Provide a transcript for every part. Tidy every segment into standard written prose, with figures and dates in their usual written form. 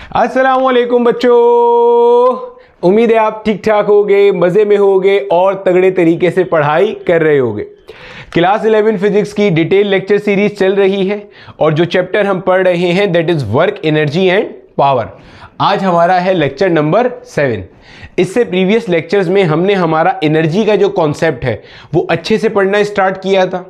अस्सलाम वालेकुम बच्चों, उम्मीद है आप ठीक ठाक होगे, मज़े में होगे और तगड़े तरीके से पढ़ाई कर रहे होगे। क्लास 11 फिजिक्स की डिटेल लेक्चर सीरीज चल रही है और जो चैप्टर हम पढ़ रहे हैं that is work, energy and power. आज हमारा है लेक्चर नंबर 7। इससे प्रीवियस लेक्चर्स में हमने हमारा एनर्जी का जो कॉन्सेप्ट है वो अच्छे से पढ़ना स्टार्ट किया था।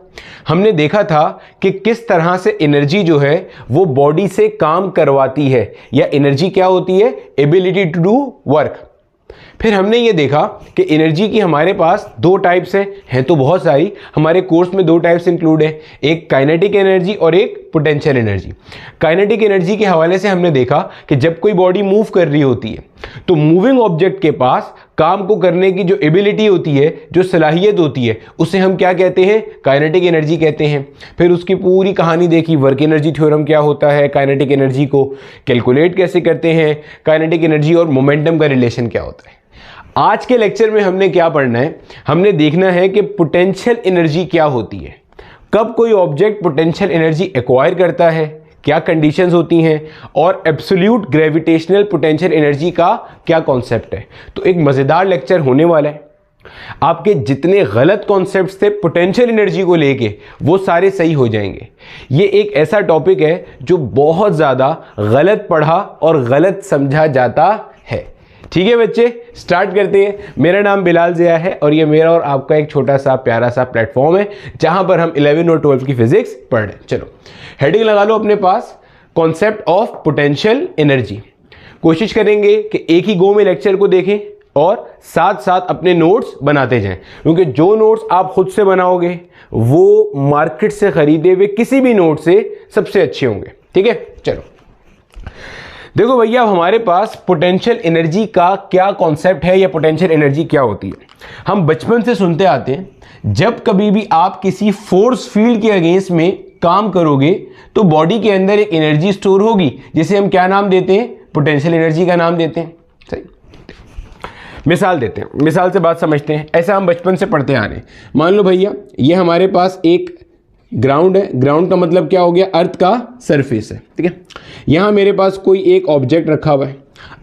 हमने देखा था कि किस तरह से एनर्जी जो है वो बॉडी से काम करवाती है, या एनर्जी क्या होती है, एबिलिटी टू डू वर्क। फिर हमने ये देखा कि एनर्जी की हमारे पास दो टाइप्स हैं तो बहुत सारी, हमारे कोर्स में दो टाइप्स इंक्लूड है, एक काइनेटिक एनर्जी और एक पोटेंशियल एनर्जी। काइनेटिक एनर्जी के हवाले से हमने देखा कि जब कोई बॉडी मूव कर रही होती है तो मूविंग ऑब्जेक्ट के पास काम को करने की जो एबिलिटी होती है, जो सलाहियत होती है, उसे हम क्या कहते हैं, काइनेटिक एनर्जी कहते हैं। फिर उसकी पूरी कहानी देखी, वर्क एनर्जी थ्योरम क्या होता है, काइनेटिक एनर्जी को कैलकुलेट कैसे करते हैं, काइनेटिक एनर्जी और मोमेंटम का रिलेशन क्या होता है। आज के लेक्चर में हमने क्या पढ़ना है, हमने देखना है कि पोटेंशियल एनर्जी क्या होती है, कब कोई ऑब्जेक्ट पोटेंशियल एनर्जी एक्वायर करता है, क्या कंडीशंस होती हैं, और एब्सोल्यूट ग्रेविटेशनल पोटेंशियल एनर्जी का क्या कॉन्सेप्ट है। तो एक मज़ेदार लेक्चर होने वाला है। आपके जितने गलत कॉन्सेप्ट्स थे पोटेंशियल एनर्जी को लेके वो सारे सही हो जाएंगे। ये एक ऐसा टॉपिक है जो बहुत ज़्यादा गलत पढ़ा और गलत समझा जाता है। ठीक है बच्चे, स्टार्ट करते हैं। मेरा नाम बिलाल ज़िया है और ये मेरा और आपका एक छोटा सा प्यारा सा प्लेटफॉर्म है जहां पर हम 11 और 12 की फिजिक्स पढ़ रहे हैं। चलो हेडिंग लगा लो अपने पास, कॉन्सेप्ट ऑफ पोटेंशियल एनर्जी। कोशिश करेंगे कि एक ही गो में लेक्चर को देखें और साथ साथ अपने नोट्स बनाते जाएं, क्योंकि जो नोट्स आप खुद से बनाओगे वो मार्केट से खरीदे हुए किसी भी नोट से सबसे अच्छे होंगे। ठीक है, चलो देखो भैया, हमारे पास पोटेंशियल एनर्जी का क्या कॉन्सेप्ट है या पोटेंशियल एनर्जी क्या होती है। हम बचपन से सुनते आते हैं, जब कभी भी आप किसी फोर्स फील्ड के अगेंस्ट में काम करोगे तो बॉडी के अंदर एक एनर्जी स्टोर होगी जिसे हम क्या नाम देते हैं, पोटेंशियल एनर्जी का नाम देते हैं। सही, मिसाल देते हैं, मिसाल से बात समझते हैं। ऐसा हम बचपन से पढ़ते आ रहे हैं। मान लो भैया ये हमारे पास एक ग्राउंड है, ग्राउंड का मतलब क्या हो गया, अर्थ का सरफेस है। ठीक है, यहाँ मेरे पास कोई एक ऑब्जेक्ट रखा हुआ है।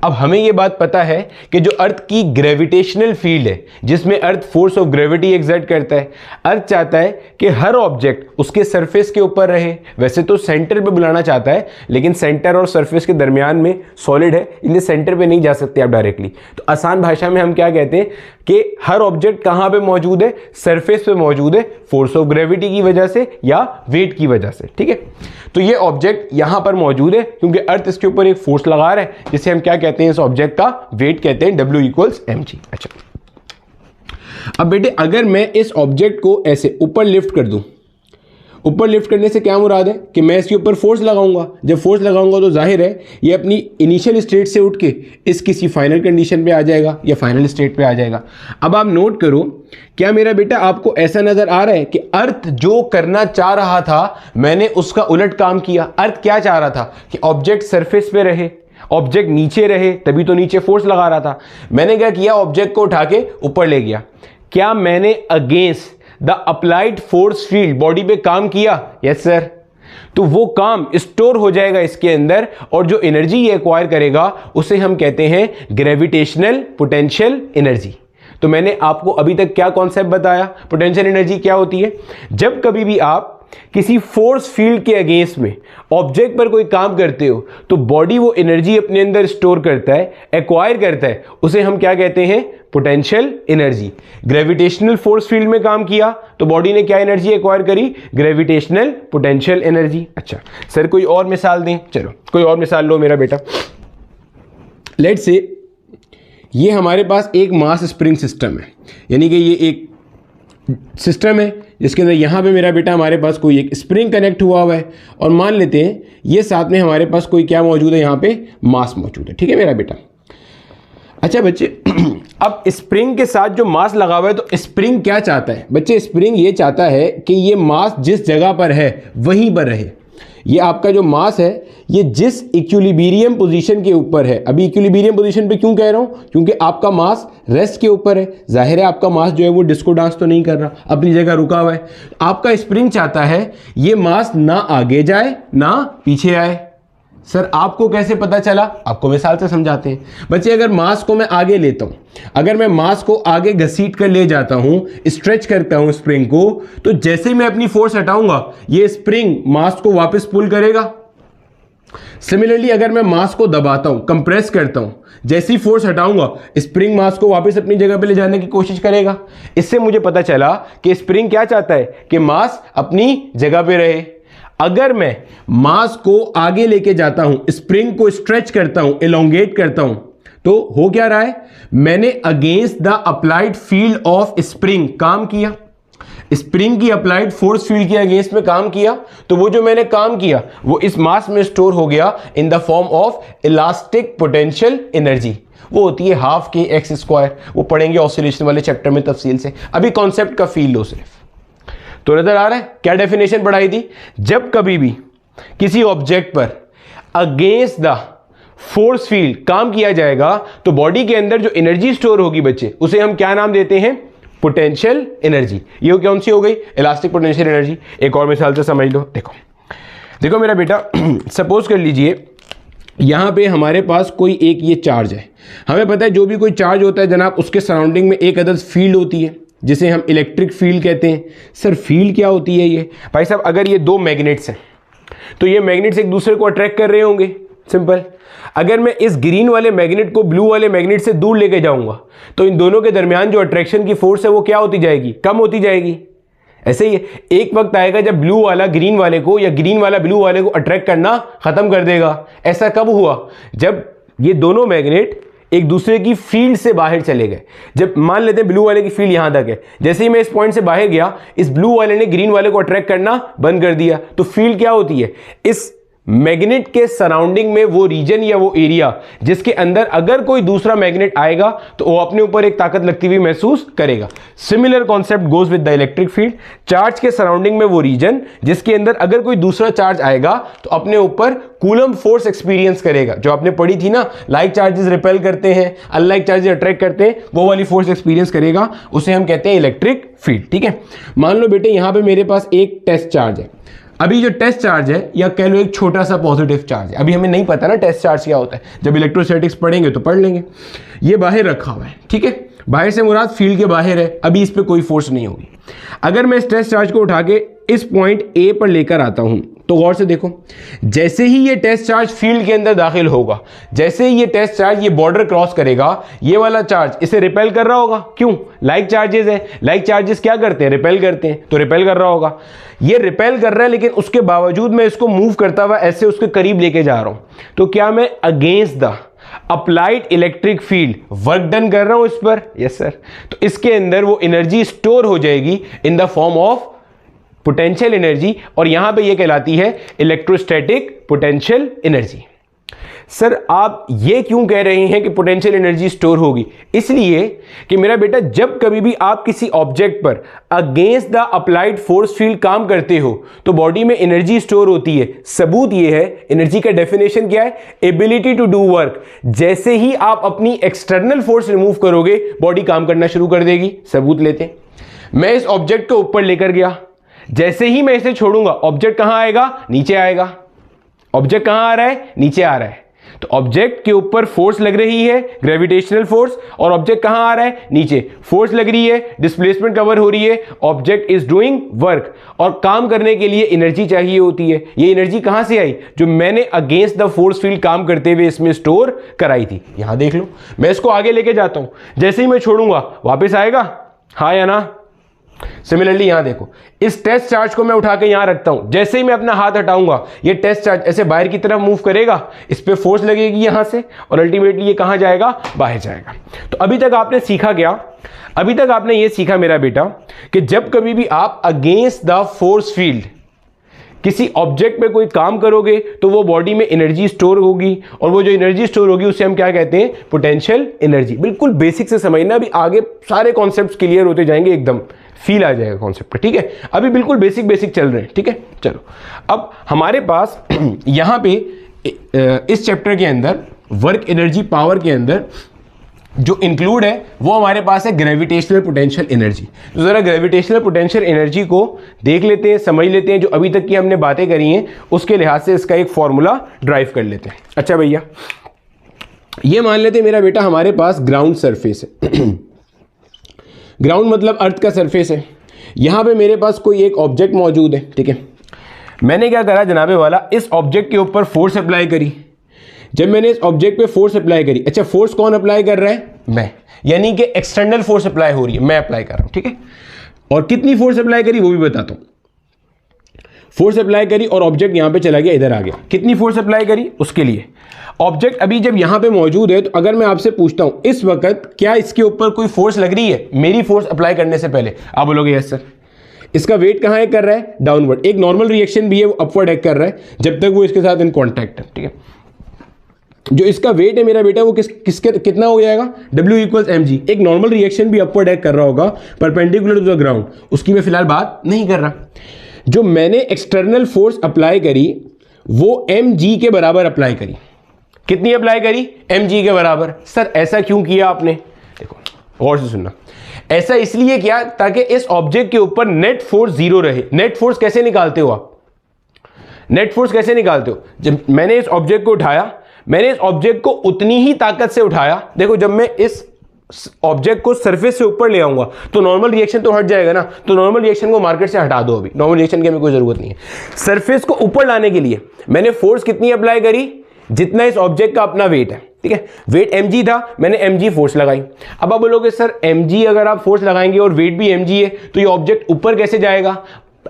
अब हमें ये बात पता है कि जो अर्थ की ग्रेविटेशनल फील्ड है, जिसमें earth force of gravity exert करता है, अर्थ चाहता है कि हर ऑब्जेक्ट उसके सरफेस के ऊपर रहे। वैसे तो सेंटर पे बुलाना चाहता है, लेकिन सेंटर और सरफेस के दरमियान में सॉलिड है, इसलिए सेंटर पे नहीं जा सकते आप डायरेक्टली। तो आसान भाषा में हम क्या कहते हैं कि हर ऑब्जेक्ट कहाँ पे मौजूद है, सरफेस पे मौजूद है, फोर्स ऑफ ग्रेविटी की वजह से या वेट की वजह से। ठीक है, तो ये ऑब्जेक्ट यहाँ पर मौजूद है क्योंकि अर्थ इसके ऊपर एक फोर्स लगा रहा है, जिसे हम क्या कहते हैं, इस ऑब्जेक्ट का वेट कहते हैं, W = mg। अच्छा, अब बेटे अगर मैं इस ऑब्जेक्ट को ऐसे ऊपर लिफ्ट कर दूं, ऊपर लिफ्ट करने से क्या मुराद है कि मैं इसके ऊपर फोर्स लगाऊंगा। जब फोर्स लगाऊंगा तो जाहिर है ये अपनी इनिशियल स्टेट से उठ के इस किसी फाइनल कंडीशन पे आ जाएगा या फाइनल स्टेट पे आ जाएगा। अब आप नोट करो, क्या मेरा बेटा आपको ऐसा नजर आ रहा है कि अर्थ जो करना चाह रहा था मैंने उसका उलट काम किया। अर्थ क्या चाह रहा था कि ऑब्जेक्ट सरफेस पे रहे, ऑब्जेक्ट नीचे रहे, तभी तो नीचे फोर्स लगा रहा था। मैंने क्या किया, ऑब्जेक्ट को उठा के ऊपर ले गया। क्या मैंने against the applied force field body पे काम किया? Yes sir. तो वो काम स्टोर हो जाएगा इसके अंदर और जो एनर्जी ये एक्वायर करेगा उसे हम कहते हैं ग्रेविटेशनल पोटेंशियल एनर्जी। तो मैंने आपको अभी तक क्या कॉन्सेप्ट बताया, पोटेंशियल एनर्जी क्या होती है। जब कभी भी आप किसी फोर्स फील्ड के अगेंस्ट में ऑब्जेक्ट पर कोई काम करते हो तो बॉडी वो एनर्जी अपने अंदर स्टोर करता है, एक्वायर करता है, उसे हम क्या कहते हैं, potential energy. Gravitational force field में काम किया तो बॉडी ने क्या एनर्जी एक्वायर करी, ग्रेविटेशनल पोटेंशियल एनर्जी। अच्छा सर कोई और मिसाल दें, चलो कोई और मिसाल लो मेरा बेटा। लेट्स से ये हमारे पास एक मास स्प्रिंग सिस्टम है, यानी कि ये एक सिस्टम है जिसके अंदर यहाँ पे मेरा बेटा हमारे पास कोई एक स्प्रिंग कनेक्ट हुआ हुआ है और मान लेते हैं ये साथ में हमारे पास कोई क्या मौजूद है, यहाँ पे मास मौजूद है। ठीक है मेरा बेटा। अच्छा बच्चे अब स्प्रिंग के साथ जो मास लगा हुआ है तो स्प्रिंग क्या चाहता है बच्चे, स्प्रिंग ये चाहता है कि ये मास जिस जगह पर है वहीं पर रहे। ये आपका जो मास है ये जिस इक्विलिब्रियम पोजीशन के ऊपर है, अभी इक्विलिब्रियम पोजीशन पे क्यों कह रहा हूँ, क्योंकि आपका मास रेस्ट के ऊपर है। जाहिर है आपका मास जो है वो डिस्को डांस तो नहीं कर रहा, अपनी जगह रुका हुआ है। आपका स्प्रिंग चाहता है ये मास ना आगे जाए ना पीछे आए। सर आपको कैसे पता चला? आपको मिसाल से समझाते हैं बच्चे। अगर मास को मैं आगे लेता हूं, अगर मैं मास को आगे घसीट कर ले जाता हूं, स्ट्रेच करता हूं स्प्रिंग को, तो जैसे ही मैं अपनी फोर्स हटाऊंगा ये स्प्रिंग मास को वापस पुल करेगा। सिमिलरली अगर मैं मास को दबाता हूं, कंप्रेस करता हूं, जैसी फोर्स हटाऊंगा स्प्रिंग मास को वापस अपनी जगह पे ले जाने की कोशिश करेगा। इससे मुझे पता चला कि स्प्रिंग क्या चाहता है कि मास अपनी जगह पे रहे। अगर मैं मास को आगे लेके जाता हूं, स्प्रिंग को स्ट्रेच करता हूं, एलोंगेट करता हूं, तो हो क्या रहा है? मैंने against the applied field of spring काम किया। स्प्रिंग की अप्लाइड फोर्स फील्ड के अगेंस्ट में काम किया, तो वो जो मैंने काम किया वो इस मास में स्टोर हो गया in the form of elastic potential energy. वो होती है हाफ के एक्स स्क्वायर। वो पढ़ेंगे ऑसिलेशन वाले चैप्टर में तफसील से। अभी कॉन्सेप्ट का फील लो सिर्फ। तो नजर आ रहा है क्या डेफिनेशन पढ़ाई थी? जब कभी भी किसी ऑब्जेक्ट पर अगेंस्ट द फोर्स फील्ड काम किया जाएगा तो बॉडी के अंदर जो एनर्जी स्टोर होगी बच्चे, उसे हम क्या नाम देते हैं? Potential energy. ये कौन सी हो गई? Elastic potential energy. एक और मिसाल से समझ लो। देखो देखो मेरा बेटा, सपोज कर लीजिए यहां पे हमारे पास कोई एक ये चार्ज है। हमें पता है जो भी कोई चार्ज होता है जनाब, उसके सराउंडिंग में एक अदद फील्ड होती है जिसे हम इलेक्ट्रिक फील्ड कहते हैं। सर फील्ड क्या होती है? ये भाई साहब, अगर ये दो मैग्नेट्स हैं तो ये मैग्नेट्स एक दूसरे को अट्रैक्ट कर रहे होंगे। सिंपल। अगर मैं इस ग्रीन वाले मैग्नेट को ब्लू वाले मैग्नेट से दूर लेके जाऊंगा तो इन दोनों के दरमियान जो अट्रैक्शन की फोर्स है वो क्या होती जाएगी? कम होती जाएगी। ऐसे ही एक वक्त आएगा जब ब्लू वाला ग्रीन वाले को या ग्रीन वाला ब्लू वाले को अट्रैक्ट करना खत्म कर देगा। ऐसा कब हुआ? जब ये दोनों मैग्नेट एक दूसरे की फील्ड से बाहर चले गए। जब मान लेते हैं ब्लू वाले की फील्ड यहां तक है, जैसे ही मैं इस पॉइंट से बाहर गया, इस ब्लू वाले ने ग्रीन वाले को अट्रैक्ट करना बंद कर दिया। तो फील्ड क्या होती है? इस मैग्नेट के सराउंडिंग में वो रीजन या वो एरिया जिसके अंदर अगर कोई दूसरा मैग्नेट आएगा तो वो अपने ऊपर एक ताकत लगती हुई महसूस करेगा। Similar concept goes with the electric field. Charge के सराउंडिंग में वो रीजन जिसके अंदर अगर कोई दूसरा चार्ज आएगा तो अपने ऊपर कूलम्ब फोर्स एक्सपीरियंस करेगा। जो आपने पढ़ी थी ना, लाइक चार्जेस रिपेल करते हैं, अनलाइक चार्जेस अट्रैक्ट करते हैं, वो वाली फोर्स एक्सपीरियंस करेगा। उसे हम कहते हैं इलेक्ट्रिक फील्ड। ठीक है। मान लो बेटे यहां पर मेरे पास एक टेस्ट चार्ज है। अभी जो टेस्ट चार्ज है या कह लो एक छोटा सा पॉजिटिव चार्ज है। अभी हमें नहीं पता ना टेस्ट चार्ज क्या होता है, जब इलेक्ट्रोस्टैटिक्स पढ़ेंगे तो पढ़ लेंगे। ये बाहर रखा हुआ है। ठीक है। बाहर से मुराद फील्ड के बाहर है। अभी इस पे कोई फोर्स नहीं होगी। अगर मैं इस टेस्ट चार्ज को उठा के इस पॉइंट ए पर लेकर आता हूं तो गौर से देखो, जैसे ही ये टेस्ट चार्ज फील्ड के अंदर दाखिल होगा, जैसे ही ये टेस्ट चार्ज ये बॉर्डर क्रॉस करेगा, ये वाला चार्ज इसे रिपेल कर रहा होगा। क्यों? लाइक चार्जेस है। लाइक चार्जेस क्या करते हैं? रिपेल करते हैं। तो रिपेल कर रहा होगा। ये रिपेल कर रहा है, लेकिन उसके बावजूद मैं इसको मूव करता हुआ ऐसे उसके करीब लेके जा रहा हूं। तो क्या मैं against the applied electric field work done कर रहा हूं इस पर? Yes sir. तो इसके अंदर वो एनर्जी स्टोर हो जाएगी इन the form of potential energy, और यहां पे ये कहलाती है इलेक्ट्रोस्टैटिक पोटेंशियल एनर्जी। सर आप ये क्यों कह रहे हैं कि पोटेंशियल एनर्जी स्टोर होगी? इसलिए कि मेरा बेटा जब कभी भी आप किसी ऑब्जेक्ट पर against the applied force field काम करते हो तो बॉडी में एनर्जी स्टोर होती है। सबूत ये है, एनर्जी का डेफिनेशन क्या है? Ability to do work. जैसे ही आप अपनी एक्सटर्नल फोर्स रिमूव करोगे बॉडी काम करना शुरू कर देगी। सबूत लेते हैं। मैं इस ऑब्जेक्ट को ऊपर लेकर गया, जैसे ही मैं इसे छोड़ूंगा ऑब्जेक्ट कहां आएगा? नीचे आएगा। ऑब्जेक्ट कहां आ रहा है? नीचे आ रहा है। तो ऑब्जेक्ट के ऊपर फोर्स लग रही है, ग्रेविटेशनल फोर्स, और ऑब्जेक्ट कहां आ रहा है? नीचे। फोर्स लग रही है, डिस्प्लेसमेंट कवर हो रही है, ऑब्जेक्ट इज डूइंग वर्क, और काम करने के लिए एनर्जी चाहिए होती है। ये एनर्जी कहां से आई? जो मैंने अगेंस्ट द फोर्स फील्ड काम करते हुए इसमें स्टोर कराई थी। यहां देख लो, मैं इसको आगे लेके जाता हूं, जैसे ही मैं छोड़ूंगा वापस आएगा, हाँ या ना? सिमिलरली यहां देखो, इस टेस्ट चार्ज को मैं उठा के यहां रखता हूं, जैसे ही मैं अपना हाथ हटाऊंगा ये टेस्ट चार्ज ऐसे बाहर की तरफ मूव करेगा, इस पे फोर्स लगेगी यहां से, और अल्टीमेटली ये कहां जाएगा? बाहर जाएगा। तो अभी तक आपने सीखा क्या? अभी तक आपने ये सीखा मेरा बेटा कि जब कभी भी आप अगेंस्ट द फोर्स फील्ड किसी ऑब्जेक्ट पे कोई काम करोगे तो वो बॉडी में एनर्जी स्टोर होगी, और वो जो एनर्जी स्टोर होगी उसे हम क्या कहते हैं? Potential energy. बिल्कुल बेसिक से समझना, अभी आगे सारे कॉन्सेप्ट्स क्लियर होते जाएंगे, एकदम फील आ जाएगा कॉन्सेप्ट का। ठीक है। अभी बिल्कुल बेसिक चल रहे हैं। ठीक है। चलो अब हमारे पास यहां पे इस चैप्टर के अंदर वर्क एनर्जी पावर के अंदर जो इंक्लूड है वो हमारे पास है ग्रेविटेशनल पोटेंशियल एनर्जी। तो ज़रा ग्रेविटेशनल पोटेंशियल एनर्जी को देख लेते हैं, समझ लेते हैं, जो अभी तक की हमने बातें करी हैं उसके लिहाज से इसका एक फॉर्मूला ड्राइव कर लेते हैं। अच्छा भैया, ये मान लेते हैं मेरा बेटा हमारे पास ग्राउंड सरफेस है ग्राउंड मतलब अर्थ का सरफेस है। यहाँ पे मेरे पास कोई एक ऑब्जेक्ट मौजूद है, ठीक है। मैंने क्या करा जनाबे वाला, इस ऑब्जेक्ट के ऊपर फोर्स अप्लाई करी। जब मैंने इस ऑब्जेक्ट पे फोर्स अप्लाई करी, अच्छा फोर्स कौन अप्लाई कर रहा है? मैं, यानी कि एक्सटर्नल फोर्स अप्लाई हो रही है, मैं अप्लाई कर रहा हूं, ठीक है। और कितनी फोर्स अप्लाई करी वो भी बताता हूं। फोर्स अप्लाई करी और ऑब्जेक्ट यहां पे चला गया, इधर आ गया। कितनी फोर्स अप्लाई करी उसके लिए, ऑब्जेक्ट अभी जब यहां पे मौजूद है, तो अगर मैं आपसे पूछता हूं इस वक्त क्या इसके ऊपर कोई फोर्स लग रही है मेरी फोर्स अप्लाई करने से पहले, आप बोलोगे यस सर। इसका वेट कहां है कर रहा है? डाउनवर्ड। एक नॉर्मल रिएक्शन भी है वो अपवर्ड एक्ट कर रहा है जब तक वो इसके साथ इन कॉन्टैक्ट है, ठीक है। जो इसका वेट है मेरा बेटा वो किसके कितना हो जाएगा? W equals mg। एक नॉर्मल रिएक्शन भी अपवर्ड एक्ट कर रहा होगा परपेंडिकुलर टू द ग्राउंड, उसकी मैं फिलहाल बात नहीं कर रहा। जो मैंने एक्सटर्नल फोर्स अप्लाई करी वो mg के बराबर अप्लाई करी। कितनी अप्लाई करी? mg के बराबर। सर ऐसा क्यों किया आपने? देखो गौर से सुनना, ऐसा इसलिए किया ताकि इस ऑब्जेक्ट के ऊपर नेट फोर्स जीरो रहे। नेट फोर्स कैसे निकालते हो आप? नेट फोर्स कैसे निकालते हो? जब मैंने इस ऑब्जेक्ट को उठाया, मैंने इस ऑब्जेक्ट को उतनी ही ताकत से उठाया। देखो जब मैं इस ऑब्जेक्ट को सरफेस से ऊपर ले आऊंगा तो नॉर्मल रिएक्शन तो हट जाएगा ना, तो नॉर्मल रिएक्शन को मार्केट से हटा दो, अभी नॉर्मल रिएक्शन की हमें कोई जरूरत नहीं है। सरफेस को ऊपर लाने के लिए मैंने फोर्स कितनी अप्लाई करी? जितना इस ऑब्जेक्ट का अपना वेट है, ठीक है। वेट mg था, मैंने mg फोर्स लगाई। अब आप बोलोगे सर mg अगर आप फोर्स लगाएंगे और वेट भी mg है तो ये ऑब्जेक्ट ऊपर कैसे जाएगा?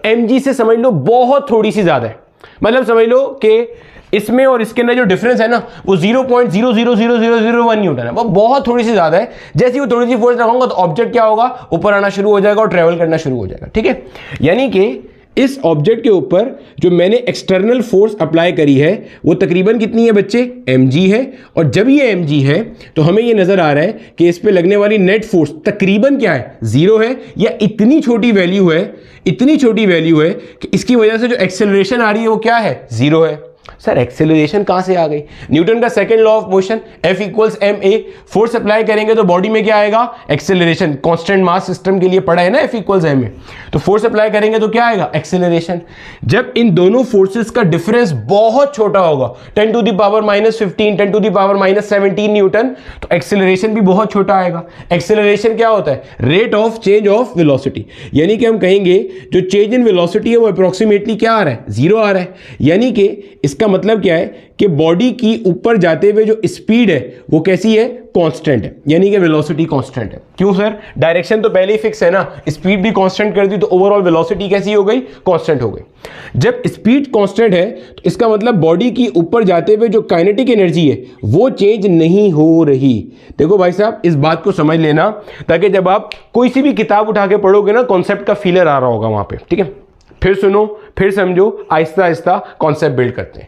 mg से समझ लो बहुत थोड़ी सी ज्यादा है, मतलब समझ लो कि इसमें और इसके अंदर जो डिफरेंस है ना वो 0.0000001 न्यूटन है, वो बहुत थोड़ी सी ज्यादा है। जैसे ही वो थोड़ी सी फोर्स लगाऊंगा तो ऑब्जेक्ट क्या होगा? ऊपर आना शुरू हो जाएगा और ट्रेवल करना शुरू हो जाएगा, ठीक है। यानी कि इस ऑब्जेक्ट के ऊपर जो मैंने एक्सटर्नल फोर्स अप्लाई करी है वो तकरीबन कितनी है बच्चे? mg है। और जब ये mg है तो हमें ये नजर आ रहा है कि इस पे लगने वाली नेट फोर्स तकरीबन क्या है? 0 है, या इतनी छोटी वैल्यू है, इतनी छोटी वैल्यू है कि इसकी वजह से जो एक्सेलरेशन आ रही है वो क्या है? 0 है। सर एक्सेलरेशन कहां से आ गई? न्यूटन का second law of motion, F equals ma। Force apply करेंगे तो बॉडी में क्या आएगा? एक्सेलरेशन। कांस्टेंट मास सिस्टम के लिए पढ़ा है ना F इक्वल्स ma। तो फोर्स अप्लाई करेंगे तो क्या आएगा? एक्सेलरेशन। जब इन दोनों फोर्सेस का डिफरेंस बहुत छोटा होगा, 10 to the power -15, 10 to the power -17 newton, तो एक्सेलरेशन भी बहुत छोटा आएगा। एक्सेलरेशन क्या होता है? Rate of change of velocity. यानी कि हम कहेंगे जो चेंज इन वेलोसिटी है वो अप्रोक्सीमेटली क्या आ रहा है? 0 आ रहा है। यानी कि इसका मतलब क्या है कि बॉडी की ऊपर जाते हुए जो स्पीड है वो कैसी है? कांस्टेंट है, यानी कि वेलोसिटी कांस्टेंट है। क्यों सर? डायरेक्शन तो पहले ही फिक्स है ना, स्पीड भी कांस्टेंट कर दी तो ओवरऑल वेलोसिटी कैसी हो गई? कांस्टेंट हो गई। जब स्पीड कांस्टेंट है तो इसका मतलब बॉडी की ऊपर जाते हुए जो काइनेटिक एनर्जी है वो चेंज नहीं हो रही। देखो भाई साहब इस बात को समझ लेना, ताकि जब आप कोई सी भी किताब उठा के पढ़ोगे ना कॉन्सेप्ट का फीलर आ रहा होगा वहां पे, ठीक है। फिर सुनो, फिर समझो, आहिस्ता आहिस्ता कॉन्सेप्ट बिल्ड करते हैं।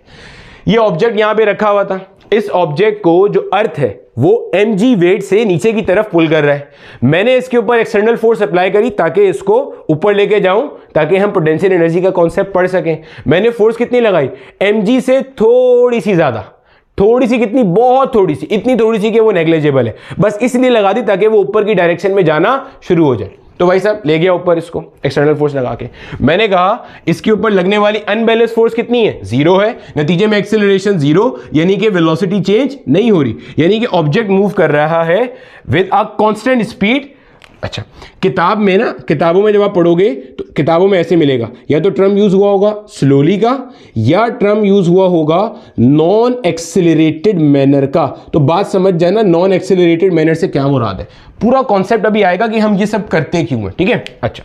ये ऑब्जेक्ट यहां पे रखा हुआ था, इस ऑब्जेक्ट को जो अर्थ है वो mg वेट से नीचे की तरफ पुल कर रहा है। मैंने इसके ऊपर एक्सटर्नल फोर्स अप्लाई करी ताकि इसको ऊपर लेके जाऊं, ताकि हम पोटेंशियल एनर्जी का कॉन्सेप्ट पढ़ सकें। मैंने फोर्स कितनी लगाई? mg से थोड़ी सी ज्यादा, थोड़ी सी कितनी? बहुत थोड़ी सी, इतनी थोड़ी सी कि वो नेग्लिजिबल है, बस इसलिए लगा दी ताकि वो ऊपर की डायरेक्शन में जाना शुरू हो जाए। तो भाई साहब ले गया ऊपर इसको एक्सटर्नल फोर्स लगा के। मैंने कहा इसके ऊपर लगने वाली अनबैलेंस फोर्स कितनी है? 0 है। नतीजे में एक्सेलरेशन 0, यानी कि वेलोसिटी चेंज नहीं हो रही, यानी कि ऑब्जेक्ट मूव कर रहा है विद अ कांस्टेंट स्पीड। अच्छा, किताब में ना, किताबों में जब आप पढ़ोगे तो किताबों में ऐसे मिलेगा, या तो टर्म यूज हुआ होगा स्लोली का, या टर्म यूज हुआ होगा नॉन एक्सेलरेटेड मैनर का। तो बात समझ जाना नॉन एक्सेलरेटेड मैनर से क्या मुराद है। पूरा कॉन्सेप्ट अभी आएगा कि हम ये सब करते क्यों हैं, ठीक है। अच्छा,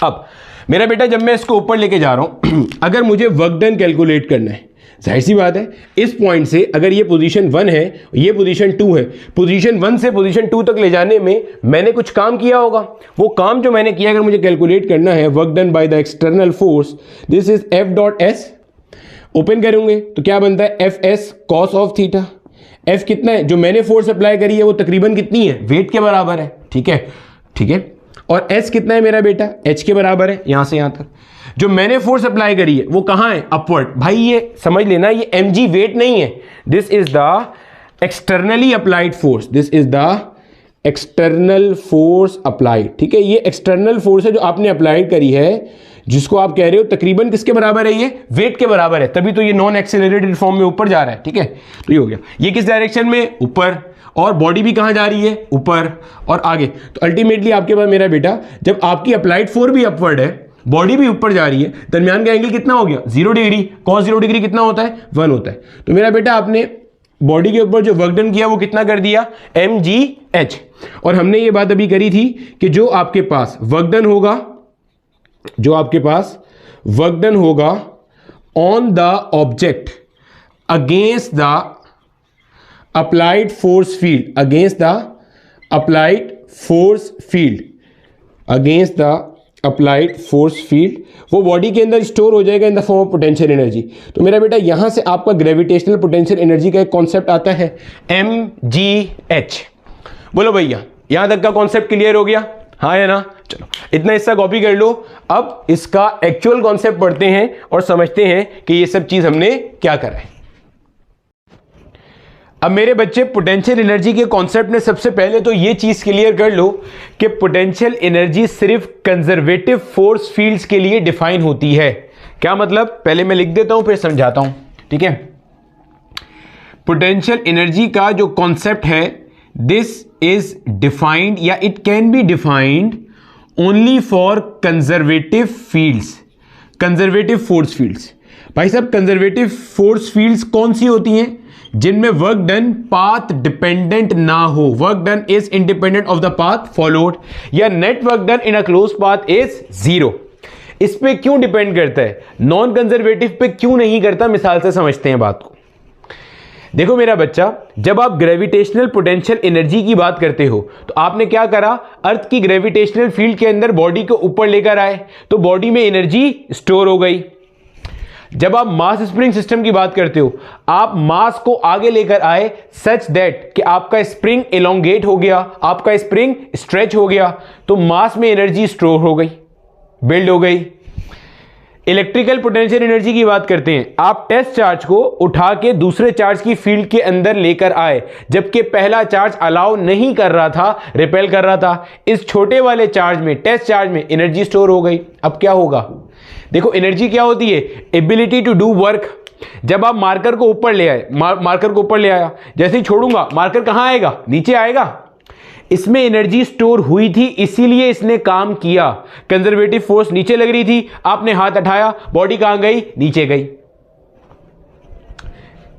अब मेरा बेटा जब मैं इसको ऊपर लेके जा रहा हूं अगर मुझे वर्क डन कैलकुलेट करना है, जाहिर सी बात है इस पॉइंट से अगर ये पोजीशन 1 है, ये पोजीशन 2 है, पोजीशन 1 से पोजीशन 2 तक ले जाने में मैंने कुछ काम किया होगा। वो काम जो मैंने किया अगर मुझे कैलकुलेट करना है, work done by the external force, this is F dot S. Open करेंगे तो क्या बनता है? F S cos of theta. F कितना है? जो मैंने फोर्स अप्लाई करी है वो तकरीबन कितनी है? वेट के बराबर है, ठीक है, ठीक है। और एस कितना है मेरा बेटा? एच के बराबर है, यहां से यहां तक। जो मैंने फोर्स अप्लाई करी है वो कहां है? अपवर्ड। भाई ये समझ लेना ये mg वेट नहीं है, this is the externally applied force, this is the external force applied. ठीक है, ये एक्सटर्नल फोर्स है जो आपने अप्लाइड करी है, जिसको आप कह रहे हो तकरीबन किसके बराबर है, ये वेट के बराबर है, तभी तो ये नॉन एक्सेलरेटेड फॉर्म में ऊपर जा रहा है। ठीक है, तो ये हो गया। ये किस डायरेक्शन में, ऊपर, और बॉडी भी कहां जा रही है, ऊपर और आगे। तो अल्टीमेटली आपके पास मेरा बेटा, जब आपकी अप्लाइड फोर्स भी अपवर्ड है, बॉडी भी ऊपर जा रही है, दरमियान का एंगल कितना हो गया, 0 डिग्री। कॉस 0 डिग्री कितना होता है, 1 होता है। तो मेरा बेटा आपने बॉडी के ऊपर जो वर्क डन किया वो कितना कर दिया, mgh। और हमने ये बात अभी करी थी कि जो आपके पास वर्क डन होगा, जो आपके पास वर्क डन होगा on the object against the applied force field, against the applied force field, against the applied force field, वो बॉडी के अंदर स्टोर हो जाएगा इन the form of potential energy. तो मेरा बेटा यहां से आपका ग्रेविटेशनल पोटेंशियल एनर्जी का एक कॉन्सेप्ट आता है mgh। बोलो भैया, यहां तक का कॉन्सेप्ट क्लियर हो गया, हाँ या ना? चलो इतना हिस्सा कॉपी कर लो। अब इसका एक्चुअल कॉन्सेप्ट पढ़ते हैं और समझते हैं कि ये सब चीज हमने क्या करा है। अब मेरे बच्चे, पोटेंशियल एनर्जी के कॉन्सेप्ट में सबसे पहले तो ये चीज क्लियर कर लो कि पोटेंशियल एनर्जी सिर्फ कंजर्वेटिव फोर्स फील्ड्स के लिए डिफाइन होती है। क्या मतलब, पहले मैं लिख देता हूं फिर समझाता हूं। ठीक है, पोटेंशियल एनर्जी का जो कॉन्सेप्ट है, दिस इज डिफाइंड या it can be defined only for conservative fields, conservative force fields. भाई साहब, कंजर्वेटिव फोर्स फील्ड्स कौन सी होती हैं, जिनमें वर्क डन पाथ डिपेंडेंट ना हो, work done is independent of the path followed, या net work done in a close path is 0। इस पे क्यों डिपेंड करता है, नॉन कंजर्वेटिव पे क्यों नहीं करता? मिसाल से समझते हैं बात को। देखो मेरा बच्चा, जब आप ग्रेविटेशनल पोटेंशियल एनर्जी की बात करते हो तो आपने क्या करा, अर्थ की ग्रेविटेशनल फील्ड के अंदर बॉडी को ऊपर लेकर आए तो बॉडी में एनर्जी स्टोर हो गई। जब आप मास स्प्रिंग सिस्टम की बात करते हो, आप मास को आगे लेकर आए सच दैट कि आपका स्प्रिंग एलोंगेट हो गया, आपका स्प्रिंग स्ट्रेच हो गया, तो मास में एनर्जी स्टोर हो गई, बिल्ड हो गई। इलेक्ट्रिकल पोटेंशियल एनर्जी की बात करते हैं, आप टेस्ट चार्ज को उठा के दूसरे चार्ज की फील्ड के अंदर लेकर आए, जबकि पहला चार्ज अलाउ नहीं कर रहा था, रिपेल कर रहा था। इस छोटे वाले चार्ज में, टेस्ट चार्ज में एनर्जी स्टोर हो गई। अब क्या होगा, देखो एनर्जी क्या होती है, एबिलिटी टू डू वर्क। जब आप मार्कर को ऊपर ले आए, मार्कर को ऊपर ले आया, जैसे ही छोड़ूंगा मार्कर कहां आएगा, नीचे आएगा। इसमें एनर्जी स्टोर हुई थी, इसीलिए इसने काम किया। कंजर्वेटिव फोर्स नीचे लग रही थी, आपने हाथ उठाया, बॉडी कहां गई, नीचे गई।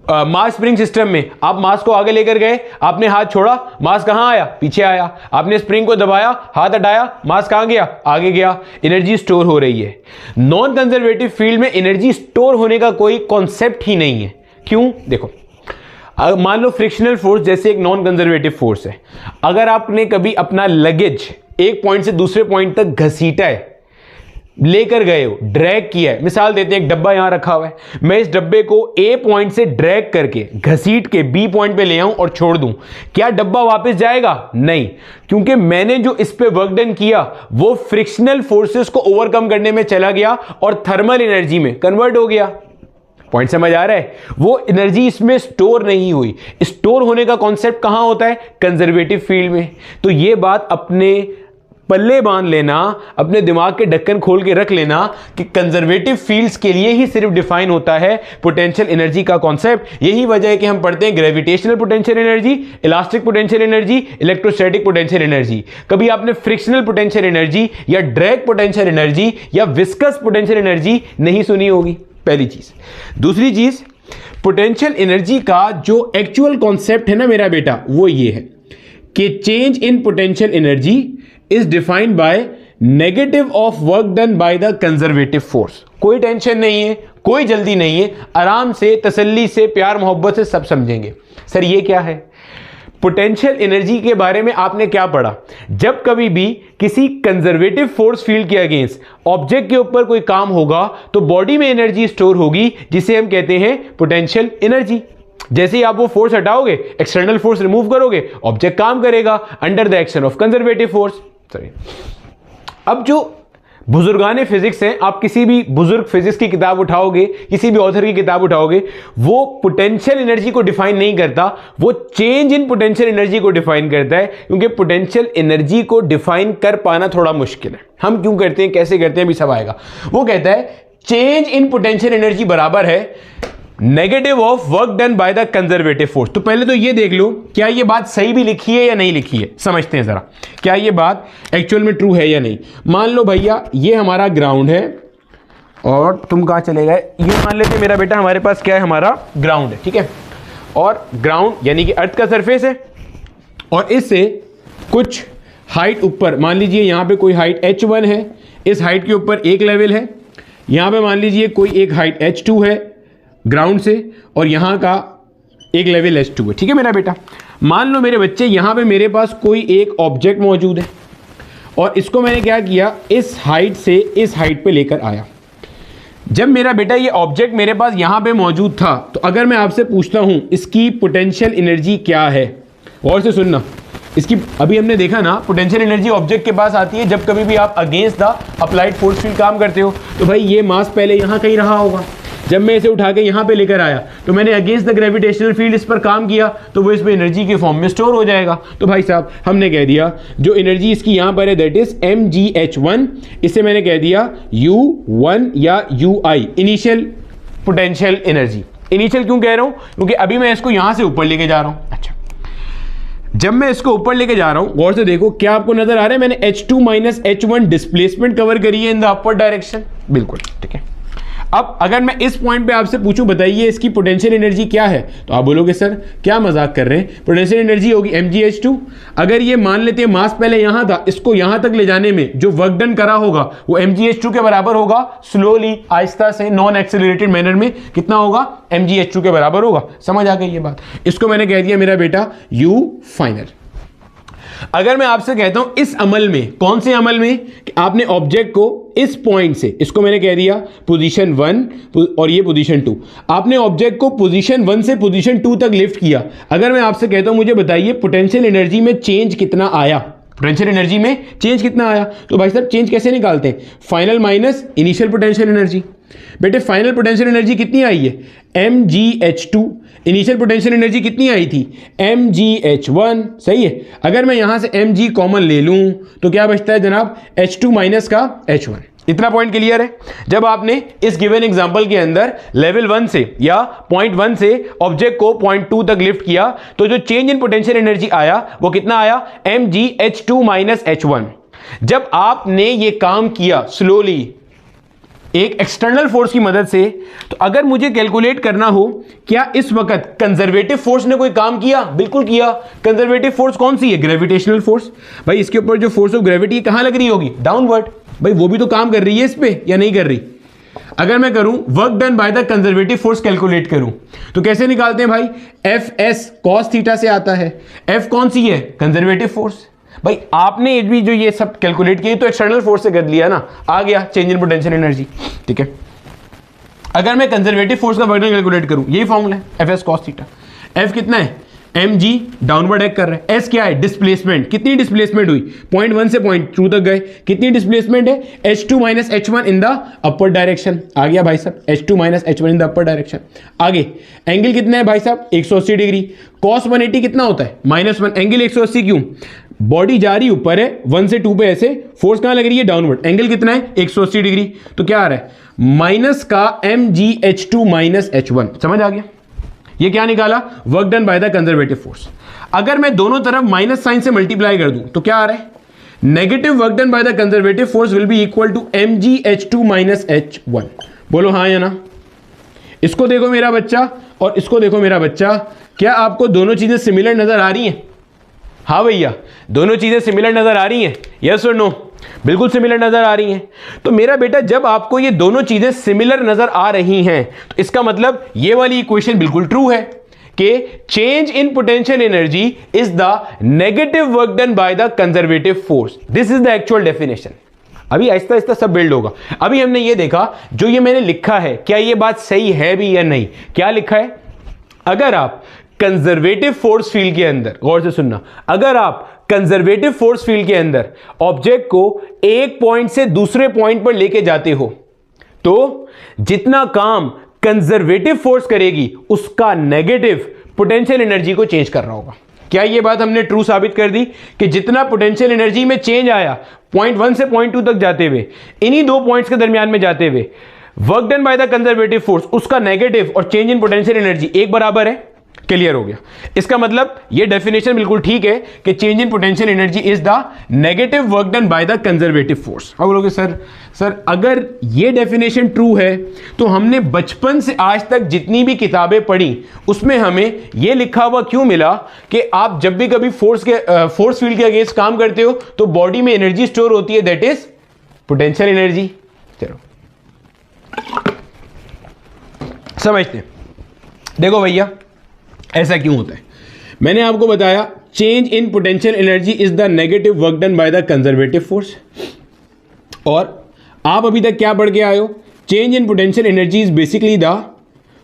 मास स्प्रिंग सिस्टम में आप मास को आगे लेकर गए, आपने हाथ छोड़ा, मास कहां आया, पीछे आया। आपने स्प्रिंग को दबाया, हाथ हटाया, मास कहां गया, आगे गया। एनर्जी स्टोर हो रही है। नॉन कंजर्वेटिव फील्ड में एनर्जी स्टोर होने का कोई कॉन्सेप्ट ही नहीं है। क्यों, देखो मान लो फ्रिक्शनल फोर्स जैसे एक नॉन कंजर्वेटिव फोर्स है। अगर आपने कभी अपना लगेज एक पॉइंट से दूसरे पॉइंट तक घसीटा है, लेकर गए हो, ड्रैग किया है, मिसाल देते हैं एक डब्बा यहां रखा हुआ है, मैं इस डब्बे को ए पॉइंट से ड्रैग करके घसीट के बी पॉइंट पे ले आऊं और छोड़ दूं, क्या डब्बा वापस जाएगा? नहीं, क्योंकि मैंने जो इस पे वर्क डन किया वो फ्रिक्शनल फोर्सेस को ओवरकम करने में चला गया और थर्मल एनर्जी में कन्वर्ट हो गया। पॉइंट समझ आ रहा है? वो एनर्जी इसमें स्टोर नहीं हुई। स्टोर होने का कॉन्सेप्ट कहां होता है, कंजर्वेटिव फील्ड में। तो ये बात अपने पल्ले बांध लेना, अपने दिमाग के ढक्कन खोल के रख लेना कि कंजर्वेटिव फील्ड्स के लिए ही सिर्फ डिफाइन होता है पोटेंशियल एनर्जी का कॉन्सेप्ट। यही वजह है कि हम पढ़ते हैं gravitational potential energy, elastic potential energy, electrostatic potential energy. कभी आपने फ्रिक्शनल पोटेंशियल एनर्जी या ड्रैग पोटेंशियल एनर्जी या विस्कस पोटेंशियल एनर्जी नहीं सुनी होगी, पहली चीज। दूसरी चीज, पोटेंशियल एनर्जी का जो एक्चुअल कॉन्सेप्ट है ना मेरा बेटा, वो ये है कि change in potential energy is defined by negative of work done by the conservative force. कोई टेंशन नहीं है, कोई जल्दी नहीं है, आराम से, तसल्ली से, प्यार मोहब्बत से सब समझेंगे। सर ये क्या है? पोटेंशियल एनर्जी के बारे में आपने क्या पढ़ा? जब कभी भी किसी कंजर्वेटिव फोर्स फील्ड के अगेंस्ट ऑब्जेक्ट के ऊपर कोई काम होगा तो बॉडी में एनर्जी स्टोर होगी, जिसे हम कहते हैं पोटेंशियल एनर्जी। जैसे ही आप वो फोर्स हटाओगे, एक्सटर्नल फोर्स रिमूव करोगे, ऑब्जेक्ट काम करेगा under the action of conservative force. Sorry, अब जो बुजुर्गाने फिजिक्स हैं, आप किसी भी बुजुर्ग फिजिक्स की किताब उठाओगे, किसी भी ऑथर की किताब उठाओगे, वो पोटेंशियल एनर्जी को डिफाइन नहीं करता, वो चेंज इन पोटेंशियल एनर्जी को डिफाइन करता है, क्योंकि पोटेंशियल एनर्जी को डिफाइन कर पाना थोड़ा मुश्किल है। हम क्यों करते हैं, कैसे करते हैं, अभी सब आएगा। वो कहता है चेंज इन पोटेंशियल एनर्जी बराबर है negative of work done by the conservative force. तो पहले तो ये देख लो क्या ये बात सही भी लिखी है या नहीं लिखी है, समझते हैं जरा क्या ये बात एक्चुअल में ट्रू है या नहीं। मान लो भैया ये हमारा ग्राउंड है और तुम कहां चले गए, ये मान लेते मेरा बेटा हमारे पास क्या है, हमारा ग्राउंड है, ठीक है। और ग्राउंड यानी कि अर्थ का सरफेस है और इससे कुछ हाइट ऊपर, मान लीजिए यहां पे कोई हाइट h1 है, इस हाइट के ऊपर एक लेवल है, यहां पे मान लीजिए कोई एक हाइट h2 है ग्राउंड से और यहां का एक लेवल h2 है, ठीक है मेरा बेटा। मान लो मेरे बच्चे यहां पे मेरे पास कोई एक ऑब्जेक्ट मौजूद है और इसको मैंने क्या किया, इस हाइट से इस हाइट पे लेकर आया। जब मेरा बेटा ये ऑब्जेक्ट मेरे पास यहां पे मौजूद था, तो अगर मैं आपसे पूछता हूं इसकी पोटेंशियल एनर्जी क्या है, और से सुनना, इसकी अभी हमने देखा ना पोटेंशियल एनर्जी ऑब्जेक्ट के पास आती है जब कभी भी आप against the applied force field काम करते हो। तो भाई ये मास पहले यहां कहीं रहा होगा, जब मैं इसे उठा के यहाँ पे लेकर आया तो मैंने अगेंस्ट द ग्रेविटेशनल फील्ड इस पर काम किया, तो वो इसमें एनर्जी के फॉर्म में स्टोर हो जाएगा। तो भाई साहब हमने कह दिया जो एनर्जी इसकी यहाँ पर है दैट इज mgh1, इसे मैंने कह दिया u1 या ui, initial potential energy. Initial क्यों कह रहा हूँ, क्योंकि अभी मैं इसको यहाँ से ऊपर लेके जा रहा हूँ। अच्छा, जब मैं इसको ऊपर लेके जा रहा हूँ, गौर से देखो क्या आपको नजर आ रहा है, मैंने h2 minus h1 displacement cover करी है इन द अपर डायरेक्शन, बिल्कुल ठीक है। अब अगर मैं इस पॉइंट पे आपसे पूछूं बताइए इसकी पोटेंशियल एनर्जी क्या है, तो आप बोलोगे सर क्या मजाक कर रहे हैं, पोटेंशियल एनर्जी होगी mgh2। अगर ये मान लेते हैं मास पहले यहां था, इसको यहां तक ले जाने में जो वर्क डन करा होगा वो mgh2 के बराबर होगा, स्लोली आहिस्ता से नॉन एक्सेलरेटेड मैनर में कितना होगा, mgh2 के बराबर होगा। समझ आ गई ये बात, इसको मैंने कह दिया मेरा बेटा u फाइनल। अगर मैं आपसे कहता हूं इस अमल में, कौन से अमल में, कि आपने ऑब्जेक्ट को इस पॉइंट से, इसको मैंने कह दिया पोजीशन 1 और ये पोजीशन 2, आपने ऑब्जेक्ट को पोजीशन 1 से पोजीशन 2 तक लिफ्ट किया। अगर मैं आपसे कहता हूं मुझे बताइए पोटेंशियल एनर्जी में चेंज कितना आया, पोटेंशियल एनर्जी में चेंज कितना आया, तो भाई साहब चेंज कैसे निकालते हैं, final minus initial potential energy. बेटे फाइनल पोटेंशियल एनर्जी कितनी आई है, mgh2, इनिशियल पोटेंशियल एनर्जी कितनी आई थी, mgh1, सही है। अगर मैं यहां से mg कॉमन ले लूं तो क्या बचता है जनाब, h2 माइनस का h1। इतना पॉइंट क्लियर है। जब आपने इस गिवन एग्जांपल के अंदर लेवल 1 से या पॉइंट 1 से ऑब्जेक्ट को पॉइंट 2 तक लिफ्ट किया, तो जो चेंज इन पोटेंशियल एनर्जी आया वो कितना आया, mgh2 माइनस h1। जब आपने ये काम किया स्लोली एक एक्सटर्नल फोर्स की मदद से, तो अगर मुझे कैलकुलेट करना हो क्या इस वक्त कंजर्वेटिव फोर्स ने कोई काम किया, बिल्कुल किया। कंजर्वेटिव फोर्स कौन सी है, ग्रेविटेशनल फोर्स। भाई इसके ऊपर जो फोर्स ऑफ ग्रेविटी कहां लग रही होगी, डाउनवर्ड। भाई वो भी तो काम कर रही है इस पे या नहीं कर रही। अगर मैं करूं work done by the conservative force calculate करूं तो कैसे निकालते हैं भाई, एफ एस कॉस थीटा से आता है। एफ कौन सी है, कंजर्वेटिव फोर्स। भाई आपने भी जो ये सब कैलकुलेट किया तो एक्सटर्नल फोर्स से कर लिया ना, आ गया चेंज इन पोटेंशियल एनर्जी, ठीक है। अगर मैं कंजर्वेटिव फोर्स का वर्क डन कैलकुलेट करूं, यही फॉर्मूला है F S cos theta. F कितना है, mg डाउनवर्ड एक्ट कर रहा है। s क्या है, डिस्प्लेसमेंट। कितनी डिस्प्लेसमेंट हुई, पॉइंट 1 से पॉइंट 2 तक गए, कितनी डिस्प्लेसमेंट है, h2 minus h1 in the upper direction. आ गया भाई साहब h2 minus h1 in the upper direction. आगे एंगल कितना है भाई साहब, 180 डिग्री। cos 180 कितना होता है, -1। एंगल 180 क्यों, बॉडी जा रही ऊपर है 1 से 2 पे, ऐसे फोर्स कहां लग रही है, डाउनवर्ड। एंगल कितना है, 180 डिग्री। तो क्या आ रहा है, माइनस का mgh2 माइनस h1। समझ आ गया, ये क्या निकाला, work done by the conservative force. अगर मैं दोनों तरफ माइनस साइन से मल्टीप्लाई कर दूं तो क्या आ रहा है, negative work done by the conservative force will be equal to mgh2 minus h1। बोलो हाँ या ना। इसको देखो मेरा बच्चा और इसको देखो मेरा बच्चा, क्या आपको दोनों चीजें सिमिलर नजर आ रही हैं, हाँ भैया दोनों चीजें सिमिलर नजर आ रही हैं, यस और नो, बिल्कुल सिमिलर नजर आ रही हैं। तो मेरा बेटा जब आपको ये दोनों चीजें सिमिलर नजर आ रही हैं तो इसका मतलब ये वाली इक्वेशन बिल्कुल ट्रू है कि change in potential energy is the negative work done by the conservative force. This is the actual definition. अभी आहिस्ता आहिस्ता सब बिल्ड होगा। अभी हमने ये देखा जो ये मैंने लिखा है क्या ये बात सही है भी या नहीं। क्या लिखा है, अगर आप कंजर्वेटिव फोर्स फील्ड के अंदर, गौर से सुनना, अगर आप कंजर्वेटिव फोर्स फील्ड के अंदर ऑब्जेक्ट को एक पॉइंट से दूसरे पॉइंट पर लेके जाते हो तो जितना काम कंजर्वेटिव फोर्स करेगी उसका नेगेटिव पोटेंशियल एनर्जी को चेंज कर रहा होगा। क्या ये बात हमने ट्रू साबित कर दी कि जितना पोटेंशियल एनर्जी में चेंज आया पॉइंट 1 से पॉइंट 2 तक जाते हुए, इन्हीं दो पॉइंट्स के दरमियान में जाते हुए, work done by the conservative force उसका नेगेटिव और चेंज इन पोटेंशियल एनर्जी एक बराबर है। क्लियर हो गया? इसका मतलब ये डेफिनेशन बिल्कुल ठीक है कि change in potential energy is the negative work done by the conservative force. अब बोलोगे सर अगर ये डेफिनेशन ट्रू है तो हमने बचपन से आज तक जितनी भी किताबें पढ़ी उसमें हमें ये लिखा हुआ क्यों मिला कि आप जब भी कभी फोर्स फील्ड के अगेंस्ट काम करते हो तो बॉडी में एनर्जी स्टोर होती है, दैट इज पोटेंशियल एनर्जी। चलो समझते हैं। देखो भैया ऐसा क्यों होता है। मैंने आपको बताया change in potential energy is the negative work done by the conservative force, और आप अभी तक क्या पढ़ के आए हो? Change in potential energy is basically the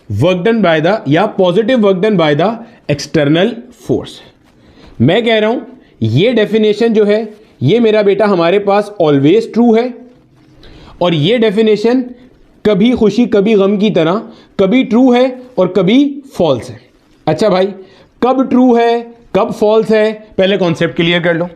work done by the या positive work done by the external force. मैं कह रहा हूं ये डेफिनेशन जो है ये मेरा बेटा हमारे पास ऑलवेज ट्रू है, और ये डेफिनेशन कभी खुशी कभी गम की तरह कभी ट्रू है और कभी फॉल्स है। अच्छा भाई, कब ट्रू है कब फॉल्स है, पहले कॉन्सेप्ट क्लियर कर लो।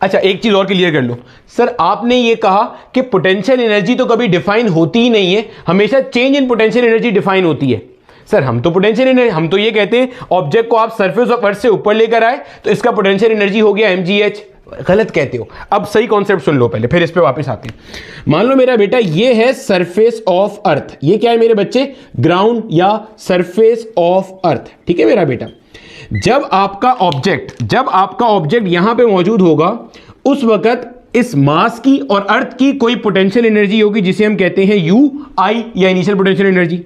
अच्छा एक चीज और क्लियर कर लो, सर आपने ये कहा कि पोटेंशियल एनर्जी तो कभी डिफाइन होती ही नहीं है, हमेशा change in potential energy define होती है। सर हम तो पोटेंशियल एनर्जी, हम तो ये कहते हैं ऑब्जेक्ट को आप सरफेस ऑफ अर्थ से ऊपर लेकर आए तो इसका पोटेंशियल एनर्जी हो गया mgh। गलत कहते हो। अब सही कॉन्सेप्ट सुन लो पहले, फिर इस पे वापस आते हैं। मान लो मेरा बेटा ये है सरफेस ऑफ अर्थ, ये क्या है मेरे बच्चे? ग्राउंड या सरफेस ऑफ अर्थ। ठीक है मेरा बेटा, जब आपका ऑब्जेक्ट यहां पे मौजूद होगा उस वक्त इस मास की और अर्थ की कोई पोटेंशियल एनर्जी होगी जिसे हम कहते हैं यू आई या इनिशियल पोटेंशियल एनर्जी।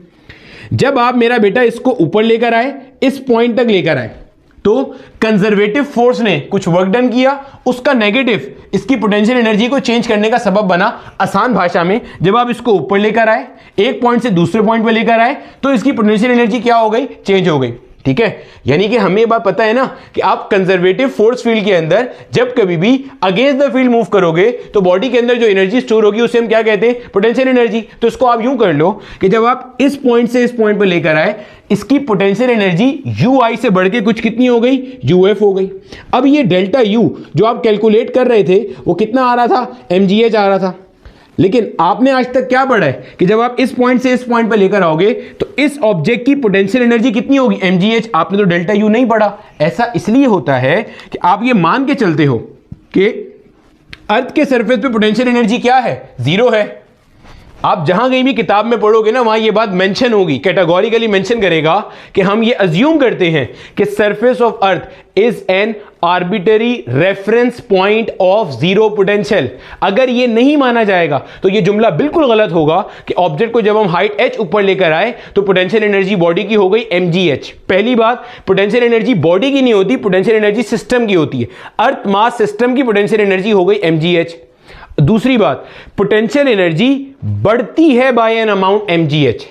जब आप मेरा बेटा इसको ऊपर लेकर आए, इस पॉइंट तक लेकर आए, तो कंजर्वेटिव फोर्स ने कुछ वर्क डन किया, उसका नेगेटिव इसकी पोटेंशियल एनर्जी को चेंज करने का सबब बना। आसान भाषा में जब आप इसको ऊपर लेकर आए, एक पॉइंट से दूसरे पॉइंट पर लेकर आए, तो इसकी पोटेंशियल एनर्जी क्या हो गई? चेंज हो गई। ठीक है, यानी कि हमें ये बात पता है ना कि आप कंजर्वेटिव फोर्स फील्ड के अंदर जब कभी भी अगेंस्ट द फील्ड मूव करोगे तो बॉडी के अंदर जो एनर्जी स्टोर होगी उसे हम क्या कहते हैं? Potential energy. तो इसको आप यूं कर लो कि जब आप इस पॉइंट से इस पॉइंट पर लेकर आए, इसकी पोटेंशियल एनर्जी यू आई से बढ़ के कुछ कितनी हो गई? यूएफ हो गई। अब ये डेल्टा यू जो आप कैलकुलेट कर रहे थे वो कितना आ रहा था? mgh आ रहा था। लेकिन आपने आज तक क्या पढ़ा है कि जब आप इस पॉइंट से इस पॉइंट पर लेकर आओगे तो इस ऑब्जेक्ट की पोटेंशियल एनर्जी कितनी होगी? mgh। आपने तो डेल्टा यू नहीं पढ़ा। ऐसा इसलिए होता है कि आप ये मान के चलते हो कि अर्थ के सरफेस पे पोटेंशियल एनर्जी क्या है? जीरो है। आप जहां कहीं भी किताब में पढ़ोगे ना वहां ये बात मेंशन होगी, कैटेगोरिकली मेंशन करेगा कि हम ये अज्यूम करते हैं कि surface of earth is an arbitrary reference point of zero potential. अगर ये नहीं माना जाएगा तो ये जुमला बिल्कुल गलत होगा कि ऑब्जेक्ट को जब हम हाइट h ऊपर लेकर आए तो पोटेंशियल एनर्जी बॉडी की हो गई mgh। पहली बात, पोटेंशियल एनर्जी बॉडी की नहीं होती, पोटेंशियल एनर्जी सिस्टम की होती है। अर्थ मास सिस्टम की पोटेंशियल एनर्जी हो गई mgh। दूसरी बात, पोटेंशियल एनर्जी बढ़ती है बाय एन अमाउंट mgh।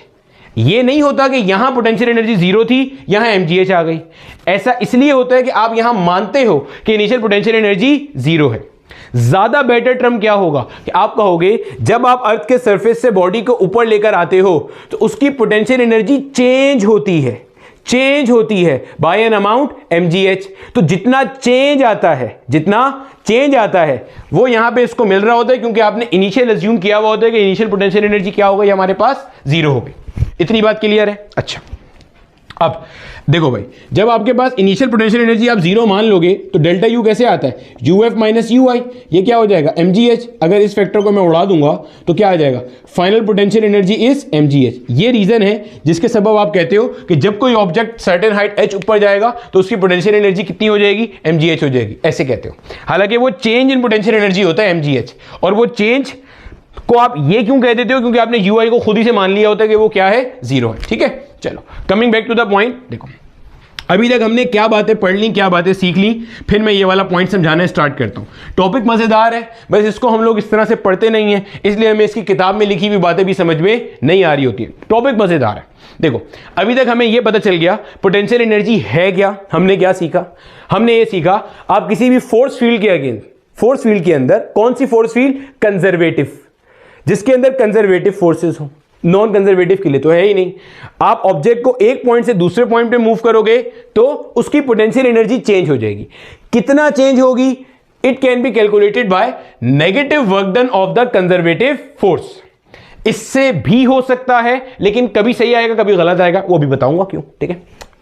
ये नहीं होता कि यहां पोटेंशियल एनर्जी जीरो थी यहां mgh आ गई। ऐसा इसलिए होता है कि आप यहां मानते हो कि इनिशियल पोटेंशियल एनर्जी जीरो है। ज्यादा बेटर टर्म क्या होगा कि आप कहोगे जब आप अर्थ के सरफेस से बॉडी को ऊपर लेकर आते हो तो उसकी पोटेंशियल एनर्जी चेंज होती है बाय एन अमाउंट mgh। तो जितना चेंज आता है वो यहां पे इसको मिल रहा होता है क्योंकि आपने इनिशियल अज्यूम किया हुआ होता है कि इनिशियल पोटेंशियल एनर्जी क्या हो गई हमारे पास? जीरो हो गई। इतनी बात क्लियर है? अच्छा अब देखो भाई, जब आपके पास इनिशियल पोटेंशियल एनर्जी आप जीरो मान लोगे तो डेल्टा यू कैसे आता है? यूएफ माइनस यू आई। ये क्या हो जाएगा? mgh। अगर इस फैक्टर को मैं उड़ा दूंगा तो क्या आ जाएगा? Final potential energy is mgh। ये रीजन है जिसके सबब आप कहते हो कि जब कोई ऑब्जेक्ट सर्टेन हाइट h ऊपर जाएगा तो उसकी पोटेंशियल एनर्जी कितनी हो जाएगी? mgh हो जाएगी। ऐसे कहते हो। हालांकि वो चेंज इन पोटेंशियल एनर्जी होता है mgh, और वो चेंज को आप ये क्यों कह देते हो? क्योंकि आपने यू आई को खुद ही से मान लिया होता है कि वो क्या है? जीरो है। ठीक है, चलो coming back to the point. देखो अभी तक हमने क्या बातें पढ़ ली, क्या बातें सीख ली, फिर मैं ये वाला पॉइंट समझाना स्टार्ट करता हूँ। टॉपिक मज़ेदार है, बस इसको हम लोग इस तरह से पढ़ते नहीं हैं, इसलिए हमें इसकी किताब में लिखी हुई बातें भी समझ में नहीं आ रही होती है। टॉपिक मज़ेदार है। देखो अभी तक हमें ये पता चल गया पोटेंशियल एनर्जी है क्या। हमने क्या सीखा? हमने ये सीखा आप किसी भी फोर्स फील्ड के अगेंस्ट, फोर्स फील्ड के अंदर कौन सी फोर्स फील्ड? कंजर्वेटिव, जिसके अंदर कंजर्वेटिव फोर्सेस हो। नॉन कंजर्वेटिव के लिए तो है ही नहीं। आप ऑब्जेक्ट को एक पॉइंट से दूसरे पॉइंट पे मूव करोगे तो उसकी पोटेंशियल एनर्जी चेंज हो जाएगी। कितना चेंज होगी? It can be calculated by negative work done of the conservative force. इससे भी हो सकता है, लेकिन कभी सही आएगा कभी गलत आएगा, वो भी बताऊंगा क्यों। ठीक है,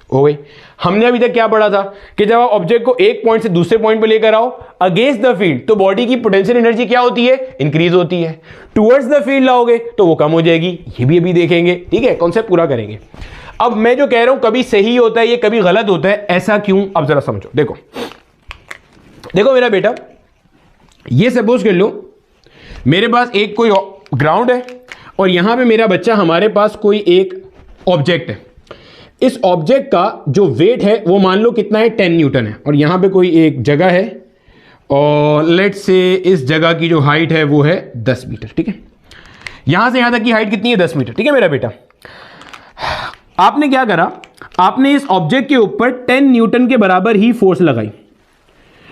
हो गई। हमने अभी तक क्या पढ़ा था कि जब आप ऑब्जेक्ट को एक पॉइंट से दूसरे पॉइंट पे लेकर आओ अगेंस्ट द फील्ड, तो बॉडी की पोटेंशियल एनर्जी क्या होती है? इंक्रीज होती है। टुवर्ड्स द फील्ड लाओगे तो वो कम हो जाएगी। ये भी अभी देखेंगे। ठीक है, कॉन्सेप्ट पूरा करेंगे। अब मैं जो कह रहा हूं कभी सही होता है, ये कभी गलत होता है, ऐसा क्यों? अब जरा समझो। देखो देखो मेरा बेटा, ये सपोज कर लो मेरे पास एक कोई ग्राउंड है और यहां पे मेरा बच्चा, हमारे पास कोई एक ऑब्जेक्ट है। इस ऑब्जेक्ट का जो वेट है वो मान लो कितना है? 10 न्यूटन है। और यहां पे कोई एक जगह है और लेट्स से इस जगह की जो हाइट है वो है 10 मीटर। ठीक है, यहां से यहां तक की हाइट कितनी है? 10 मीटर। ठीक है मेरा बेटा, आपने क्या करा? आपने इस ऑब्जेक्ट के ऊपर 10 न्यूटन के बराबर ही फोर्स लगाई।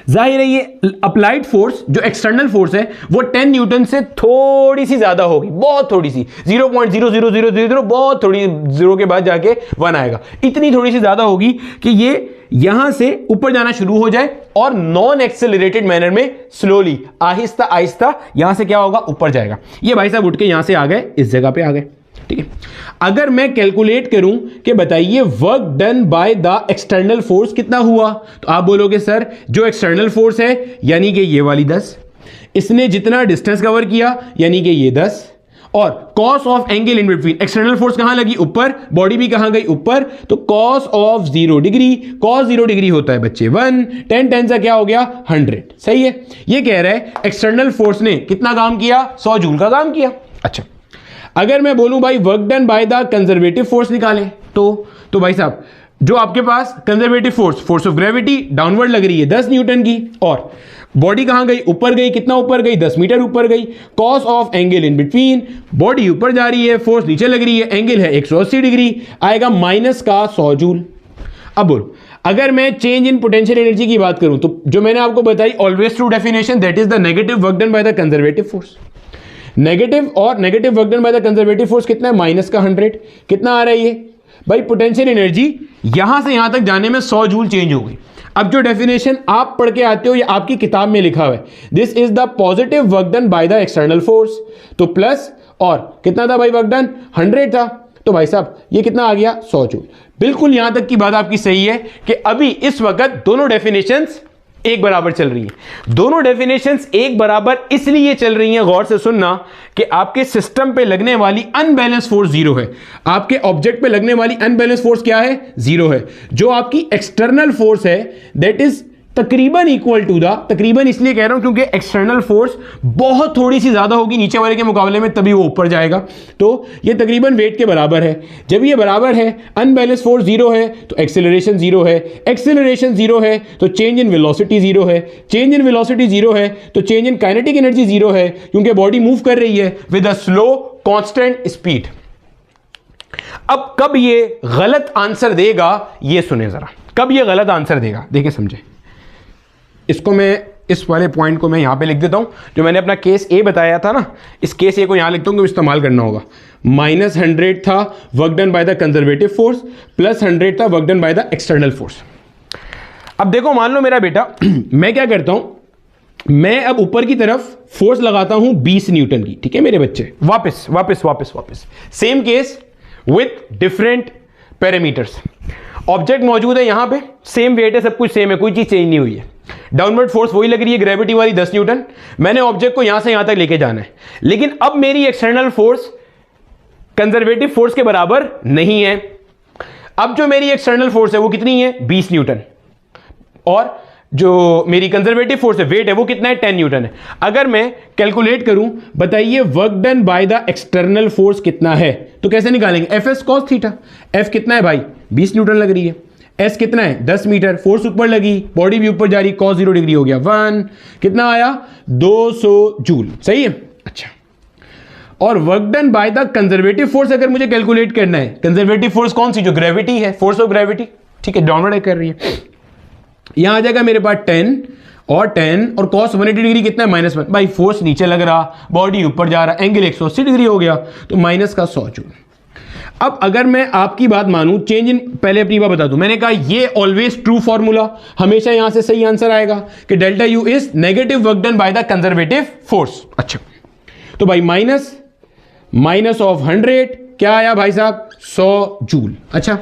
जाहिर है ये अप्लाइड फोर्स जो एक्सटर्नल फोर्स है वो 10 न्यूटन से थोड़ी सी ज्यादा होगी, बहुत थोड़ी सी, 0.00000, बहुत थोड़ी, जीरो के बाद जाके 1 आएगा। इतनी थोड़ी सी ज्यादा होगी कि ये यहां से ऊपर जाना शुरू हो जाए और नॉन एक्सेलरेटेड मैनर में स्लोली, आहिस्ता आहिस्ता यहां से क्या होगा? ऊपर जाएगा। ये भाई साहब उठ के यहां से आ गए, इस जगह पे आ गए। ठीक है, अगर मैं कैलकुलेट करूं कि बताइए work done by the external force कितना हुआ, तो आप बोलोगे सर जो एक्सटर्नल फोर्स है यानी कि ये वाली 10, इसने जितना डिस्टेंस कवर किया यानी कि ये 10, और cos of angle in between, external force कहां लगी? ऊपर, बॉडी भी कहां गई? ऊपर, तो cos of 0 degree, cos 0 degree होता है बच्चे 1, 10 10 से क्या हो गया? 100। सही है, ये कह रहा है एक्सटर्नल फोर्स ने कितना काम किया? 100 जूल का काम किया। अच्छा, अगर मैं बोलूं भाई work done by the conservative force निकालें, तो भाई साहब जो आपके पास conservative force of gravity downward लग रही है 10 न्यूटन की, और बॉडी कहां गई? ऊपर गई। कितना ऊपर गई? 10 मीटर ऊपर गई। Cos of angle in between, body ऊपर जा रही है, फोर्स नीचे लग रही है, एंगल है 180 डिग्री, आएगा माइनस का 100 जूल। अब बोलो, अगर मैं चेंज इन पोटेंशियल एनर्जी की बात करूं तो जो मैंने आपको बताई always true definition, that is the negative work done by the conservative force. Negative और negative work done by the conservative force कितना है? माइनस का 100। कितना आ रहा है ये भाई? पोटेंशियल एनर्जी यहां से यहां तक जाने में 100 जूल चेंज हो गई। अब जो डेफिनेशन आप पढ़ के आते हो ये आपकी किताब में लिखा हुआ है, this is the positive work done by the external force, तो प्लस, और कितना था भाई वर्क डन? 100 था, तो भाई साहब ये कितना आ गया? 100 जूल। बिल्कुल यहां तक की बात आपकी सही है कि अभी इस वक्त दोनों डेफिनेशंस एक बराबर चल रही है। दोनों डेफिनेशंस एक बराबर इसलिए चल रही हैं, गौर से सुनना, कि आपके सिस्टम पे लगने वाली अनबैलेंस फोर्स 0 है। आपके ऑब्जेक्ट पे लगने वाली अनबैलेंस फोर्स क्या है? 0 है। जो आपकी एक्सटर्नल फोर्स है दैट इज तकरीबन इक्वल टू द, तकरीबन इसलिए कह रहा हूं क्योंकि एक्सटर्नल फोर्स बहुत थोड़ी सी ज्यादा होगी नीचे वाले के मुकाबले में, तभी वो ऊपर जाएगा। तो ये तकरीबन वेट के बराबर है। जब ये बराबर है, अनबैलेंस फोर्स 0 है तो एक्सेलरेशन 0 है, एक्सेलरेशन 0 है तो चेंज इन वेलोसिटी 0 है, चेंज इन वेलोसिटी 0 है तो चेंज इन काइनेटिक एनर्जी 0 है, क्योंकि बॉडी मूव कर रही है with a slow constant speed. अब कब ये गलत आंसर देगा ये सुने जरा, कब ये गलत आंसर देगा देखिए समझे। इसको मैं, इस वाले पॉइंट को मैं यहां पे लिख देता हूं, जो मैंने अपना केस ए बताया था ना, इस केस ए को यहां लिखता हूं कि इस्तेमाल करना होगा। -100 था work done by the conservative force, plus 100 था work done by the external force. अब देखो मान लो मेरा बेटा, मैं क्या करता हूं, मैं अब ऊपर की तरफ फोर्स लगाता हूं 20 न्यूटन की। ठीक है मेरे बच्चे, वापस वापस वापस वापस same case with different parameters. Object मौजूद है यहां पे, सेम वेट है, सब कुछ सेम है, कोई चीज चेंज नहीं हुई है। डाउनवर्ड फोर्स वही लग रही है, ग्रेविटी वाली 10 न्यूटन। मैंने ऑब्जेक्ट को यहां से यहां तक लेके जाना है, लेकिन अब मेरी एक्सटर्नल फोर्स कंजर्वेटिव फोर्स के बराबर नहीं है। अब जो मेरी एक्सटर्नल फोर्स है वो कितनी है? 20 न्यूटन, और जो मेरी कंजर्वेटिव फोर्स है, वेट है, वो कितना है? 10 न्यूटन है। अगर मैं कैलकुलेट करूं, बताइए work done by the external force कितना है, तो कैसे निकालेंगे? F S cos theta. F कितना है भाई? 20 न्यूटन लग रही है। एस कितना है 10 मीटर, फोर्स ऊपर लगी, बॉडी भी ऊपर जा रही, cos 0 डिग्री हो गया 1, कितना आया 200 जूल, सही है। अच्छा, और work done by the conservative force अगर मुझे कैलकुलेट करना है, कंजर्वेटिव फोर्स कौन सी, जो ग्रेविटी है, फोर्स ऑफ ग्रेविटी, ठीक है, डाउनवर्ड कर रही है, यहां आ जाएगा मेरे पास 10 और 10 और cos 180 डिग्री कितना है -1, भाई फोर्स नीचे लग रहा, बॉडी ऊपर जा रहा, एंगल 180 डिग्री हो गया, तो माइनस का 100 जूल। अब अगर मैं आपकी बात मानूं, चेंज इन, पहले अपनी बात बता दूं, मैंने कहा ये ऑलवेज ट्रू फॉर्मूला, हमेशा यहां से सही आंसर आएगा कि delta U is negative work done by the conservative force. अच्छा, तो भाई माइनस ऑफ 100 क्या आया भाई साहब 100 जूल। अच्छा,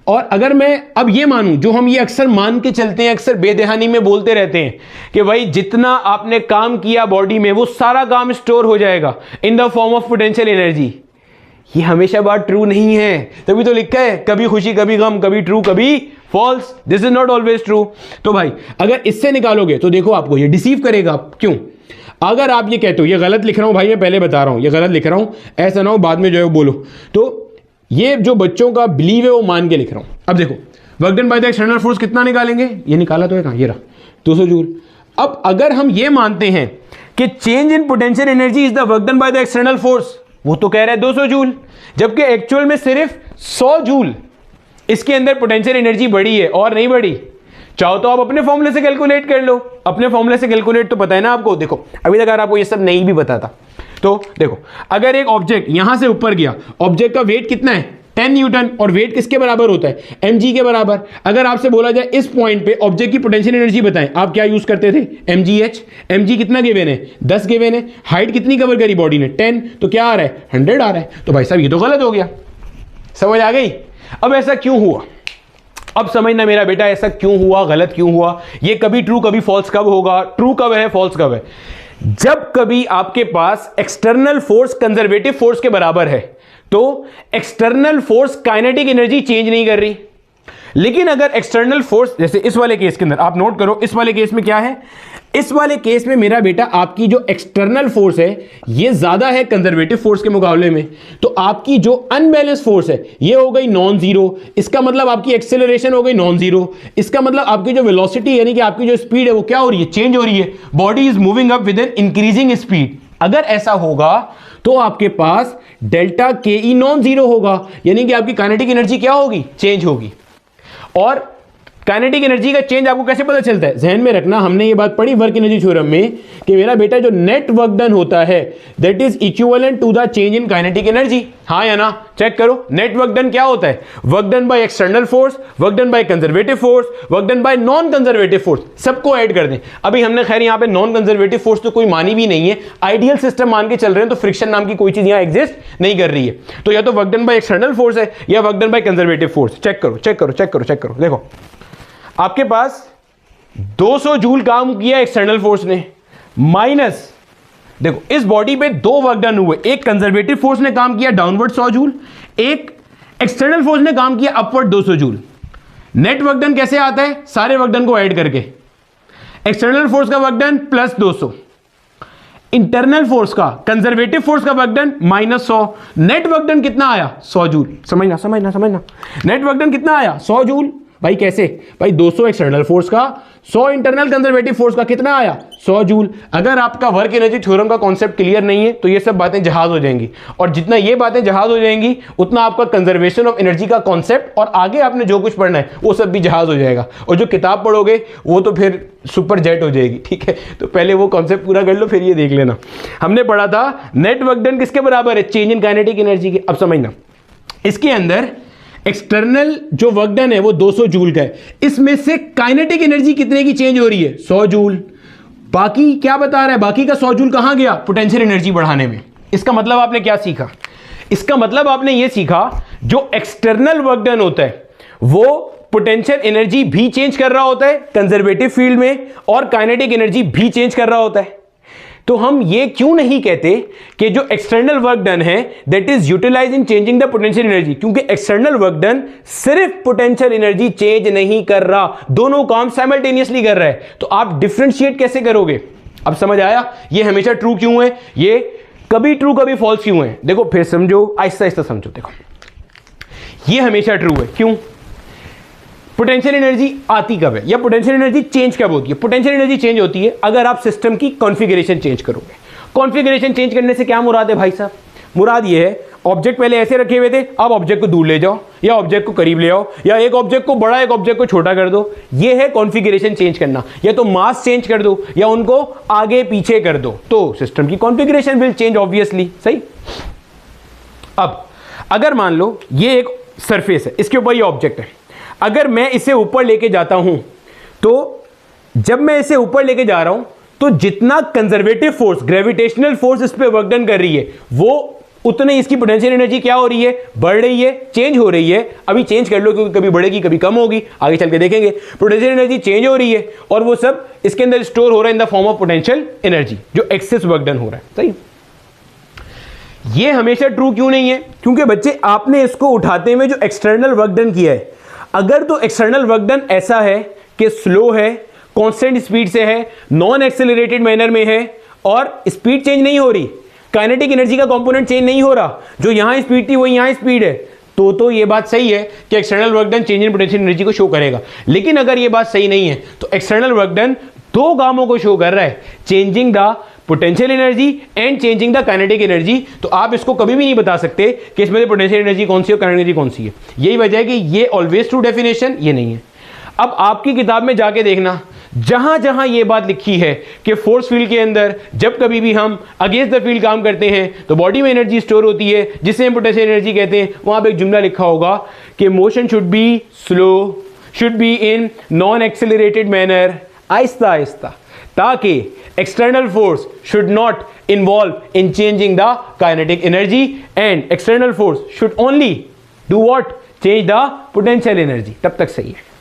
और अगर मैं अब ये मानूं, जो हम ये अक्सर मान के चलते हैं, अक्सर बेदहानी में बोलते रहते हैं कि भाई जितना आपने काम किया बॉडी में वो सारा काम स्टोर हो जाएगा इन the form of potential energy, ये हमेशा बात ट्रू नहीं है, तभी तो लिखा है कभी खुशी कभी गम, कभी ट्रू कभी false, this is not always true. तो भाई अगर इससे निकालोगे तो देखो आपको ये डिसीव करेगा, क्यों, अगर आप ये कहते हो ये गलत लिख रहा हूं भाई, मैं पहले बता रहा हूं ये गलत लिख रहा हूं, ऐसा ना हो बाद में जो है वो बोलो, तो ये जो बच्चों का बिलीव है वो मान के लिख रहा हूं। अब देखो work done by the external force कितना निकालेंगे, ये निकाला तो है कहां, ये रहा 200 जूल। अब अगर हम ये मानते हैं कि change in potential energy is the work done by the external force, वो तो कह रहा है 200 जूल, जबकि एक्चुअल में सिर्फ 100 जूल इसके अंदर पोटेंशियल एनर्जी बढ़ी है और नहीं बढ़ी। चाहो तो आप अपने फॉर्मूले से कैलकुलेट कर लो, अपने फॉर्मूले से कैलकुलेट तो पता है ना आपको। देखो अभी तक अगर आपको ये सब नहीं भी पता था तो देखो, अगर एक ऑब्जेक्ट यहां से ऊपर गया, ऑब्जेक्ट का वेट कितना है 10 न्यूटन, और वेट किसके बराबर होता है mg के बराबर। अगर आपसे बोला जाए इस पॉइंट पे ऑब्जेक्ट की पोटेंशियल एनर्जी बताएं, आप क्या यूज करते थे mgh, mg कितना गिवन है 10 गिवन है, हाइट कितनी कवर करी बॉडी ने 10, तो क्या आ रहा है 100 आ रहा है, तो भाई साहब ये तो गलत हो गया। समझ आ गई। अब ऐसा क्यों हुआ, अब समझना मेरा बेटा ऐसा क्यों हुआ, गलत क्यों हुआ, ये कभी ट्रू कभी फॉल्स कब होगा, ट्रू कब है फॉल्स कब है, जब कभी आपके पास एक्सटर्नल फोर्स कंजर्वेटिव फोर्स के बराबर है तो external force kinetic energy change नहीं कर रही। लेकिन अगर एक्सटर्नल फोर्स, जैसे इस वाले केस के अंदर आप नोट करो, इस वाले केस में क्या है, इस वाले केस में मेरा बेटा आपकी जो एक्सटर्नल फोर्स है ये ज्यादा है कंजर्वेटिव फोर्स के मुकाबले में, तो आपकी जो अनबैलेंस फोर्स है ये हो गई नॉन जीरो, इसका मतलब आपकी एक्सेलरेशन हो गई नॉन जीरो, इसका मतलब आपकी जो वेलोसिटी यानी कि आपकी जो स्पीड है वो क्या हो रही है, चेंज हो रही है, body is moving up with an increasing speed. अगर ऐसा होगा तो आपके पास डेल्टा के ई नॉन जीरो होगा, यानी कि आपकी काइनेटिक एनर्जी क्या होगी, चेंज होगी। और काइनेटिक एनर्जी का चेंज आपको कैसे पता चलता है, ध्यान में रखना, हमने ये बात पढ़ी वर्क एनर्जी थ्योरम में कि मेरा बेटा जो नेट वर्क डन होता है that is equivalent to the change in kinetic energy. हाँ या ना, चेक करो, नेट वर्क डन क्या होता है, work done by external force, work done by conservative force, work done bye non conservative force, सबको ऐड कर दें। अभी हमने खैर यहाँ पे नॉन कंजर्वेटिव फोर्स तो कोई मानी भी नहीं है, आइडियल सिस्टम मान के चल रहे हैं, तो फ्रिक्शन नाम की कोई चीज यहाँ एग्जिस्ट नहीं कर रही है, तो या तो work done by external force है या work done by conservative force. Check करो चेक करो चेक करो चेक करो, देखो आपके पास 200 जूल काम किया एक्सटर्नल फोर्स ने, माइनस देखो इस बॉडी पे दो वर्क डन हुए, एक कंजर्वेटिव फोर्स ने काम किया डाउनवर्ड 100 जूल, एक एक्सटर्नल फोर्स ने काम किया upward 200 joule. Net work done कैसे आता है, सारे वर्क डन को ऐड करके, एक्सटर्नल फोर्स का work done plus 200, internal force का कंजर्वेटिव फोर्स का work done minus 100, net work done कितना आया 100 जूल। समझना समझना समझना, नेट वर्क डन कितना आया 100 जूल। भाई कैसे, भाई 200 एक्सटर्नल फोर्स का, 100 इंटरनल कंजर्वेटिव फोर्स का, कितना आया 100 जूल। अगर आपका वर्क एनर्जी थ्योरम का कॉन्सेप्ट क्लियर नहीं है तो ये सब बातें जहाज हो जाएंगी, और जितना ये बातें जहाज हो जाएंगी उतना आपका कंजर्वेशन ऑफ एनर्जी का कॉन्सेप्ट और आगे आपने जो कुछ पढ़ना है वो सब भी जहाज हो जाएगा, और जो किताब पढ़ोगे वो तो फिर सुपर जेट हो जाएगी। ठीक है, तो पहले वो कॉन्सेप्ट पूरा कर लो फिर ये देख लेना। हमने पढ़ा था नेट वर्क डन किसके बराबर है, चेंज इन काइनेटिक एनर्जी के। अब समझना, इसके अंदर एक्सटर्नल जो वर्क डन है वो 200 जूल का है, इसमें से काइनेटिक एनर्जी कितने की चेंज हो रही है 100 जूल। बाकी क्या बता रहा है, बाकी का 100 जूल कहां गया, पोटेंशियल एनर्जी बढ़ाने में। इसका मतलब आपने क्या सीखा, इसका मतलब आपने ये सीखा जो एक्सटर्नल वर्क डन होता है वो पोटेंशियल एनर्जी भी चेंज कर रहा होता है कंजर्वेटिव फील्ड में, और काइनेटिक एनर्जी भी चेंज कर रहा होता है। तो हम ये क्यों नहीं कहते कि जो एक्सटर्नल वर्क डन है that is utilise in changing the potential energy, क्योंकि एक्सटर्नल वर्क डन सिर्फ पोटेंशियल एनर्जी चेंज नहीं कर रहा, दोनों काम साइमल्टेनियसली कर रहा है। तो आप डिफरेंशिएट कैसे करोगे। अब समझ आया ये हमेशा ट्रू क्यों है, ये कभी ट्रू कभी फॉल्स क्यों है। देखो फिर समझो, आहिस्ता आहिस्ता समझो। देखो ये हमेशा ट्रू है, क्यों, पोटेंशियल एनर्जी आती कब है या पोटेंशियल एनर्जी चेंज कब होती है? पोटेंशियल एनर्जी चेंज होती है अगर आप सिस्टम की कॉन्फ़िगरेशन चेंज करोगे। कॉन्फ़िगरेशन चेंज करने से क्या मुराद है भाई साहब? मुराद ये है ऑब्जेक्ट पहले ऐसे रखे हुए थे, अब ऑब्जेक्ट को दूर ले जाओ या ऑब्जेक्ट को करीब ले आओ या एक ऑब्जेक्ट को बड़ा एक ऑब्जेक्ट को छोटा कर दो। ये है कॉन्फ़िगरेशन चेंज करना, या तो मास चेंज कर दो या उनको आगे पीछे कर दो, तो सिस्टम की कॉन्फ़िगरेशन विल चेंज ऑब्वियसली। सही। अब अगर मान लो ये एक सरफेस है, इसके ऊपर ये ऑब्जेक्ट है, अगर मैं इसे ऊपर लेके जाता हूं तो जब मैं इसे ऊपर लेके जा रहा हूं तो जितना कंजर्वेटिव फोर्स, ग्रेविटेशनल फोर्स इस पे वर्क डन कर रही है वो उतने इसकी पोटेंशियल एनर्जी क्या हो रही है? बढ़ रही है, चेंज हो रही है। अभी चेंज कर लो क्योंकि कभी बढ़ेगी कभी कम होगी, आगे चल के देखेंगे। पोटेंशियल एनर्जी चेंज हो रही है और वो सब इसके अंदर स्टोर हो रहा है इन the form of potential energy, जो एक्सेस वर्क डन हो रहा है। सही। ये हमेशा ट्रू क्यों नहीं है? क्योंकि बच्चे आपने इसको उठाते में जो एक्सटर्नल वर्क डन किया है, अगर तो एक्सटर्नल वर्क डन ऐसा है कि स्लो है, कांस्टेंट स्पीड से है, नॉन एक्सेलरेटेड मैनर में है और स्पीड चेंज नहीं हो रही, काइनेटिक एनर्जी का कंपोनेंट चेंज नहीं हो रहा, जो यहां स्पीड थी वही यहां स्पीड है, तो ये बात सही है कि external work done change in potential energy को शो करेगा। लेकिन अगर ये बात सही नहीं है तो एक्सटर्नल वर्क डन दो कामों को शो कर रहा है, changing the potential energy and changing the kinetic energy. तो आप इसको कभी भी नहीं बता सकते कि इसमें से पोटेंशियल एनर्जी कौन सी है और काइनेटिक एनर्जी कौन सी है। यही वजह है कि ये ऑलवेज ट्रू डेफिनेशन ये नहीं है। अब आपकी किताब में जाके देखना, जहां जहां ये बात लिखी है कि फोर्स फील्ड के अंदर जब कभी भी हम अगेंस्ट द फील्ड काम करते हैं तो बॉडी में एनर्जी स्टोर होती है जिसे हम पोटेंशियल एनर्जी कहते हैं, वहां पे एक जुमला लिखा होगा कि motion should be slow, should be in non accelerated manner, Aahista Aahista, ताकि external force should not involve in changing the kinetic energy and external force should only do what? Change the potential energy. तब तक सही है।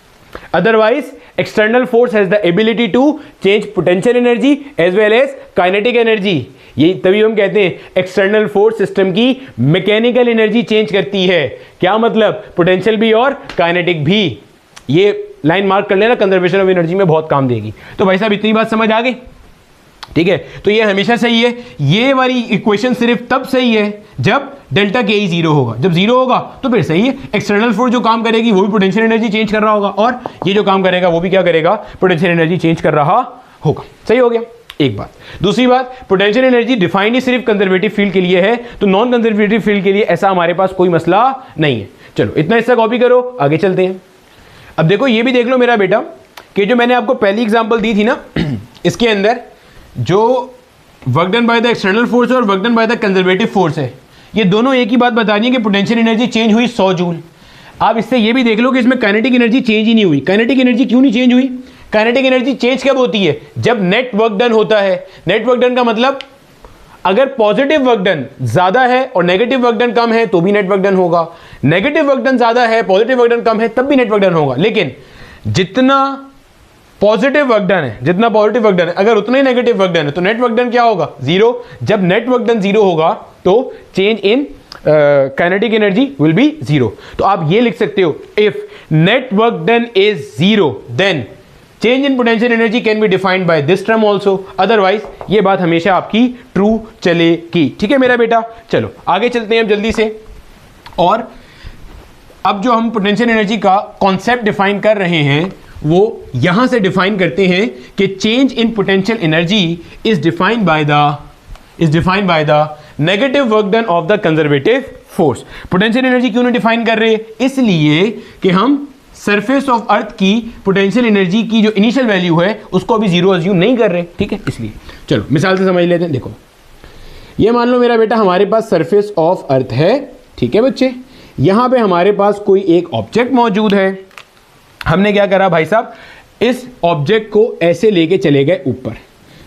Otherwise, external force has the ability to change potential energy as well as kinetic energy. ये तभी हम कहते हैं external force system की मैकेनिकल एनर्जी चेंज करती है। क्या मतलब? पोटेंशियल भी और काइनेटिक भी। ये लाइन मार्क कर लेना, कंजर्वेशन ऑफ एनर्जी में बहुत काम देगी। तो भाई साहब इतनी बात समझ आ गई? ठीक है, तो ये हमेशा सही है। ये वाली इक्वेशन सिर्फ तब सही है जब डेल्टा के ही जीरो होगा। जब जीरो होगा तो फिर सही है। एक्सटर्नल फोर्स जो काम करेगी वो भी पोटेंशियल एनर्जी चेंज कर रहा होगा और ये जो काम करेगा वो भी क्या करेगा? पोटेंशियल एनर्जी चेंज कर रहा होगा। सही हो गया एक बात। दूसरी बात, पोटेंशियल एनर्जी डिफाइंड ही सिर्फ कंजर्वेटिव फील्ड के लिए है, तो नॉन कंजर्वेटिव फील्ड के लिए ऐसा हमारे पास कोई मसला नहीं है। चलो इतना हिस्सा कॉपी करो, आगे चलते हैं। अब देखो ये भी देख लो मेरा बेटा कि जो मैंने आपको पहली एग्जाम्पल दी थी ना, इसके अंदर जो work done by the external force और work done by the conservative force है, ये दोनों एक ही बात बता रही है कि पोटेंशियल एनर्जी चेंज हुई 100 जूल। आप इससे ये भी देख लो कि इसमें काइनेटिक एनर्जी चेंज ही नहीं हुई। काइनेटिक एनर्जी क्यों नहीं चेंज हुई? काइनेटिक एनर्जी चेंज कब होती है? जब नेट वर्क डन होता है। नेट वर्क डन का मतलब अगर पॉजिटिव वर्क डन ज्यादा है और नेगेटिव वर्क डन कम है तो भी नेट वर्क डन होगा, नेगेटिव वर्क डन ज्यादा है पॉजिटिव वर्क डन कम है तब भी नेट वर्क डन होगा। लेकिन जितना पॉजिटिव वर्क डन है, जितना पॉजिटिव वर्क डन है, अगर उतना ही नेगेटिव वर्क डन है तो नेट वर्क डन क्या होगा? जीरो। जब नेट वर्क डन जीरो होगा तो change in kinetic energy will be zero. तो आप ये लिख सकते हो, if net work done is zero then change in potential energy can be defined by this term also. Otherwise ये बात हमेशा आपकी ट्रू चलेगी। ठीक है मेरा बेटा, चलो आगे चलते हैं हम जल्दी से। और अब जो हम पोटेंशियल एनर्जी का कॉन्सेप्ट डिफाइन कर रहे हैं वो यहां से डिफाइन करते हैं कि change in potential energy is defined by the negative work done of the conservative force. Potential energy क्यों नहीं डिफाइन कर रहे? इसलिए कि हम सरफेस ऑफ अर्थ की पोटेंशियल एनर्जी की जो इनिशियल वैल्यू है उसको अभी जीरो अज्यूम नहीं कर रहे। ठीक है, इसलिए चलो मिसाल से समझ लेते हैं। देखो ये मान लो मेरा बेटा हमारे पास सरफेस ऑफ अर्थ है। ठीक है बच्चे, यहां पे हमारे पास कोई एक ऑब्जेक्ट मौजूद है। हमने क्या करा भाई साहब, इस ऑब्जेक्ट को ऐसे लेके चले गए ऊपर,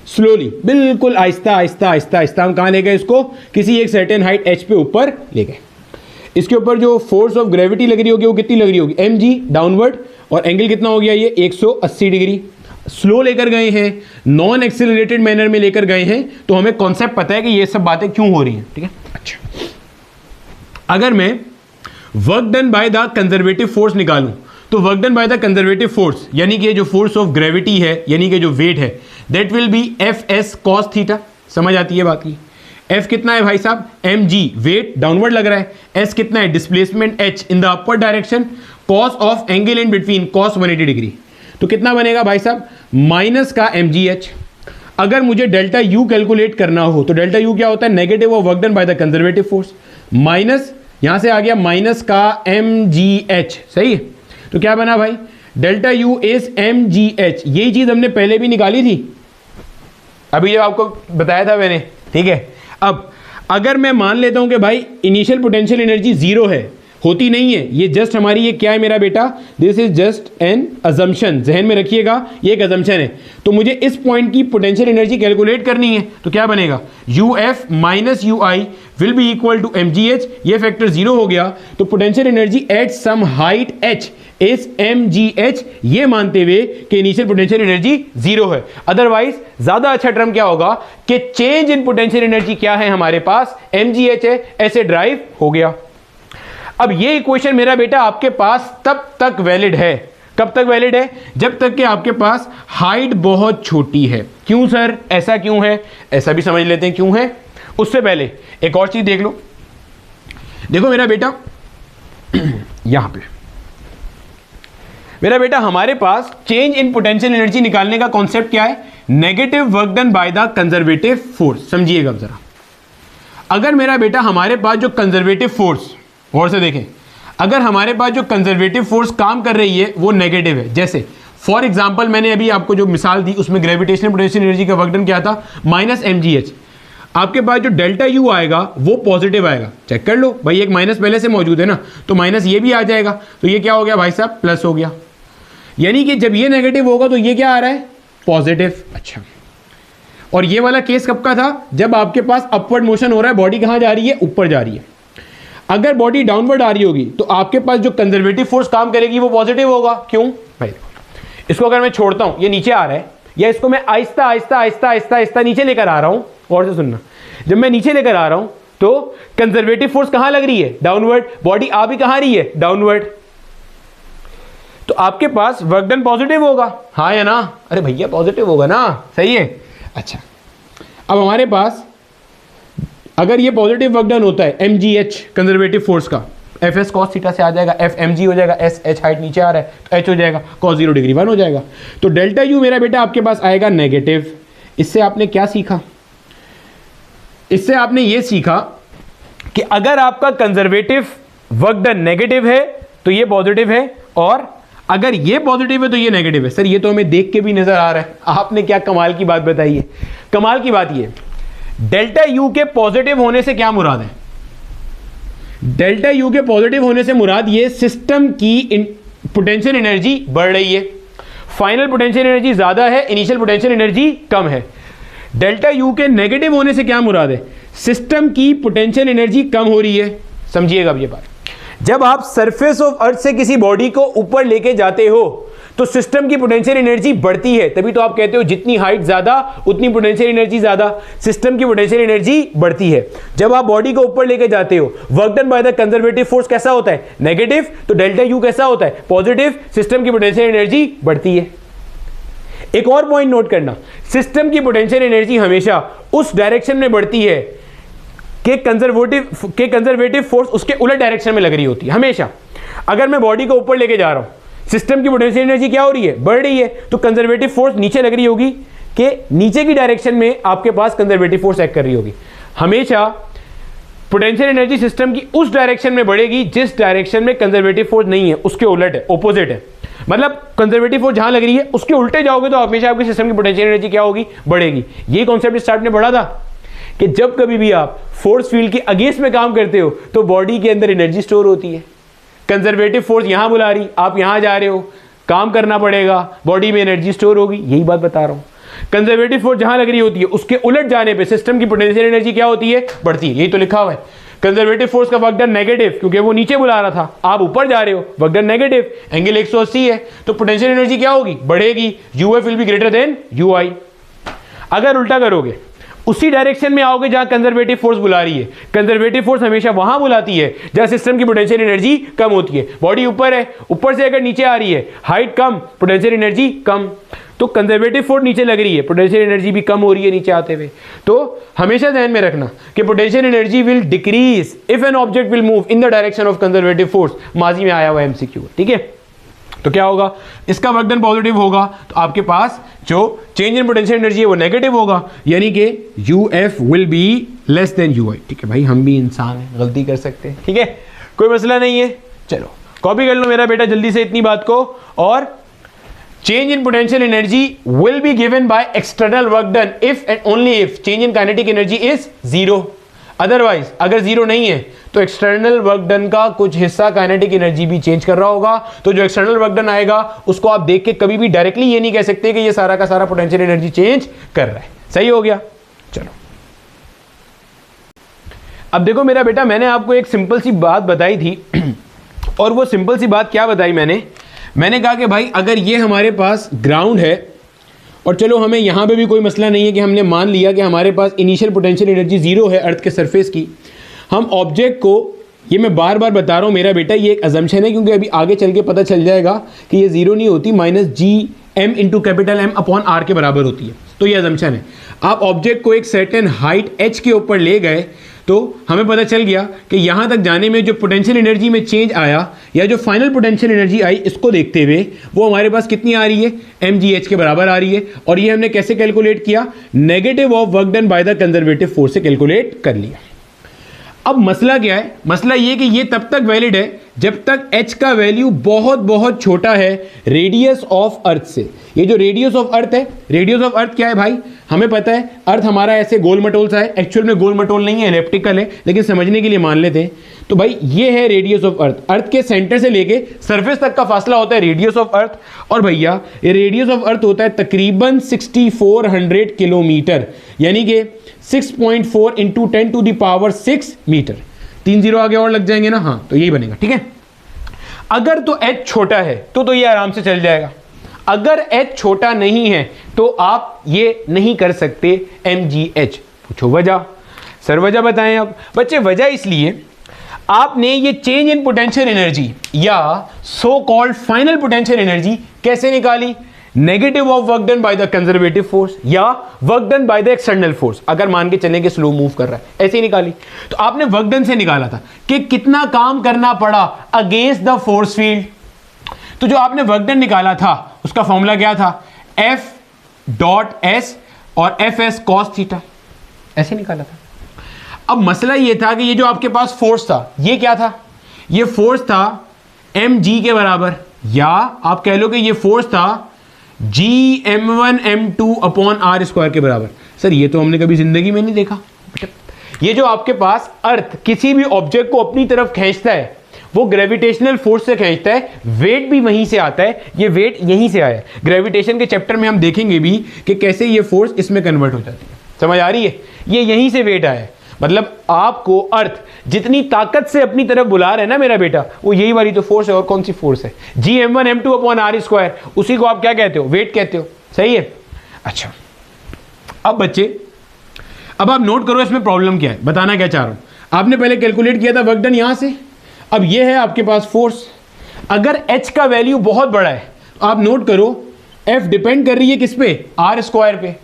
स्लोली, बिल्कुल आहिस्ता आहिस्ता आहिस्ता आहिस्ता। हम कहां ले गए इसको? किसी एक सर्टेन हाइट h पे ऊपर ले गए। इसके ऊपर जो फोर्स ऑफ ग्रेविटी लग रही होगी वो कितनी लग रही होगी? mg डाउनवर्ड, और एंगल कितना हो गया ये? 180 डिग्री। स्लो लेकर गए हैं, नॉन एक्सेलरेटेड मैनर में लेकर गए हैं, तो हमें कॉन्सेप्ट पता है कि ये सब बातें क्यों हो रही हैं। ठीक है, अच्छा अगर मैं work done by the conservative force निकालूं तो work done by the conservative force यानी कि जो फोर्स ऑफ ग्रेविटी है यानी कि जो वेट है, that will be Fs cos theta. समझ आती है बात की? F कितना है भाई साहब? mg, वेट डाउनवर्ड लग रहा है। S कितना है? Displacement h in the upper direction. Cos of angle in between cos 180 degree. तो कितना बनेगा भाई साहब, माइनस का mgh। अगर मुझे डेल्टा यू कैलकुलेट करना हो तो डेल्टा यू क्या होता है, negative of work done by the conservative force, minus यहां से आ गया माइनस का mgh। सही है, तो क्या बना भाई, डेल्टा यू इज mgh। यही चीज हमने पहले भी निकाली थी, अभी जब आपको बताया था मैंने, ठीक है। अब अगर मैं मान लेता हूं कि भाई इनिशियल पोटेंशियल एनर्जी जीरो है, होती नहीं है, ये जस्ट हमारी, ये क्या है मेरा बेटा, this is just an assumption, जहन में रखिएगा ये एक अजम्पशन है। तो मुझे इस पॉइंट की पोटेंशियल एनर्जी कैलकुलेट करनी है, तो क्या बनेगा, uf minus U I will be equal to mgh। ये फैक्टर जीरो हो गया, तो potential energy at some height h is mgh, ये मानते हुए कि इनिशियल पोटेंशियल एनर्जी जीरो है। अदरवाइज ज्यादा अच्छा टर्म क्या होगा कि चेंज इन पोटेंशियल एनर्जी क्या है हमारे पास, mgh है, ऐसे ड्राइव हो गया। अब ये इक्वेशन मेरा बेटा आपके पास तब तक वैलिड है, कब तक वैलिड है, जब तक कि आपके पास हाइट बहुत छोटी है। क्यों सर, ऐसा क्यों है, ऐसा भी समझ लेते हैं क्यों है। उससे पहले एक और चीज देख लो, देखो मेरा बेटा यहां पे मेरा बेटा हमारे पास चेंज इन पोटेंशियल एनर्जी निकालने का कॉन्सेप्ट क्या है, negative work done by the conservative force. समझिएगा जरा, अगर मेरा बेटा हमारे पास जो कंजर्वेटिव फोर्स, और से देखें, अगर हमारे पास जो कंजर्वेटिव फोर्स काम कर रही है वो नेगेटिव है, जैसे फॉर एग्जांपल मैंने अभी आपको जो मिसाल दी उसमें ग्रेविटेशनल पोटेंशियल एनर्जी का वर्क डन क्या था, माइनस mgh। आपके पास जो डेल्टा यू आएगा वो पॉजिटिव आएगा, चेक कर लो भाई, एक माइनस पहले से मौजूद है ना, तो माइनस ये भी आ जाएगा, तो ये क्या हो गया भाई साहब, प्लस हो गया। यानी कि जब ये नेगेटिव होगा तो ये क्या आ रहा है, पॉजिटिव। अच्छा, और ये वाला केस कब का था, जब आपके पास अपवर्ड मोशन हो रहा है, बॉडी कहां जा रही है, ऊपर जा रही है। अगर बॉडी डाउनवर्ड आ रही होगी तो आपके पास जो कंजर्वेटिव फोर्स काम करेगी वो पॉजिटिव होगा। क्यों भाई, इसको अगर मैं छोड़ता हूं, ये नीचे आ रहा है, या इसको मैं आहिस्ता आहिस्ता आहिस्ता आहिस्ता आहिस्ता नीचे लेकर आ रहा हूं, और से सुनना, जब मैं नीचे लेकर आ रहा हूं तो कंजर्वेटिव फोर्स कहां लग रही है, डाउनवर्ड, बॉडी आ भी कहां रही है, डाउनवर्ड, तो आपके पास वर्क डन पॉजिटिव होगा, हाँ या ना, अरे भैया पॉजिटिव होगा ना, सही है। अच्छा, अब हमारे पास अगर ये पॉजिटिव वर्क डन होता है mgh कंजर्वेटिव फोर्स का, fs cos थीटा से आ जाएगा, f mg हो जाएगा, s h हाइट नीचे आ रहा है तो h हो जाएगा, cos 0 डिग्री 1 हो जाएगा, तो डेल्टा u मेरा बेटा आपके पास आएगा नेगेटिव। इससे आपने क्या सीखा, इससे आपने ये सीखा कि अगर आपका कंजर्वेटिव वर्क डन नेगेटिव है तो ये पॉजिटिव है, और अगर ये पॉजिटिव है तो ये नेगेटिव है। सर ये तो हमें देख के भी नजर आ रहा है, आपने क्या कमाल की बात बताई है। कमाल की बात ये, डेल्टा यू के पॉजिटिव होने से क्या मुराद है, डेल्टा यू के पॉजिटिव होने से मुराद ये सिस्टम की पोटेंशियल एनर्जी बढ़ रही है, फाइनल पोटेंशियल एनर्जी ज्यादा है, इनिशियल पोटेंशियल एनर्जी कम है। डेल्टा यू के नेगेटिव होने से क्या मुराद है, सिस्टम की पोटेंशियल एनर्जी कम हो रही है। समझिएगा अब ये बात, जब आप सरफेस ऑफ अर्थ से किसी बॉडी को ऊपर लेके जाते हो तो सिस्टम की पोटेंशियल एनर्जी बढ़ती है, तभी तो आप कहते हो जितनी हाइट ज्यादा उतनी पोटेंशियल एनर्जी ज्यादा, सिस्टम की पोटेंशियल एनर्जी बढ़ती है। जब आप बॉडी को ऊपर लेके जाते हो, work done by the conservative force कैसा होता है, नेगेटिव, तो डेल्टा यू कैसा होता है, पॉजिटिव, सिस्टम की पोटेंशियल एनर्जी बढ़ती है। एक और पॉइंट नोट करना, सिस्टम की पोटेंशियल एनर्जी हमेशा उस डायरेक्शन में बढ़ती है कि कंजर्वेटिव फोर्स उसके उलट डायरेक्शन में लग रही होती है हमेशा। अगर मैं बॉडी को ऊपर लेके जा रहा हूं, सिस्टम की पोटेंशियल एनर्जी क्या हो रही है, बढ़ रही है, तो कंजर्वेटिव फोर्स नीचे लग रही होगी कि नीचे की डायरेक्शन में आपके पास कंजर्वेटिव फोर्स एक्ट कर रही होगी। हमेशा पोटेंशियल एनर्जी सिस्टम की उस डायरेक्शन में बढ़ेगी जिस डायरेक्शन में कंजर्वेटिव फोर्स नहीं है, उसके उलट है, ऑपोजिट है। मतलब कंजर्वेटिव फोर्स जहां लग रही है उसके उल्टे जाओगे तो हमेशा आपके सिस्टम की पोटेंशियल एनर्जी क्या होगी, बढ़ेगी। ये कॉन्सेप्ट स्टार्ट में पढ़ा था कि जब कभी भी आप फोर्स फील्ड के अगेंस्ट में काम करते हो तो बॉडी के अंदर एनर्जी स्टोर होती है। कंजर्वेटिव फोर्स यहां बुला रही, आप यहां जा रहे हो, काम करना पड़ेगा, बॉडी में एनर्जी स्टोर होगी, यही बात बता रहा हूं। कंजर्वेटिव फोर्स जहां लग रही होती है उसके उलट जाने पे सिस्टम की पोटेंशियल एनर्जी क्या होती है, बढ़ती है। यही तो लिखा हुआ है, कंजर्वेटिव फोर्स का वर्क डन नेगेटिव, क्योंकि वो नीचे बुला रहा था, आप ऊपर जा रहे हो, वर्क डन नेगेटिव, एंगल 180 है, तो पोटेंशियल एनर्जी क्या होगी, बढ़ेगी, UF will be greater than UI. अगर उल्टा करोगे, उसी डायरेक्शन में आओगे जहां कंजर्वेटिव फोर्स बुला रही है। कंजर्वेटिव फोर्स हमेशा वहां बुलाती है जहां सिस्टम की पोटेंशियल एनर्जी कम होती है। बॉडी ऊपर है, ऊपर से अगर नीचे आ रही है, हाइट कम, पोटेंशियल एनर्जी कम, तो कंजर्वेटिव फोर्स नीचे लग रही है, पोटेंशियल एनर्जी भी कम हो रही है नीचे आते हुए। तो हमेशा ध्यान में रखना कि potential energy will decrease if an object will move in the direction of conservative force. माजी में आया हुआ एमसीक्यू, ठीक है। तो क्या होगा, इसका वर्क डन पॉजिटिव होगा तो आपके पास जो चेंज इन पोटेंशियल एनर्जी है वो नेगेटिव होगा, यानी कि UF will be less than UI. ठीक है भाई, हम भी इंसान हैं, गलती कर सकते हैं, ठीक है, कोई मसला नहीं है। चलो कॉपी कर लो मेरा बेटा जल्दी से इतनी बात को। और change in potential energy will be given by external work done if and only if change in kinetic energy is zero. Otherwise अगर जीरो नहीं है तो एक्सटर्नल वर्क डन का कुछ हिस्सा काइनेटिक एनर्जी भी चेंज कर रहा होगा। तो जो एक्सटर्नल वर्क डन आएगा उसको आप देख के कभी भी डायरेक्टली ये नहीं कह सकते कि ये सारा का सारा पोटेंशियल एनर्जी चेंज कर रहा है। सही हो गया। चलो अब देखो मेरा बेटा, मैंने आपको एक सिंपल सी बात बताई थी और वो सिंपल सी बात क्या बताई मैंने कहा कि भाई अगर ये हमारे पास ग्राउंड है और चलो हमें यहाँ पे भी कोई मसला नहीं है कि हमने मान लिया कि हमारे पास इनिशियल पोटेंशियल एनर्जी जीरो है अर्थ के सरफेस की, हम ऑब्जेक्ट को, ये मैं बार बार बता रहा हूँ मेरा बेटा, ये एक अजम्पशन है क्योंकि अभी आगे चल के पता चल जाएगा कि ये जीरो नहीं होती, minus G M into capital M upon R के बराबर होती है। तो ये अजम्पशन है। आप ऑब्जेक्ट को एक सर्टेन हाइट एच के ऊपर ले गए तो हमें पता चल गया कि यहाँ तक जाने में जो पोटेंशियल एनर्जी में चेंज आया या जो फाइनल पोटेंशियल एनर्जी आई, इसको देखते हुए वो हमारे पास कितनी आ रही है, mgh के बराबर आ रही है। और ये हमने कैसे कैलकुलेट किया, negative of work done by the conservative force से कैलकुलेट कर लिया। अब मसला क्या है, मसला ये कि ये तब तक वैलिड है जब तक h का वैल्यू बहुत बहुत छोटा है रेडियस ऑफ अर्थ से। ये जो रेडियस ऑफ अर्थ है, रेडियस ऑफ अर्थ क्या है भाई, हमें पता है अर्थ हमारा ऐसे गोल मटोल सा है, एक्चुअल में गोल मटोल नहीं है, एलिप्टिकल है, लेकिन समझने के लिए मान लेते हैं। तो भाई ये है रेडियस ऑफ अर्थ, अर्थ के सेंटर से लेके सरफेस तक का फासला होता है रेडियस ऑफ अर्थ। और भैया ये रेडियस ऑफ अर्थ होता है तकरीबन 6400 किलोमीटर, यानी कि 6.4 into 10 to the power 6 metre. 3 zero आगे और लग जाएंगे ना, हाँ तो यही बनेगा, ठीक है। अगर तो h छोटा है तो ये आराम से चल जाएगा, अगर h छोटा नहीं है तो आप ये नहीं कर सकते mgh। पूछो वजह, सर वजह बताएं। अब बच्चे वजह इसलिए, आपने ये चेंज इन पोटेंशियल एनर्जी या so called final potential energy कैसे निकाली, negative of work done by the conservative force या work done by the external force. अगर मान के चलें कि स्लो मूव कर रहा है, ऐसे ही निकाली। तो आपने वर्क डन से निकाला था कि कितना काम करना पड़ा अगेंस्ट द फोर्स फील्ड। तो जो आपने वर्क डन निकाला था उसका फॉर्मूला क्या था, एफ डॉट एस और एफ एस कॉस थीटा, ऐसे निकाला था। अब मसला ये था कि ये जो आपके पास फोर्स था ये क्या था, ये फोर्स था एम जी के बराबर, या आप कह लो कि ये फोर्स था जी m1 m2 upon R square के बराबर। सर ये तो हमने कभी जिंदगी में नहीं देखा। ये जो आपके पास अर्थ किसी भी ऑब्जेक्ट को अपनी तरफ खींचता है वो ग्रेविटेशनल फोर्स से खींचता है, वेट भी वहीं से आता है, ये वेट यहीं से आया है। ग्रेविटेशन के चैप्टर में हम देखेंगे भी कि कैसे ये फोर्स इसमें कन्वर्ट हो जाती है, समझ आ रही है, ये यहीं से वेट आया है। मतलब आपको अर्थ जितनी ताकत से अपनी तरफ बुला रहे हैं ना मेरा बेटा, वो यही वाली तो फोर्स है। और कौन सी फोर्स है, जी m1 m2 upon R square, उसी को आप क्या कहते हो, वेट कहते हो, सही है। अच्छा अब बच्चे, अब आप नोट करो इसमें प्रॉब्लम क्या है, बताना क्या चाह रहा हूं। आपने पहले कैलकुलेट किया था वर्क डन यहां से, अब ये है आपके पास फोर्स। अगर h का वैल्यू बहुत बड़ा है तो आप नोट करो f डिपेंड कर रही है किस पे, आर स्क्वायर पे।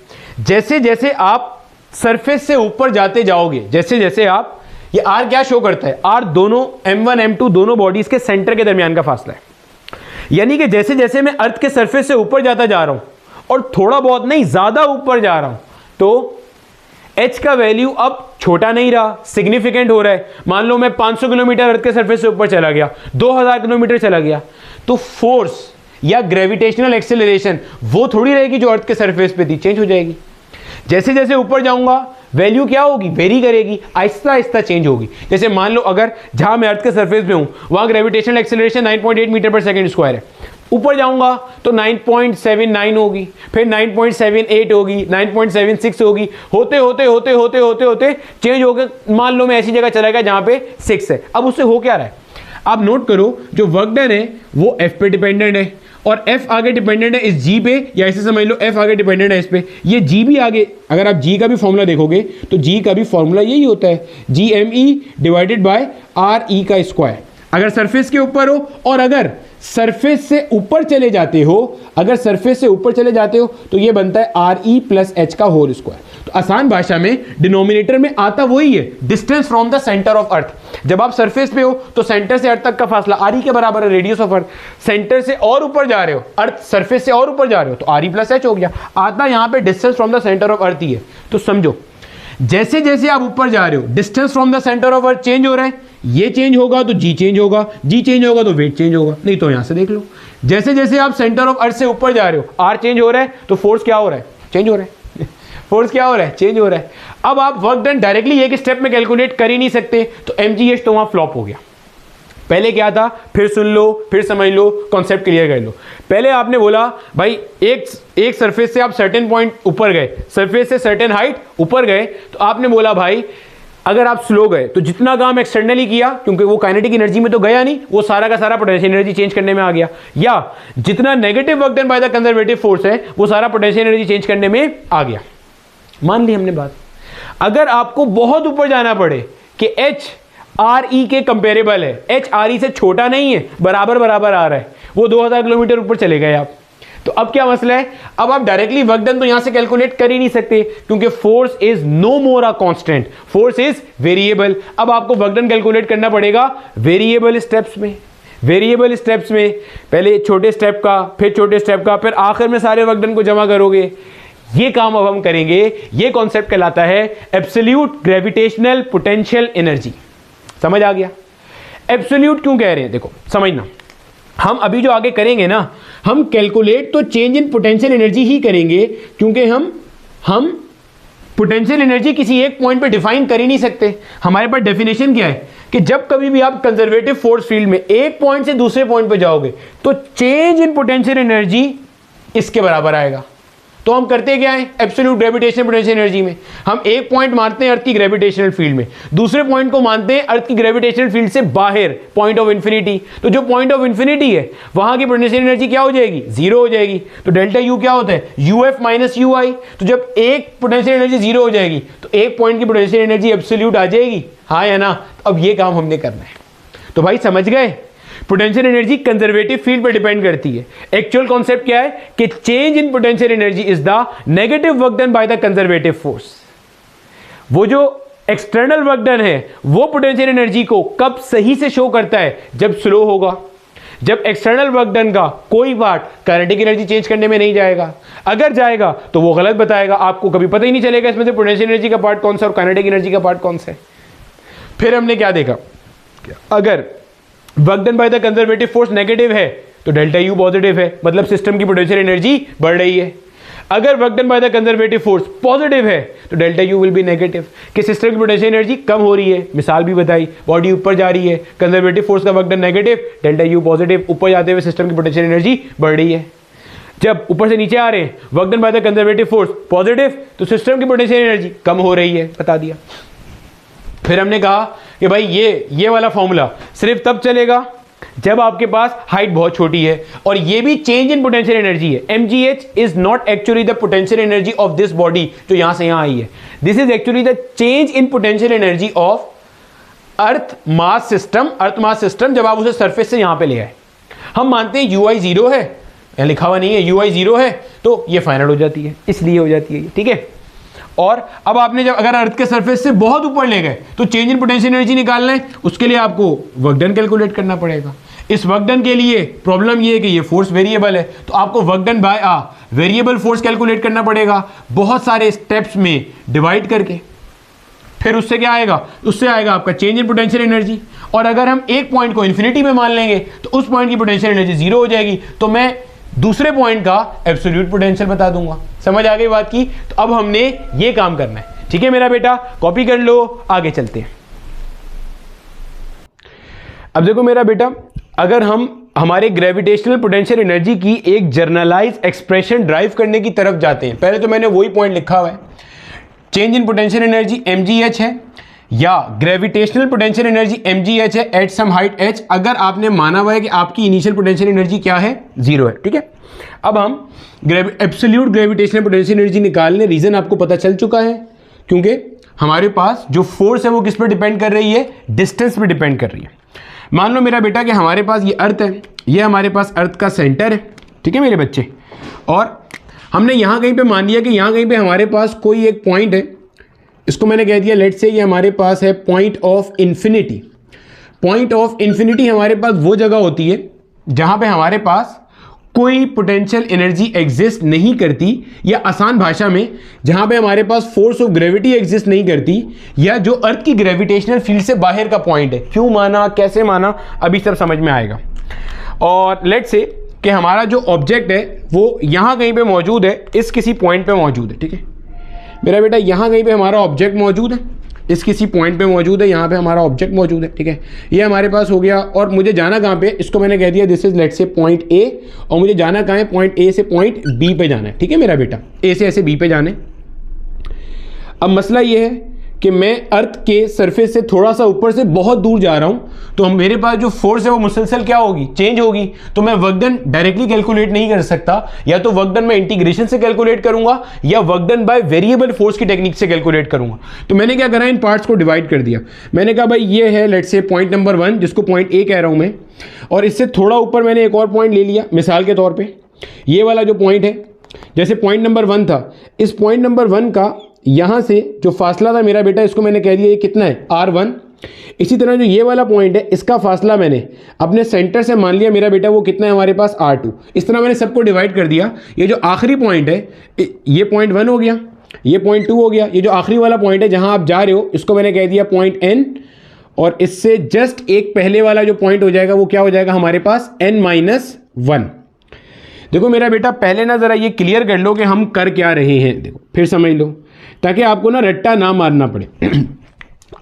जैसे जैसे आप सरफेस से ऊपर जाते जाओगे, जैसे जैसे आप, ये r क्या शो करता है, r दोनों m1 m2 दोनों बॉडीज के सेंटर के दरमियान का फासला है। यानी कि जैसे जैसे मैं अर्थ के सरफेस से ऊपर जाता जा रहा हूं और थोड़ा बहुत नहीं ज्यादा ऊपर जा रहा हूं तो h का वैल्यू अब छोटा नहीं रहा, सिग्निफिकेंट हो रहा है। मान लो मैं 500 किलोमीटर अर्थ के सरफेस से ऊपर चला गया, 2000 किलोमीटर चला गया, तो फोर्स या ग्रेविटेशनल एक्सेलरेशन वो थोड़ी रहेगी जो अर्थ के सरफेस पे थी, चेंज हो जाएगी। जैसे जैसे ऊपर जाऊंगा वैल्यू क्या होगी, वेरी करेगी, आहिस्ता आहिस्ता चेंज होगी। जैसे मान लो अगर जहां मैं अर्थ के सरफेस पे हूं वहां ग्रेविटेशनल एक्सेलरेशन 9.8 मीटर पर सेकंड स्क्वायर है, ऊपर जाऊंगा तो 9.79 होगी, फिर 9.78 होगी, 9.76 होगी, होते होते होते होते होते होते चेंज हो गए। मान लो मैं ऐसी जगह चला गया जहां पे 6 है, अब उससे हो क्या रहा है, आप नोट करो जो वर्क डन है वो एफ पे डिपेंडेंट है और F आगे डिपेंडेंट है इस G पे, या ऐसे समझ लो F आगे डिपेंडेंट है इस पे, ये G भी आगे, अगर आप G का भी फॉर्मूला देखोगे तो G का भी फॉर्मूला यही होता है, GME डिवाइडेड बाय RE का स्क्वायर। अगर सरफेस के ऊपर हो और अगर सरफेस से ऊपर चले जाते हो, अगर सरफेस से ऊपर चले जाते हो तो ये बनता है RE प्लस H का होल स्क्वायर। तो आसान भाषा में डिनोमिनेटर में आता वही है, distance from the centre of अर्थ। जब आप सरफेस पे हो तो सेंटर से अर्थ तक का फासला RE के बराबर है, रेडियस ऑफ अर्थ। सेंटर से और ऊपर जा रहे हो, अर्थ सरफेस से और ऊपर जा रहे हो तो RE प्लस H हो गया। आता यहां पे distance from the centre of earth ही है। तो समझो, जैसे जैसे आप ऊपर जा रहे हो distance from the centre of earth change हो रहा है, ये चेंज होगा तो G चेंज होगा, G चेंज होगा तो वेट चेंज होगा। नहीं तो यहां से देख लो, जैसे जैसे आप सेंटर ऑफ अर्थ से ऊपर जा रहे हो R चेंज हो रहा है तो फोर्स क्या हो रहा है, चेंज हो रहा है। फोर्स क्या हो रहा है, चेंज हो रहा है। अब आप वर्क डन डायरेक्टली एक स्टेप में कैलकुलेट कर ही नहीं सकते, तो mgh तो वहां फ्लॉप हो गया। पहले क्या था, फिर सुन लो, फिर समझ लो, कॉन्सेप्ट क्लियर कर लो। पहले आपने बोला भाई एक सरफेस से आप सर्टेन पॉइंट ऊपर गए, सरफेस से सर्टेन हाइट ऊपर गए, तो आपने बोला भाई अगर आप स्लो गए तो जितना काम एक्सटर्नली किया, क्योंकि वो काइनेटिक एनर्जी में तो गया नहीं, वो सारा का सारा पोटेंशियल एनर्जी चेंज करने में आ गया, या जितना negative work done by the conservative force है वो सारा पोटेंशियल एनर्जी चेंज करने में आ गया। मान ली हमने बात। अगर आपको बहुत ऊपर जाना पड़े कि H RE के कंपेरेबल है, H RE से छोटा नहीं है, बराबर बराबर आ रहा है, वो 2000 किलोमीटर ऊपर चले गए आप, तो अब क्या मसला है, अब आप डायरेक्टली वर्क डन तो यहां से कैलकुलेट कर ही नहीं सकते, क्योंकि force is no more a constant, force is variable. अब आपको वर्क डन कैलकुलेट करना पड़ेगा वेरिएबल स्टेप्स में। वेरिएबल स्टेप्स में पहले छोटे स्टेप का, फिर छोटे स्टेप का, फिर आखिर में सारे वर्क डन को जमा करोगे। ये काम अब हम करेंगे। ये कॉन्सेप्ट कहलाता है एब्सोल्यूट ग्रेविटेशनल पोटेंशियल एनर्जी। समझ आ गया? एब्सोल्यूट क्यों कह रहे हैं, देखो समझना, हम अभी जो आगे करेंगे ना, हम कैलकुलेट तो चेंज इन पोटेंशियल एनर्जी ही करेंगे, क्योंकि हम पोटेंशियल एनर्जी किसी एक पॉइंट पे डिफाइन कर ही नहीं सकते। हमारे पास डेफिनेशन क्या है कि जब कभी भी आप कंजर्वेटिव फोर्स फील्ड में एक पॉइंट से दूसरे पॉइंट पे जाओगे तो चेंज इन पोटेंशियल एनर्जी इसके बराबर आएगा। तो हम करते क्या है, एब्सोल्यूट ग्रेविटेशनल पोटेंशियल एनर्जी में हम एक पॉइंट मानते हैं अर्थ की ग्रेविटेशनल फील्ड में, दूसरे पॉइंट को मानते हैं अर्थ की ग्रेविटेशनल फील्ड से बाहर, पॉइंट ऑफ इन्फिनिटी। तो जो पॉइंट ऑफ इन्फिनिटी है वहां की पोटेंशियल एनर्जी क्या हो जाएगी, जीरो हो जाएगी। तो डेल्टा यू क्या होता है, यूएफ माइनस यू आई। तो जब एक पोटेंशियल एनर्जी जीरो हो जाएगी तो एक पॉइंट की पोटेंशियल एनर्जी एब्सोल्यूट आ जाएगी, हाँ या ना। अब ये काम हमने करना है। तो भाई समझ गए, पोटेंशियल एनर्जी कंजर्वेटिव फील्ड पर डिपेंड करती है। एक्चुअल कॉन्सेप्ट क्या है कि change in potential energy is the negative work done by the conservative force. वो जो एक्सटर्नल वर्क डन है वो पोटेंशियल एनर्जी को कब सही से शो करता है, जब स्लो होगा, जब एक्सटर्नल वर्क डन का कोई पार्ट काइनेटिक एनर्जी चेंज करने में नहीं जाएगा। अगर जाएगा तो वो गलत बताएगा, आपको कभी पता ही नहीं चलेगा इसमें से पोटेंशियल एनर्जी का पार्ट कौन सा और काइनेटिक एनर्जी का पार्ट कौन सा है। फिर हमने क्या देखा, अगर work done by the conservative force negative है तो डेल्टा यू पॉजिटिव है, मतलब सिस्टम की पोटेंशियल एनर्जी बढ़ रही है। अगर work done by the conservative force positive है तो delta U will B negative, कि सिस्टम की पोटेंशियल एनर्जी कम हो रही है। मिसाल भी बताई, बॉडी ऊपर जा रही है, कंजर्वेटिव फोर्स का work done negative, delta U positive, ऊपर जाते हुए सिस्टम की पोटेंशियल एनर्जी बढ़ रही है। जब ऊपर से नीचे आ रहे हैं, work done by the conservative force positive, तो सिस्टम की पोटेंशियल एनर्जी कम हो रही है, बता दिया। फिर हमने कहा कि भाई ये वाला फॉर्मूला सिर्फ तब चलेगा जब आपके पास हाइट बहुत छोटी है, और ये भी चेंज इन पोटेंशियल एनर्जी है। mgh is not actually the potential energy of this body जो यहां से यहां आई है, this is actually the change in potential energy of earth mass system. Earth mass system जब आप उसे सरफेस से यहां पे ले आए, हम मानते हैं ui जीरो है, यहां लिखा हुआ नहीं है, ui जीरो है, तो ये फाइनल हो जाती है, इसलिए हो जाती है, ठीक है। और अब आपने जब अगर अर्थ के सरफेस से बहुत ऊपर ले गए तो चेंज इन पोटेंशियल एनर्जी निकालना है, उसके लिए आपको वर्क डन कैलकुलेट करना पड़ेगा। इस वर्क डन के लिए प्रॉब्लम ये है कि ये फोर्स वेरिएबल है, तो आपको work done by variable force calculate करना पड़ेगा बहुत सारे स्टेप्स में डिवाइड करके। फिर उससे क्या आएगा, उससे आएगा आपका चेंज इन पोटेंशियल एनर्जी। और अगर हम एक पॉइंट को इन्फिनिटी में मान लेंगे तो उस पॉइंट की पोटेंशियल एनर्जी जीरो हो जाएगी, तो मैं दूसरे पॉइंट का एब्सोल्यूट पोटेंशियल बता दूंगा। समझ आ गई बात की? तो अब हमने ये काम करना है, ठीक है मेरा बेटा, कॉपी कर लो, आगे चलते हैं। अब देखो मेरा बेटा, अगर हम हमारे ग्रेविटेशनल पोटेंशियल एनर्जी की एक जर्नलाइज एक्सप्रेशन ड्राइव करने की तरफ जाते हैं, पहले तो मैंने वही पॉइंट लिखा हुआ है, change in potential energy mgh है, या ग्रेविटेशनल पोटेंशियल एनर्जी mgh है एट सम हाइट h, अगर आपने माना हुआ है कि आपकी इनिशियल पोटेंशियल एनर्जी क्या है, 0 है। ठीक है, अब हम एब्सोल्यूट ग्रेविटेशनल पोटेंशियल एनर्जी निकालने, रीजन आपको पता चल चुका है, क्योंकि हमारे पास जो फोर्स है वो किस पर डिपेंड कर रही है, डिस्टेंस पे डिपेंड कर रही है। मान लो मेरा बेटा कि हमारे पास ये अर्थ है, ये हमारे पास अर्थ का सेंटर है, ठीक है मेरे बच्चे, और हमने यहाँ कहीं पे मान लिया कि यहाँ कहीं पे हमारे पास कोई एक पॉइंट है, इसको मैंने कह दिया लेट्स से ये हमारे पास है point of infinity. Point of infinity हमारे पास वो जगह होती है जहाँ पे हमारे पास कोई पोटेंशियल एनर्जी एग्जिस्ट नहीं करती, या आसान भाषा में जहां पे हमारे पास फोर्स ऑफ ग्रेविटी एग्जिस्ट नहीं करती, या जो अर्थ की ग्रेविटेशनल फील्ड से बाहर का पॉइंट है। क्यों माना, कैसे माना, अभी सब समझ में आएगा। और लेट्स से कि हमारा जो ऑब्जेक्ट है वो यहां कहीं पे मौजूद है, इस किसी पॉइंट पे मौजूद है। ठीक है मेरा बेटा, यहां कहीं पे हमारा ऑब्जेक्ट मौजूद है, इस किसी पॉइंट पे मौजूद है, यहाँ पे हमारा ऑब्जेक्ट मौजूद है। ठीक है, ये हमारे पास हो गया, और मुझे जाना कहाँ पे, इसको मैंने कह दिया this is let's say point A, और मुझे जाना कहाँ है, पॉइंट ए से पॉइंट बी पे जाना है। ठीक है मेरा बेटा, ए से ऐसे बी पे जाना है। अब मसला ये है कि मैं अर्थ के सरफेस से थोड़ा सा ऊपर से बहुत दूर जा रहा हूँ, तो मेरे पास जो फोर्स है वो मुसलसल क्या होगी, चेंज होगी। तो मैं वर्क डन डायरेक्टली कैलकुलेट नहीं कर सकता, या तो वर्क डन मैं इंटीग्रेशन से कैलकुलेट करूंगा, या work done by variable force की टेक्निक से कैलकुलेट करूंगा। तो मैंने क्या करा, इन पार्ट्स को डिवाइड कर दिया। मैंने कहा भाई ये है लेट्स से पॉइंट नंबर 1, जिसको पॉइंट ए कह रहा हूं मैं, और इससे थोड़ा ऊपर मैंने एक और पॉइंट ले लिया मिसाल के तौर पर, ये वाला जो पॉइंट है, जैसे पॉइंट नंबर 1 था, इस पॉइंट नंबर 1 का यहां से जो फासला था मेरा बेटा, इसको मैंने कह दिया ये कितना है, r1। इसी तरह जो ये वाला पॉइंट है, इसका फासला मैंने अपने सेंटर से मान लिया मेरा बेटा वो कितना है हमारे पास, r2। इस तरह मैंने सबको डिवाइड कर दिया। ये जो आखिरी पॉइंट है, ये पॉइंट 1 हो गया, ये पॉइंट 2 हो गया, ये जो आखिरी वाला पॉइंट है जहां आप जा रहे हो, इसको मैंने कह दिया पॉइंट n, और इससे जस्ट एक पहले वाला जो पॉइंट हो जाएगा वो क्या हो जाएगा हमारे पास, n-1। देखो मेरा बेटा, पहले ना जरा ये क्लियर कर लो कि हम कर क्या रहे हैं, देखो फिर समझ लो, ताकि आपको ना रट्टा ना मारना पड़े।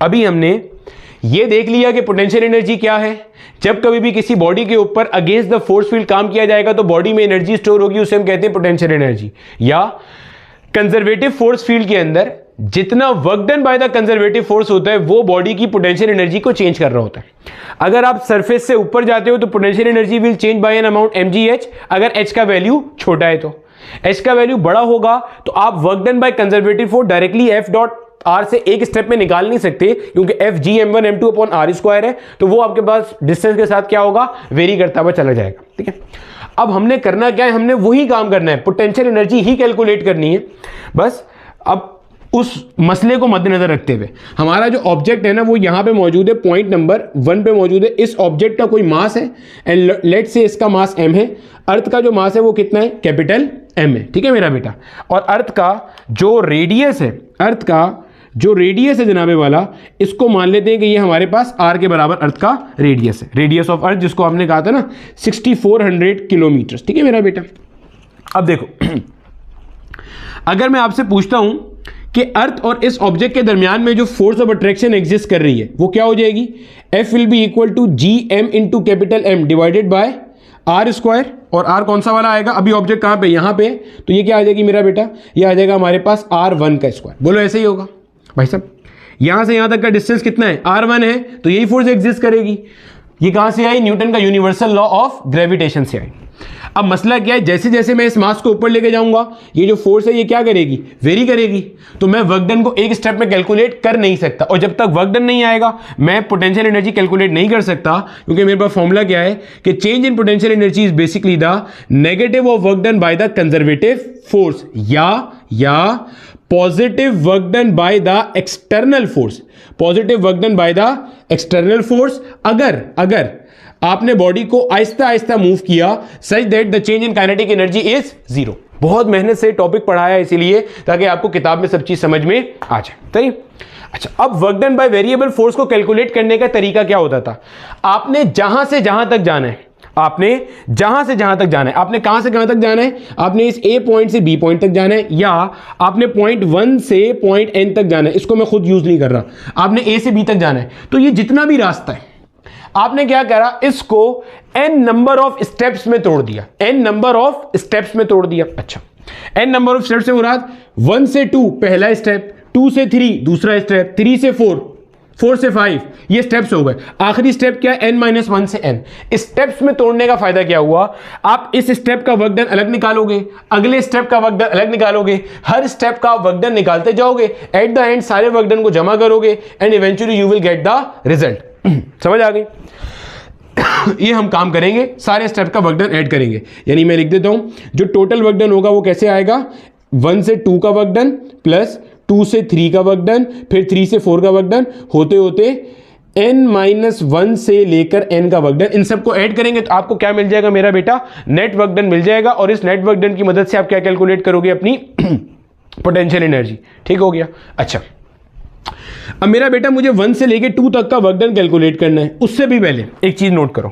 अभी हमने ये देख लिया कि पोटेंशियल एनर्जी क्या है। जब कभी भी किसी बॉडी के ऊपर अगेंस्ट द फोर्स फील्ड काम किया जाएगा तो बॉडी में एनर्जी स्टोर होगी, उसे हम कहते हैं पोटेंशियल एनर्जी। या कंजर्वेटिव फोर्स फील्ड के अंदर जितना work done by the conservative force होता है वो बॉडी की पोटेंशियल एनर्जी को चेंज कर रहा होता है। अगर आप सरफेस से ऊपर जाते हो तो potential energy will change bye an amount mgh, अगर h का वैल्यू छोटा है तो। h का वैल्यू बड़ा होगा तो आप work done by conservative force directly f dot r से एक स्टेप में निकाल नहीं सकते, क्योंकि f g m1 m2 upon r square है, तो वो आपके पास डिस्टेंस के साथ क्या होगा, वेरी करता हुआ चला जाएगा। ठीक है, अब हमने करना क्या है, हमने वही काम करना है, पोटेंशियल एनर्जी ही कैलकुलेट करनी है बस। अब उस मसले को मद्देनजर रखते हुए हमारा जो ऑब्जेक्ट है ना वो यहां पे मौजूद है, पॉइंट नंबर 1 पे मौजूद है। इस ऑब्जेक्ट का कोई मास है एंड लेट्स से इसका मास m है। अर्थ का जो मास है वो कितना है, कैपिटल M है। ठीक है मेरा बेटा, और अर्थ का जो रेडियस है, अर्थ का जो रेडियस है जनाबे वाला, इसको मान लेते हैं कि ये हमारे पास r के बराबर अर्थ का रेडियस है, रेडियस ऑफ अर्थ, जिसको आपने कहा था ना 6400 किलोमीटर। ठीक है मेरा बेटा, अब देखो अगर मैं आपसे पूछता हूं कि अर्थ और इस ऑब्जेक्ट के दरमियान में जो फोर्स ऑफ अट्रैक्शन एग्जिस्ट कर रही है वो क्या हो जाएगी, F will be equal to GM into capital M divided by R square. और R कौन सा वाला आएगा, अभी ऑब्जेक्ट कहां पे, यहां पे, तो ये क्या आ जाएगी मेरा बेटा, ये आ जाएगा हमारे पास R1 का स्क्वायर। बोलो ऐसे ही होगा भाई साहब, यहां से यहां तक का डिस्टेंस कितना है, R1 है, तो यही फोर्स एग्जिस्ट करेगी। ये कहां से आई, न्यूटन का यूनिवर्सल लॉ ऑफ ग्रेविटेशन से आई। अब मसला क्या है, जैसे जैसे मैं इस मास को ऊपर लेके जाऊंगा ये जो फोर्स है ये क्या करेगी, वेरी करेगी। तो मैं वर्क डन को एक स्टेप में कैलकुलेट कर नहीं सकता, और जब तक वर्क डन नहीं आएगा मैं पोटेंशियल एनर्जी कैलकुलेट नहीं कर सकता, क्योंकि मेरे पास फॉर्मूला क्या है कि change in potential energy is basically the negative of work done by the conservative force या positive work done by the external force, positive work done by the external force. अगर आपने बॉडी को आहिस्ता आहिस्ता move किया such that the change in kinetic energy is 0। बहुत मेहनत से टॉपिक पढ़ाया इसीलिए ताकि आपको किताब में सब चीज समझ में आ जाए। सही, अच्छा, अब work done by variable force को कैलकुलेट करने का तरीका क्या होता था, आपने जहां से जहां तक जाना है, आपने जहां से जहां तक जाना है, आपने कहां से कहां तक जाना है, आपने इस A पॉइंट से B पॉइंट तक जाना है, या आपने पॉइंट 1 से पॉइंट N तक जाना है। इसको मैं खुद यूज नहीं कर रहा, आपने A से B तक जाना है। तो ये जितना भी रास्ता है आपने क्या करा, इसको n नंबर ऑफ स्टेप्स में तोड़ दिया, n नंबर ऑफ स्टेप्स में तोड़ दिया। अच्छा, n नंबर ऑफ स्टेप्स से मुराद 1 से 2 पहला स्टेप, 2 से 3 दूसरा स्टेप, 3 से 4 4 से 5, ये स्टेप्स हो गए। आखिरी स्टेप क्या है, n-1 से n। स्टेप्स में तोड़ने का फायदा क्या हुआ, आप इस स्टेप का वर्क डन अलग निकालोगे, अगले स्टेप का वर्क डन अलग निकालोगे, हर स्टेप का वर्क डन निकालते जाओगे, एट द एंड सारे वर्क डन को जमा करोगे and eventually you will get the result. समझ आ गई? ये हम काम करेंगे, सारे स्टेप का वर्क डन ऐड करेंगे। यानी मैं लिख देता हूं, जो टोटल वर्क डन होगा वो कैसे आएगा, 1 से 2 का वर्क डन प्लस 2 से 3 का वर्क डन, फिर 3 से 4 का वर्क डन, होते होते n-1 से लेकर n का वर्क डन। इन सबको ऐड करेंगे तो आपको क्या मिल जाएगा मेरा बेटा, नेट वर्क डन मिल जाएगा। और इस नेट वर्क डन की मदद से आप क्या कैलकुलेट करोगे, अपनी पोटेंशियल एनर्जी। ठीक हो गया? अच्छा, अब मेरा बेटा मुझे 1 से लेके 2 तक का वर्क डन कैलकुलेट करना है। उससे भी पहले एक चीज नोट करो,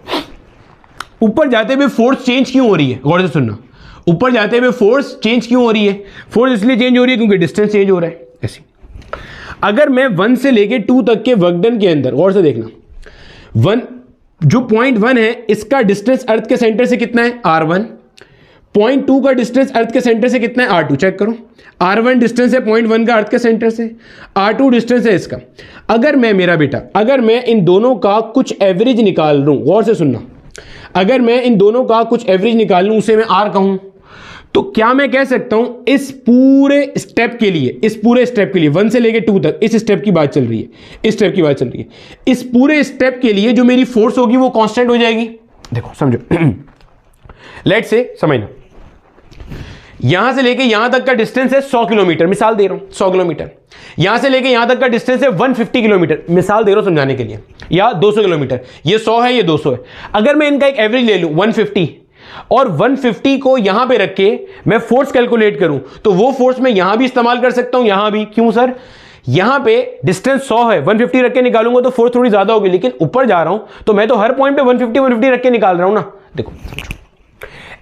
ऊपर जाते हुए फोर्स चेंज क्यों हो रही है, गौर से सुनना। ऊपर जाते हुए फोर्स चेंज क्यों हो रही है, फोर्स इसलिए चेंज हो रही है क्योंकि डिस्टेंस चेंज हो रहा है। ऐसी अगर मैं 1 से लेके 2 तक के वर्क डन के अंदर, गौर से देखना, 1 जो पॉइंट 1 है इसका डिस्टेंस अर्थ के सेंटर से कितना है, r1। पॉइंट 2 का डिस्टेंस अर्थ के सेंटर से कितना है, r2। चेक करो, r1 डिस्टेंस है पॉइंट 1 का अर्थ के सेंटर से, r2 डिस्टेंस है इसका। अगर मैं मेरा बेटा, अगर मैं इन दोनों का कुछ एवरेज निकाल लूं, गौर से सुनना, अगर मैं इन दोनों का कुछ एवरेज निकाल लूं, उसे मैं r कहूं, तो क्या मैं कह सकता हूं इस पूरे स्टेप के लिए, इस पूरे स्टेप के लिए 1 से लेके 2 तक, इस स्टेप की बात चल रही है, इस स्टेप की बात चल रही है, इस पूरे स्टेप के लिए जो मेरी फोर्स होगी वो कांस्टेंट हो जाएगी। देखो समझो, लेट्स से समझना, यहां से लेके यहां तक का डिस्टेंस है 100 किलोमीटर, मिसाल दे रहा हूं 100 किलोमीटर। यहां से लेके यहां तक का डिस्टेंस है 150 किलोमीटर, मिसाल दे रहा हूं समझाने के लिए, या 200 किलोमीटर। ये 100 है, ये 200 है। अगर मैं इनका एक एवरेज ले लूं 150 और 150 को यहां पे रख के मैं फोर्स कैलकुलेट करूं, तो वो फोर्स मैं यहां भी इस्तेमाल कर सकता हूं, यहां भी। क्यों सर, यहां पे डिस्टेंस 100 है, 150 रख के निकालूंगा तो फोर्स थोड़ी ज्यादा होगी, लेकिन ऊपर जा रहा हूं तो मैं तो हर पॉइंट पे 150 रख के निकाल रहा हूं ना। देखो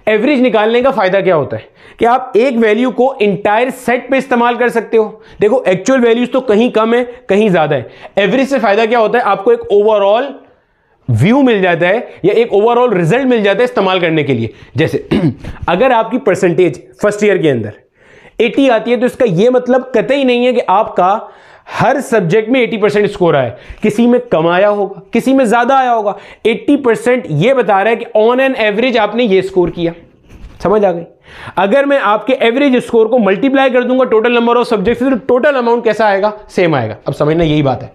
एवरेज निकालने का फायदा क्या होता है कि आप एक वैल्यू को इंटायर सेट पे इस्तेमाल कर सकते हो। देखो एक्चुअल वैल्यूज तो कहीं कम है कहीं ज्यादा है, एवरेज से फायदा क्या होता है, आपको एक ओवरऑल व्यू मिल जाता है या एक ओवरऑल रिजल्ट मिल जाता है इस्तेमाल करने के लिए। जैसे अगर आपकी परसेंटेज फर्स्ट ईयर के अंदर 80 आती है तो इसका यह मतलब कतई नहीं है कि आपका हर सब्जेक्ट में 80% स्कोर आया, किसी में कम आया होगा, किसी में ज्यादा आया होगा। 80% यह बता रहा है कि ऑन एन एवरेज आपने ये स्कोर किया। समझ आ गई? अगर मैं आपके एवरेज स्कोर को मल्टीप्लाई कर दूंगा टोटल नंबर ऑफ सब्जेक्ट से, तो टोटल अमाउंट कैसा आएगा, सेम आएगा। अब समझना यही बात है,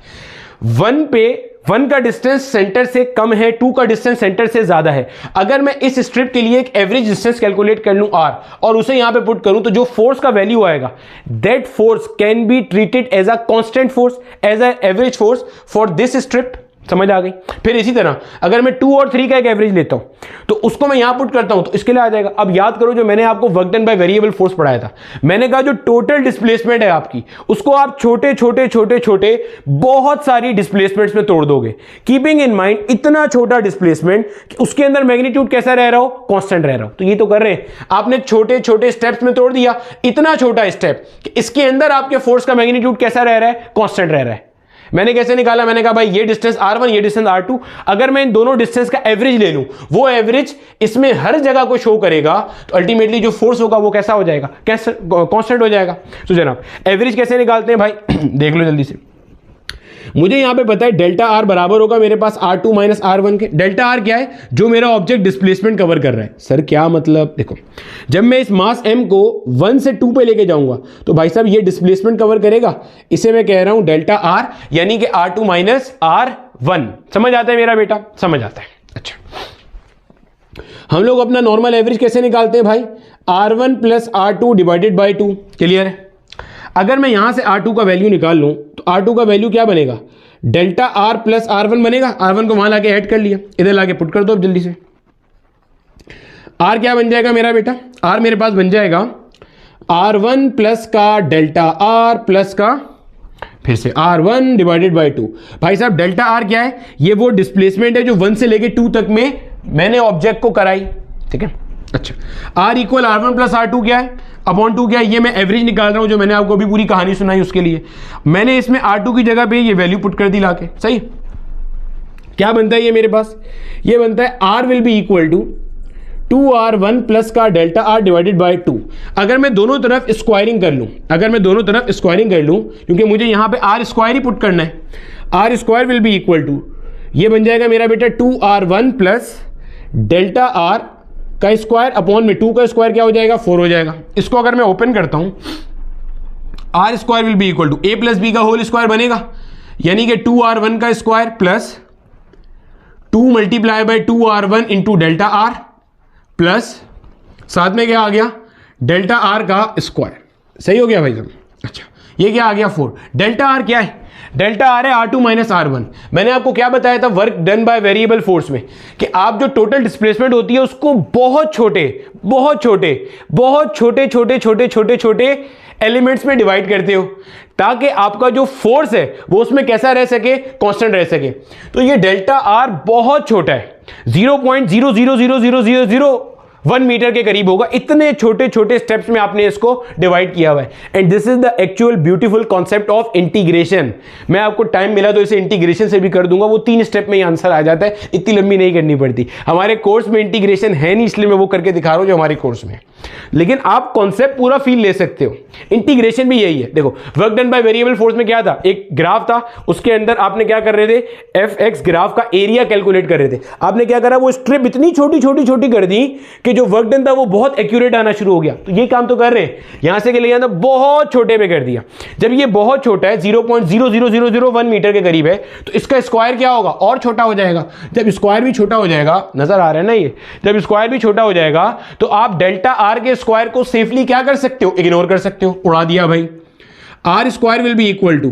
1 का डिस्टेंस सेंटर से कम है, 2 का डिस्टेंस सेंटर से ज्यादा है। अगर मैं इस स्ट्रिप के लिए एक एवरेज डिस्टेंस कैलकुलेट कर लूं r और उसे यहां पे पुट करूं, तो जो फोर्स का वैल्यू आएगा, that force can be treated as a constant force, as a average force for this strip. समझ आ गई? फिर इसी तरह अगर मैं 2 और 3 का एक एवरेज लेता हूं तो उसको मैं यहां पुट करता हूं तो इसके लिए आ जाएगा। अब याद करो जो मैंने आपको work done by variable force पढ़ाया था, मैंने कहा जो टोटल डिस्प्लेसमेंट है आपकी, उसको आप छोटे छोटे छोटे छोटे बहुत सारी डिस्प्लेसमेंट्स में तोड़ दोगे, कीपिंग इन माइंड इतना छोटा डिस्प्लेसमेंट कि उसके अंदर मैग्नीट्यूड कैसा रह रहा हो, कांस्टेंट रह रहा हो। तो ये तो कर रहे हैं, आपने छोटे छोटे स्टेप्स में तोड़ दिया, इतना छोटा स्टेप कि इसके अंदर आपके फोर्स का मैग्नीट्यूड कैसा रह रहा है, कांस्टेंट रह रहा है। मैंने कैसे निकाला, मैंने कहा भाई ये डिस्टेंस r1, ये डिस्टेंस r2, अगर मैं इन दोनों डिस्टेंस का एवरेज ले लूं, वो एवरेज इसमें हर जगह को शो करेगा, तो अल्टीमेटली जो फोर्स होगा वो कैसा हो जाएगा, कैसे कांस्टेंट हो जाएगा। तो जनाब एवरेज कैसे निकालते हैं भाई, देख लो जल्दी से। मुझे यहां पे पता है डेल्टा आर बराबर होगा मेरे पास r2 माइनस r1 के। डेल्टा आर क्या है, जो मेरा ऑब्जेक्ट डिस्प्लेसमेंट कवर कर रहा है। सर क्या मतलब, देखो जब मैं इस मास m को 1 से 2 पे लेके जाऊंगा तो भाई साहब ये डिस्प्लेसमेंट कवर करेगा, इसे मैं कह रहा हूं डेल्टा आर, यानी कि r2 माइनस r1। समझ आता है मेरा बेटा, समझ आता है। अच्छा, हम लोग अपना नॉर्मल एवरेज कैसे निकालते हैं भाई, r1 plus r2 divided by 2। Clear है? अगर मैं यहां से r2 का वैल्यू निकाल लूं तो r2 का वैल्यू क्या बनेगा, डेल्टा r प्लस r1 बनेगा। r1 को वहां लाके ऐड कर लिया, इधर लाके पुट कर दो अब जल्दी से। r क्या बन जाएगा मेरा बेटा, r मेरे पास बन जाएगा r1 प्लस का डेल्टा r प्लस का फिर से r1 डिवाइडेड बाई 2। भाई साहब डेल्टा r क्या है, ये वो डिस्प्लेसमेंट है जो 1 से लेके 2 तक में मैंने ऑब्जेक्ट को कराई। ठीक है? अच्छा, r equal r1 plus r2 क्या है, अपॉन 2 क्या है, ये मैं एवरेज निकाल रहा हूं, जो मैंने आपको अभी पूरी कहानी सुनाई उसके लिए मैंने इसमें r2 की जगह पे ये वैल्यू पुट कर दी लाके। सही? क्या बनता है ये मेरे पास, ये बनता है r will be equal to 2r1 plus का डेल्टा r डिवाइडेड बाय 2। अगर मैं दोनों तरफ स्क्वायरिंग कर लूं, अगर मैं दोनों तरफ स्क्वायरिंग कर लूं, क्योंकि मुझे यहां पे r स्क्वायर ही पुट करना है, R square will be equal to, ये बन जाएगा मेरा बेटा 2r1 प्लस डेल्टा आर का स्क्वायर अपॉन में 2 का स्क्वायर क्या हो जाएगा 4 हो जाएगा। इसको अगर मैं ओपन करता हूं, R square will be equal to A plus B का होल स्क्वायर बनेगा, यानी कि 2r1 का square plus 2 multiply by 2r1 into delta R plus साथ में क्या आ गया डेल्टा आर का स्क्वायर। सही हो गया भाई साहब। अच्छा ये क्या आ गया 4। डेल्टा आर क्या है, डेल्टा आर है R2 माइनस R1। मैंने आपको क्या बताया था work done by variable force में कि आप जो टोटल डिस्प्लेसमेंट होती है उसको बहुत छोटे एलिमेंट्स में डिवाइड करते हो ताकि आपका जो फोर्स है वो उसमें कैसा रह सके, कांस्टेंट रह सके। तो ये डेल्टा आर बहुत छोटा है, 0.0000001 मीटर के करीब होगा। इतने छोटे छोटे स्टेप्स में आपने इसको डिवाइड किया हुआ है। And this is the actual beautiful concept of integration. मैं आपको टाइम मिला तो इसे इंटीग्रेशन से भी कर दूंगा, वो 3 स्टेप में ही आंसर आ जाता है, इतनी लंबी नहीं करनी पड़ती। हमारे कोर्स में इंटीग्रेशन है नहीं, इसलिए मैं वो करके दिखा रहा हूं जो हमारे कोर्स में, लेकिन आप कॉन्सेप्ट पूरा फील ले सकते हो। इंटीग्रेशन भी यही है। देखो work done by variable force में क्या था, एक ग्राफ था, उसके अंदर आपने क्या कर रहे थे, एफ एक्स ग्राफ का एरिया कैलकुलेट कर रहे थे। आपने क्या करा, वो स्ट्रिप इतनी छोटी कर दी कि जो वर्क डन था वो बहुत एक्यूरेट आना शुरू हो गया। तो ये काम तो कर रहे हैं, यहां से ले जाना बहुत छोटे में कर दिया। जब ये बहुत छोटा है 0.00001 मीटर के करीब है तो इसका स्क्वायर क्या होगा, और छोटा हो जाएगा। जब स्क्वायर भी छोटा हो जाएगा, नजर आ रहा है ना ये, जब स्क्वायर भी छोटा हो जाएगा तो आप डेल्टा आर के स्क्वायर को सेफली क्या कर सकते हो, इग्नोर कर सकते हो, उड़ा दिया भाई। R square will be equal to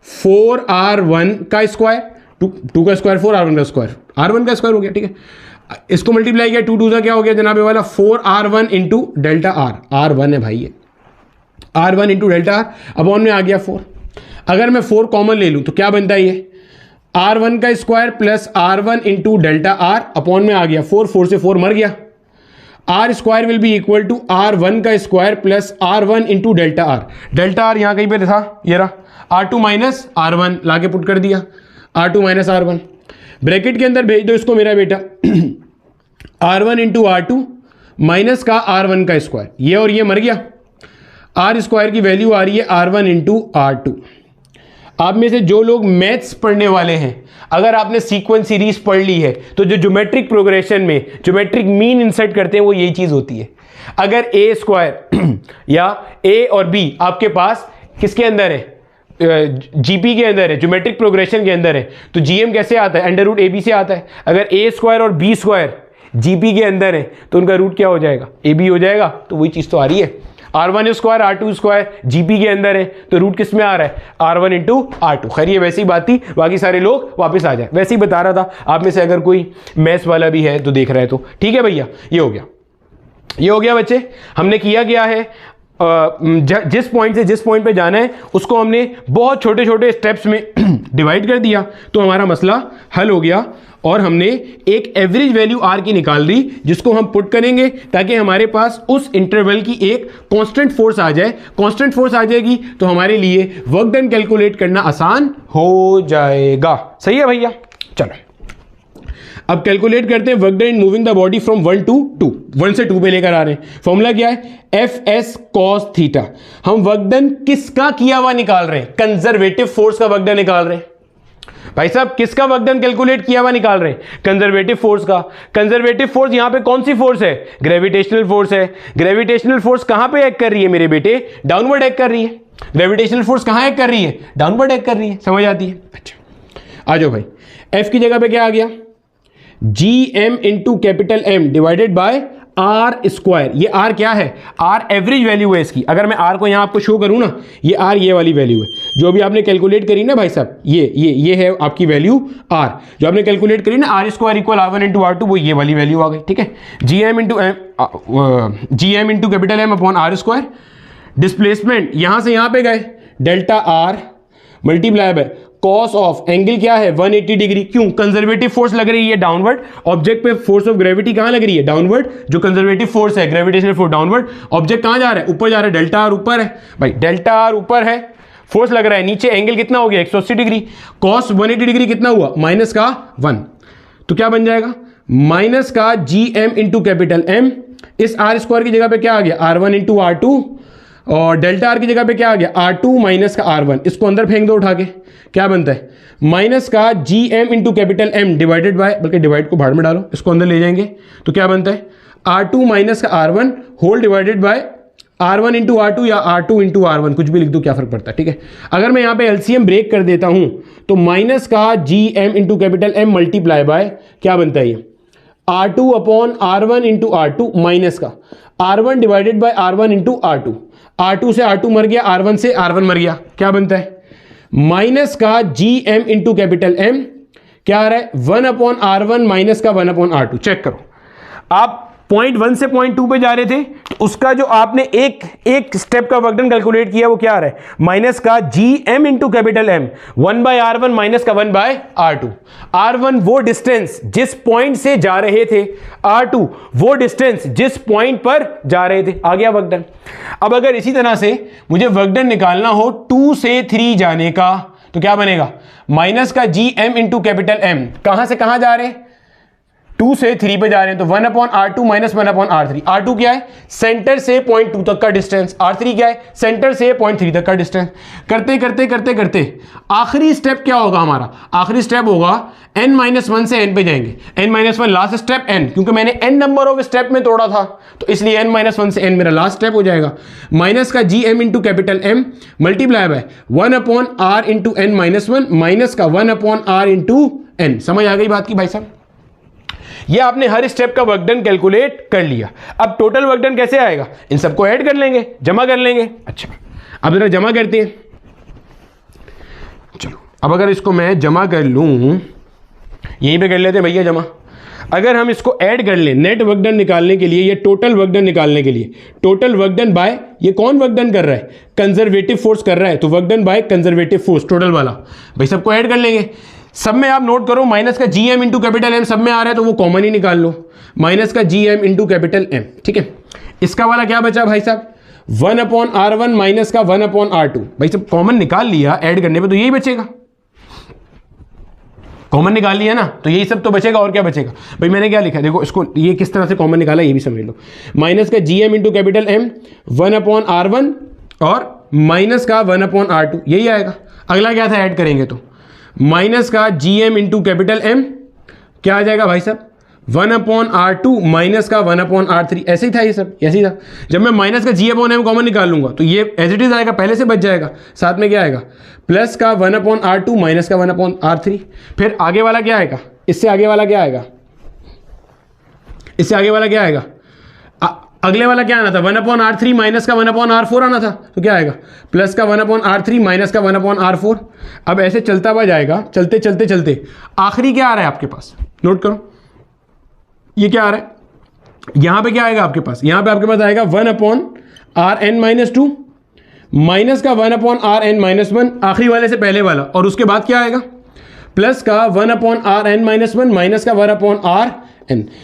4r1 का स्क्वायर, 2 का स्क्वायर 4r1 का स्क्वायर, r1 का स्क्वायर हो गया, ठीक है। इसको मल्टीप्लाई किया 2 2 क्या हो गया जनाबे वाला 4r1 into delta are, r1 है भाई ये, r1 into delta R upon में आ गया 4। अगर मैं 4 कॉमन ले लूं तो क्या बनता है ये, r1 का square plus r1 into delta R upon में आ गया 4, 4 से 4 मर गया। R square will be equal to r1 का square plus r1 into delta R. Delta R यहां कहीं पे था, ये रहा, r2 माइनस r1 लाके पुट कर दिया, r2 माइनस r1 ब्रैकेट के अंदर भेज दो इसको मेरा बेटा, r1 इंटू r2 माइनस का r1 का स्क्वायर, ये और ये मर गया। आर स्क्वायर की वैल्यू आ रही है r1 इंटू r2। आप में से जो लोग मैथ्स पढ़ने वाले हैं, अगर आपने सीक्वेंस सीरीज पढ़ ली है तो जो ज्योमेट्रिक प्रोग्रेशन में ज्योमेट्रिक मीन इंसर्ट करते हैं वो यही चीज होती है। अगर ए स्क्वायर या ए और बी आपके पास किसके अंदर है, जीपी के अंदर है, ज्योमेट्रिक प्रोग्रेशन के अंदर है, तो जीएम कैसे आता है, अंडर रूट ए बी से आता है। अगर ए स्क्वायर और बी स्क्वायर जीपी के अंदर है तो उनका रूट क्या हो जाएगा, ए बी हो जाएगा। तो वही चीज तो आ रही है, r1 square r2 square GP के अंदर है तो रूट किस में आ रहा है, r1 इंटू r2। खैर ये वैसी बात थी, बाकी सारे लोग वापस आ जाए, वैसे ही बता रहा था। आप में से अगर कोई मैथ्स वाला भी है तो देख रहा है तो ठीक है भैया। ये हो गया बच्चे, हमने किया क्या है, जिस पॉइंट से जिस पॉइंट पे जाना है उसको हमने बहुत छोटे छोटे स्टेप्स में डिवाइड कर दिया, तो हमारा मसला हल हो गया। और हमने एक एवरेज वैल्यू आर की निकाल दी जिसको हम पुट करेंगे ताकि हमारे पास उस इंटरवल की एक कांस्टेंट फोर्स आ जाए। कांस्टेंट फोर्स आ जाएगी तो हमारे लिए वर्क डन कैलकुलेट करना आसान हो जाएगा। सही है भैया, चलो अब कैलकुलेट करते हैं work done in moving the body from 1 to 2, 1 से 2 पे लेकर आ रहे हैं। फॉर्मूला क्या है, एफ एस कॉस थीटा। हम वर्क डन किसका किया हुआ निकाल रहे हैं, कंजर्वेटिव फोर्स का वर्क डन निकाल रहे हैं। भाई साहब किसका वर्क डन कैलकुलेट किया हुआ निकाल रहे हैं, कंजर्वेटिव फोर्स का। कंजर्वेटिव फोर्स यहां पे कौन सी फोर्स है, ग्रेविटेशनल फोर्स है। ग्रेविटेशनल फोर्स कहां पे एक्ट कर रही है मेरे बेटे, डाउनवर्ड एक्ट कर रही है। ग्रेविटेशनल फोर्स कहां एक्ट कर रही है, डाउनवर्ड एक्ट कर रही है, समझ आती है। अच्छा आ जाओ भाई, एफ की जगह पे क्या आ गया, G M into capital M divided by R square. ये आर क्या है, आर एवरेज वैल्यू है इसकी। अगर मैं आर को यहां आपको शो करूं ना, ये आर ये वाली वैल्यू है जो अभी आपने कैलकुलेट करी ना भाई साहब, ये है आपकी वैल्यू आर जो आपने कैलकुलेट करी ना, are square equal r1 into r2, वो ये वाली वैल्यू आ गई, ठीक है। G M into capital M upon R square. Displacement यहां से यहां पे गए, delta R multiply by cos of angle क्या है 180 डिग्री। क्यों, कंजर्वेटिव फोर्स लग रही है डाउनवर्ड, ऑब्जेक्ट पे फोर्स ऑफ ग्रेविटी कहां लग रही है, डाउनवर्ड। जो कंजर्वेटिव फोर्स है ग्रेविटेशनल फोर्स डाउनवर्ड, ऑब्जेक्ट कहां जा रहा है, ऊपर जा रहा है, डेल्टा आर ऊपर है भाई, डेल्टा आर ऊपर है, फोर्स लग रहा है नीचे, एंगल कितना हो गया 180 डिग्री, कॉस 180 डिग्री कितना हुआ माइनस का 1, तो क्या बन जाएगा माइनस का G M into capital M. इस आर स्क्वायर की जगह पे क्या आ गया, r1 इंटू r2 और डेल्टा आर की जगह पे क्या आ गया, R2 माइनस का R1, इसको अंदर फेंक दो उठा के, क्या बनता है माइनस का GM into capital M divided bye, बल्कि डिवाइड को भाड़ में डालो, इसको अंदर ले जाएंगे तो क्या बनता है R2 माइनस का R1 whole divided by R1 into R2 या R2 इंटू R1, कुछ भी लिख दो, क्या फर्क पड़ता है, ठीक है। अगर मैं यहाँ पे LCM ब्रेक कर देता हूँ तो माइनस का GM into capital M multiply bye क्या बनता है ये R2 upon R1 into R2 minus का R1 divided by R1 into R2, R2 से R2 मर गया, R1 से R1 मर गया, क्या बनता है माइनस का GM इंटू कैपिटल M, क्या आ रहा है 1 अपॉन R1 माइनस का 1 अपॉन R2। चेक करो, आप पॉइंट 1 से पॉइंट 2 पे जा रहे थे तो उसका जो आपने एक स्टेप का वर्क डन कैलकुलेट किया वो क्या आ रहा है माइनस का GM into capital M 1 by R1 minus का 1 बाय R2। R1 वो डिस्टेंस जिस पॉइंट से जा रहे थे, R2 वो डिस्टेंस जिस पॉइंट पर जा रहे थे, आ गया वर्क डन। अब अगर इसी तरह से मुझे वर्क डन निकालना हो 2 से 3 जाने का तो क्या बनेगा माइनस का GM इंटू कैपिटल M, कहां से कहां जा रहे हैं 2 से 3 पे जा रहे हैं तो 1 upon R2 minus 1 upon R3। R2 क्या है सेंटर से पॉइंट 2 तक का डिस्टेंस, R3 क्या है सेंटर से पॉइंट 3 तक का डिस्टेंस। करते करते करते करते आखिरी स्टेप क्या होगा हमारा, आखिरी स्टेप होगा n-1 से n पे जाएंगे, n-1 लास्ट स्टेप n, क्योंकि मैंने n नंबर ऑफ स्टेप में तोड़ा था तो इसलिए n-1 से n मेरा लास्ट स्टेप हो जाएगा। माइनस का GM into capital M multiply bye 1 upon R into n-1 minus का 1 अपॉन R इंटू n। समझ आ गई बात की भाई साहब, ये आपने हर स्टेप का वर्क डन कैलकुलेट कर लिया। अब टोटल वर्क डन कैसे आएगा, इन सबको ऐड कर लेंगे, जमा कर लेंगे। अच्छा अब जरा जमा करते हैं, चलो अब अगर इसको मैं जमा कर लूं, यहीं पे कर लेते हैं भैया जमा। अगर हम इसको ऐड कर लें नेट वर्क डन निकालने के लिए या टोटल वर्क डन निकालने के लिए, टोटल वर्क डन बाय, ये कौन वर्क डन कर रहा है कंजर्वेटिव फोर्स कर रहा है, तो work done by conservative force total वाला, भाई सबको ऐड कर लेंगे। सब में आप नोट करो माइनस का GM इंटू कैपिटल M सब में आ रहा है तो वो कॉमन ही निकाल लो, माइनस का GM इंटू कैपिटल M, ठीक है। इसका वाला क्या बचा भाई साहब 1 अपॉन R1 माइनस का 1 अपॉन R2, भाई सब कॉमन निकाल लिया ऐड करने पे तो यही बचेगा, कॉमन निकाल लिया ना तो यही सब तो बचेगा, और क्या बचेगा भाई मैंने क्या लिखा देखो, इसको ये किस तरह से कॉमन निकाला ये भी समझ लो। माइनस का GM into capital M 1 upon R1 और माइनस का 1 अपॉन R2, यही आएगा। अगला क्या था ऐड करेंगे तो माइनस का GM इंटू कैपिटल M क्या आ जाएगा भाई साहब 1 अपॉन R2 माइनस का 1 अपॉन R3, ऐसे ही था ये सब, ऐसे ही था। जब मैं माइनस का G अपॉन M कॉमन निकाल लूंगा तो ये एज इट इज आएगा, पहले से बच जाएगा। साथ में क्या आएगा प्लस का 1 अपॉन R2 माइनस का 1 अपॉन R3। फिर आगे वाला क्या आएगा, इससे आगे वाला क्या आएगा, इससे आगे वाला क्या आएगा, अगले वाला क्या आना था 1 अपॉन R3 माइनस का 1 अपॉन R4 आना था तो क्या आएगा प्लस का 1 अपॉन R3 माइनस का 1 अपॉन R4। अब ऐसे चलता हुआ जाएगा, चलते चलते चलते आखिरी क्या आ रहा है आपके पास, नोट करो ये क्या आ रहा है, यहां पे क्या आएगा आपके पास, यहां पे आपके पास आएगा 1 अपॉन Rn-2 माइनस का 1 अपॉन Rn-1 आखिरी वाले से पहले वाला, और उसके बाद क्या आएगा प्लस का 1 अपॉन Rn-1 माइनस का 1 अपॉन Rn।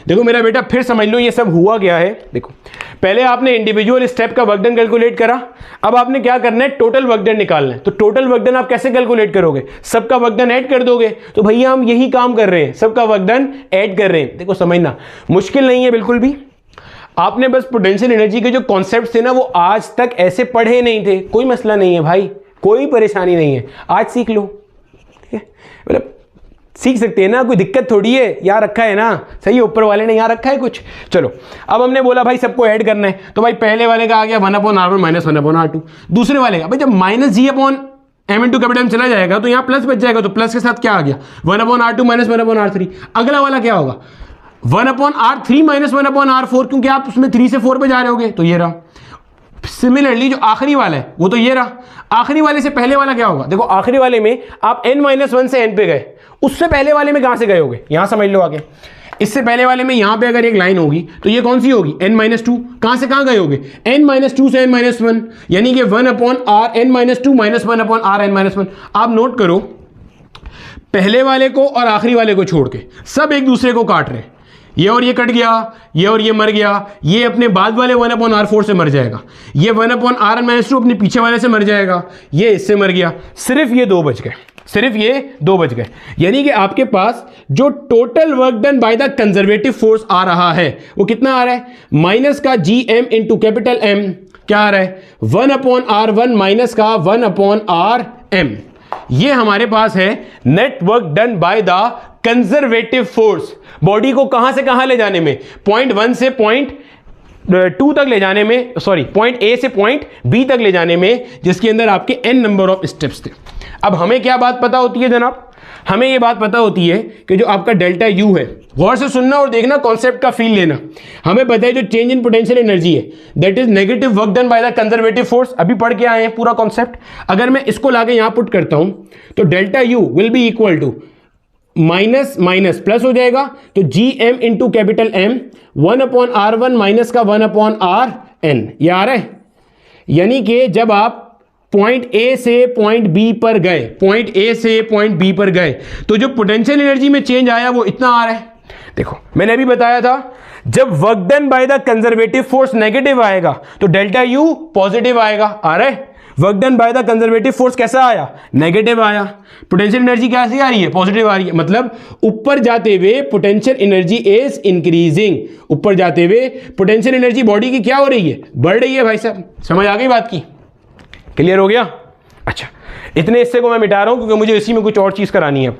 देखो मेरा बेटा फिर समझ लो ये सब हुआ क्या है। देखो पहले आपने इंडिविजुअल स्टेप का वर्क डन कैलकुलेट करा, अब आपने क्या करना है टोटल वर्क डन निकालना है। तो टोटल वर्क डन आप कैसे कैलकुलेट करोगे, सबका वर्क डन ऐड कर दोगे। तो भैया हम यही काम कर रहे हैं, सबका वर्क डन ऐड कर रहे हैं। देखो समझना मुश्किल नहीं है बिल्कुल भी, आपने बस पोटेंशियल एनर्जी के जो कॉन्सेप्ट थे ना वो आज तक ऐसे पढ़े नहीं थे। कोई मसला नहीं है भाई, कोई परेशानी नहीं है, आज सीख लो, ठीक है। मतलब सीख सकते हैं ना, कोई दिक्कत थोड़ी है, यहाँ रखा है ना, सही है, ऊपर वाले ने यहाँ रखा है कुछ। चलो अब हमने बोला भाई सबको ऐड करना है, तो भाई पहले वाले का आ गया 1 upon R1 minus 1 upon R2। दूसरे वाले का भाई जब minus G upon M into capital M चला जाएगा तो यहाँ प्लस बच जाएगा, तो प्लस के साथ क्या आ गया 1 upon R2 minus 1 upon R3। अगला वाला क्या होगा 1 upon R3 minus 1 upon R4, क्योंकि आप उसमें 3 से 4 पे जा रहे होगे तो ये रहा। सिमिलरली जो आखिरी वाला है वो तो ये रहा। आखिरी वाले से पहले वाला क्या होगा, देखो आखिरी वाले में आप n-1 से n पे गए, उससे पहले वाले में कहां से गए होगे, यहां समझ लो आगे। इससे पहले वाले में यहां पे अगर एक लाइन होगी तो ये कौन सी होगी n-2, कहां से कहां गए होगे n-2 से n-1, यानी कि 1 upon Rn-2 minus 1 upon Rn-1। आप नोट करो पहले वाले को और आखिरी वाले को छोड़ के सब एक दूसरे को काट रहे हैं। ये और ये कट गया, ये और ये मर गया, ये अपने बाद वाले 1 अपॉन R4 से मर जाएगा, ये 1 अपॉन Rn-2 अपने पीछे वाले से मर जाएगा, ये इससे मर गया, सिर्फ ये 2 बच गए, सिर्फ ये 2 बच गए। यानी कि आपके पास जो total work done by the conservative force आ रहा है वो कितना आ रहा है माइनस का GM इंटू कैपिटल M क्या आ रहा है 1/r1 माइनस का 1/rm, ये हमारे पास है net work done by the conservative force. Body को कहां से कहां ले जाने में, पॉइंट 1 से पॉइंट 2 तक ले जाने में, सॉरी पॉइंट ए से पॉइंट बी तक ले जाने में, जिसके अंदर आपके n नंबर ऑफ स्टेप्स थे। अब हमें क्या बात पता होती है जनाब, हमें ये बात पता होती है कि जो आपका डेल्टा यू है, गौर से सुनना और देखना, कॉन्सेप्ट का फील लेना। हमें पता है जो चेंज इन पोटेंशियल एनर्जी है that is negative work done by the conservative force. अभी पढ़ के आए हैं पूरा कॉन्सेप्ट। अगर मैं इसको लाके यहां पुट करता हूं तो delta U will be equal to minus minus plus हो जाएगा, तो G M into capital M 1/r1 minus का 1/rn, ये आ रहा है। यानी कि जब आप पॉइंट ए से पॉइंट बी पर गए, पॉइंट ए से पॉइंट बी पर गए, तो जो पोटेंशियल एनर्जी में चेंज आया वो इतना आ रहा है। देखो मैंने अभी बताया था जब work done by the conservative force negative आएगा तो डेल्टा यू पॉजिटिव आएगा, आ रहा है। Work done by the conservative force कैसा आया, नेगेटिव आया। पोटेंशियल एनर्जी कैसी आ रही है, पॉजिटिव आ रही है। मतलब ऊपर जाते हुए पोटेंशियल एनर्जी इज इंक्रीजिंग, ऊपर जाते हुए पोटेंशियल एनर्जी बॉडी की क्या हो रही है, बढ़ रही है। भाई साहब समझ आ गई बात की, क्लियर हो गया। अच्छा, इतने हिस्से को मैं मिटा रहा हूं क्योंकि मुझे इसी में कुछ और चीज करानी है।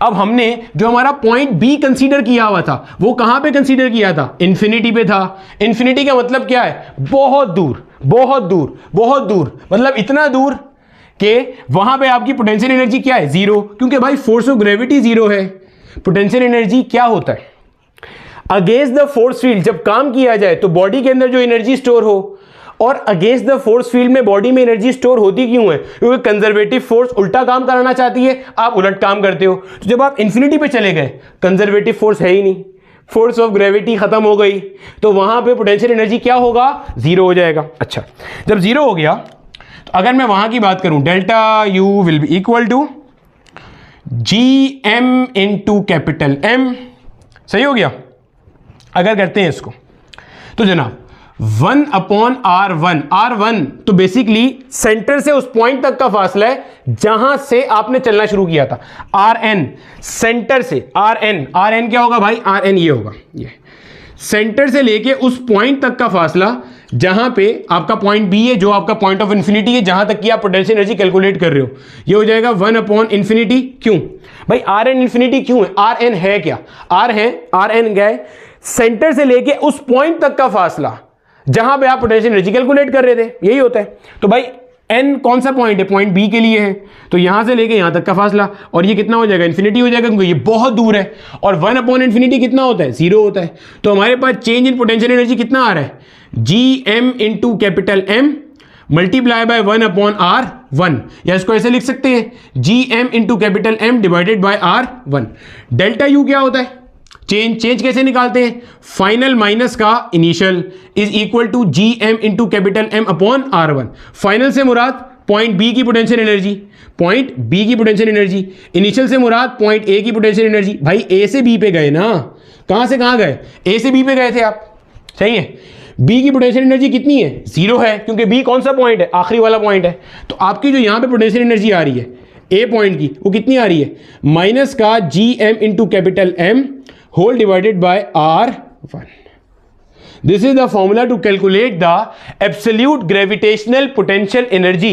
अब हमने जो हमारा पॉइंट बी कंसीडर किया हुआ था वो कहां पे कंसीडर किया था, इन्फिनिटी पे था। इन्फिनिटी का मतलब क्या है, बहुत दूर, बहुत दूर, बहुत दूर, मतलब इतना दूर कि वहां पे आपकी पोटेंशियल एनर्जी क्या है, जीरो, क्योंकि भाई फोर्स ऑफ ग्रेविटी जीरो है। पोटेंशियल एनर्जी क्या होता है, अगेंस्ट द फोर्स फील्ड जब काम किया जाए तो बॉडी के अंदर जो एनर्जी स्टोर हो, और अगेंस्ट द फोर्स फील्ड में बॉडी में एनर्जी स्टोर होती क्यों है, क्योंकि कंजर्वेटिव फोर्स उल्टा काम कराना चाहती है, आप उलट काम करते हो। तो जब आप इन्फिनिटी पे चले गए, कंजर्वेटिव फोर्स है ही नहीं, फोर्स ऑफ ग्रेविटी खत्म हो गई, तो वहां पे पोटेंशियल एनर्जी क्या होगा, जीरो हो जाएगा। अच्छा, जब जीरो हो गया तो अगर मैं वहां की बात करूं, delta U will be equal to G M into capital M, सही हो गया। अगर करते हैं इसको तो जनाब 1/r1, r1 तो बेसिकली सेंटर से उस पॉइंट तक का फासला है जहां से आपने चलना शुरू किया था। rn सेंटर से, rn क्या होगा भाई, rn ये होगा, ये सेंटर से लेके उस पॉइंट तक का फासला जहां पे आपका पॉइंट बी है, जो आपका पॉइंट ऑफ इन्फिनिटी है, जहां तक कि आप पोटेंशियल एनर्जी कैलकुलेट कर रहे हो, ये हो जाएगा 1/infinity। क्यों भाई, rn इन्फिनिटी क्यों है, rn है क्या, rn गए सेंटर से लेके उस पॉइंट तक का फासला जहां पे आप पोटेंशियल एनर्जी कैलकुलेट कर रहे थे, यही होता है। तो भाई n कौन सा पॉइंट है, पॉइंट बी के लिए है, तो यहां से लेके यहां तक का फासला, और ये कितना हो जाएगा, इन्फिनिटी हो जाएगा, क्योंकि ये बहुत दूर है। और 1/infinity कितना होता है, जीरो होता है। तो हमारे पास चेंज इन पोटेंशियल एनर्जी कितना आ रहा है, G M into capital M multiply by 1/r1, या इसको ऐसे लिख सकते हैं G M into capital M divided by r1। Delta U क्या होता है, चेंज कैसे निकालते हैं, फाइनल माइनस का initial is equal to G M into capital M upon r1। Final से मुराद पॉइंट बी की पोटेंशियल एनर्जी, पॉइंट बी की पोटेंशियल एनर्जी, इनिशियल से मुराद पॉइंट ए की पोटेंशियल एनर्जी। भाई ए से बी पे गए ना, कहां से कहां गए, ए से बी पे गए थे आप, सही है। बी की पोटेंशियल एनर्जी कितनी है, जीरो है, क्योंकि बी कौन सा पॉइंट है, आखिरी वाला पॉइंट है। तो आपकी जो यहां पे पोटेंशियल एनर्जी आ रही है ए पॉइंट की, वो कितनी आ रही है, माइनस का G M into capital M whole divided by r1. This is the formula to calculate the absolute gravitational potential energy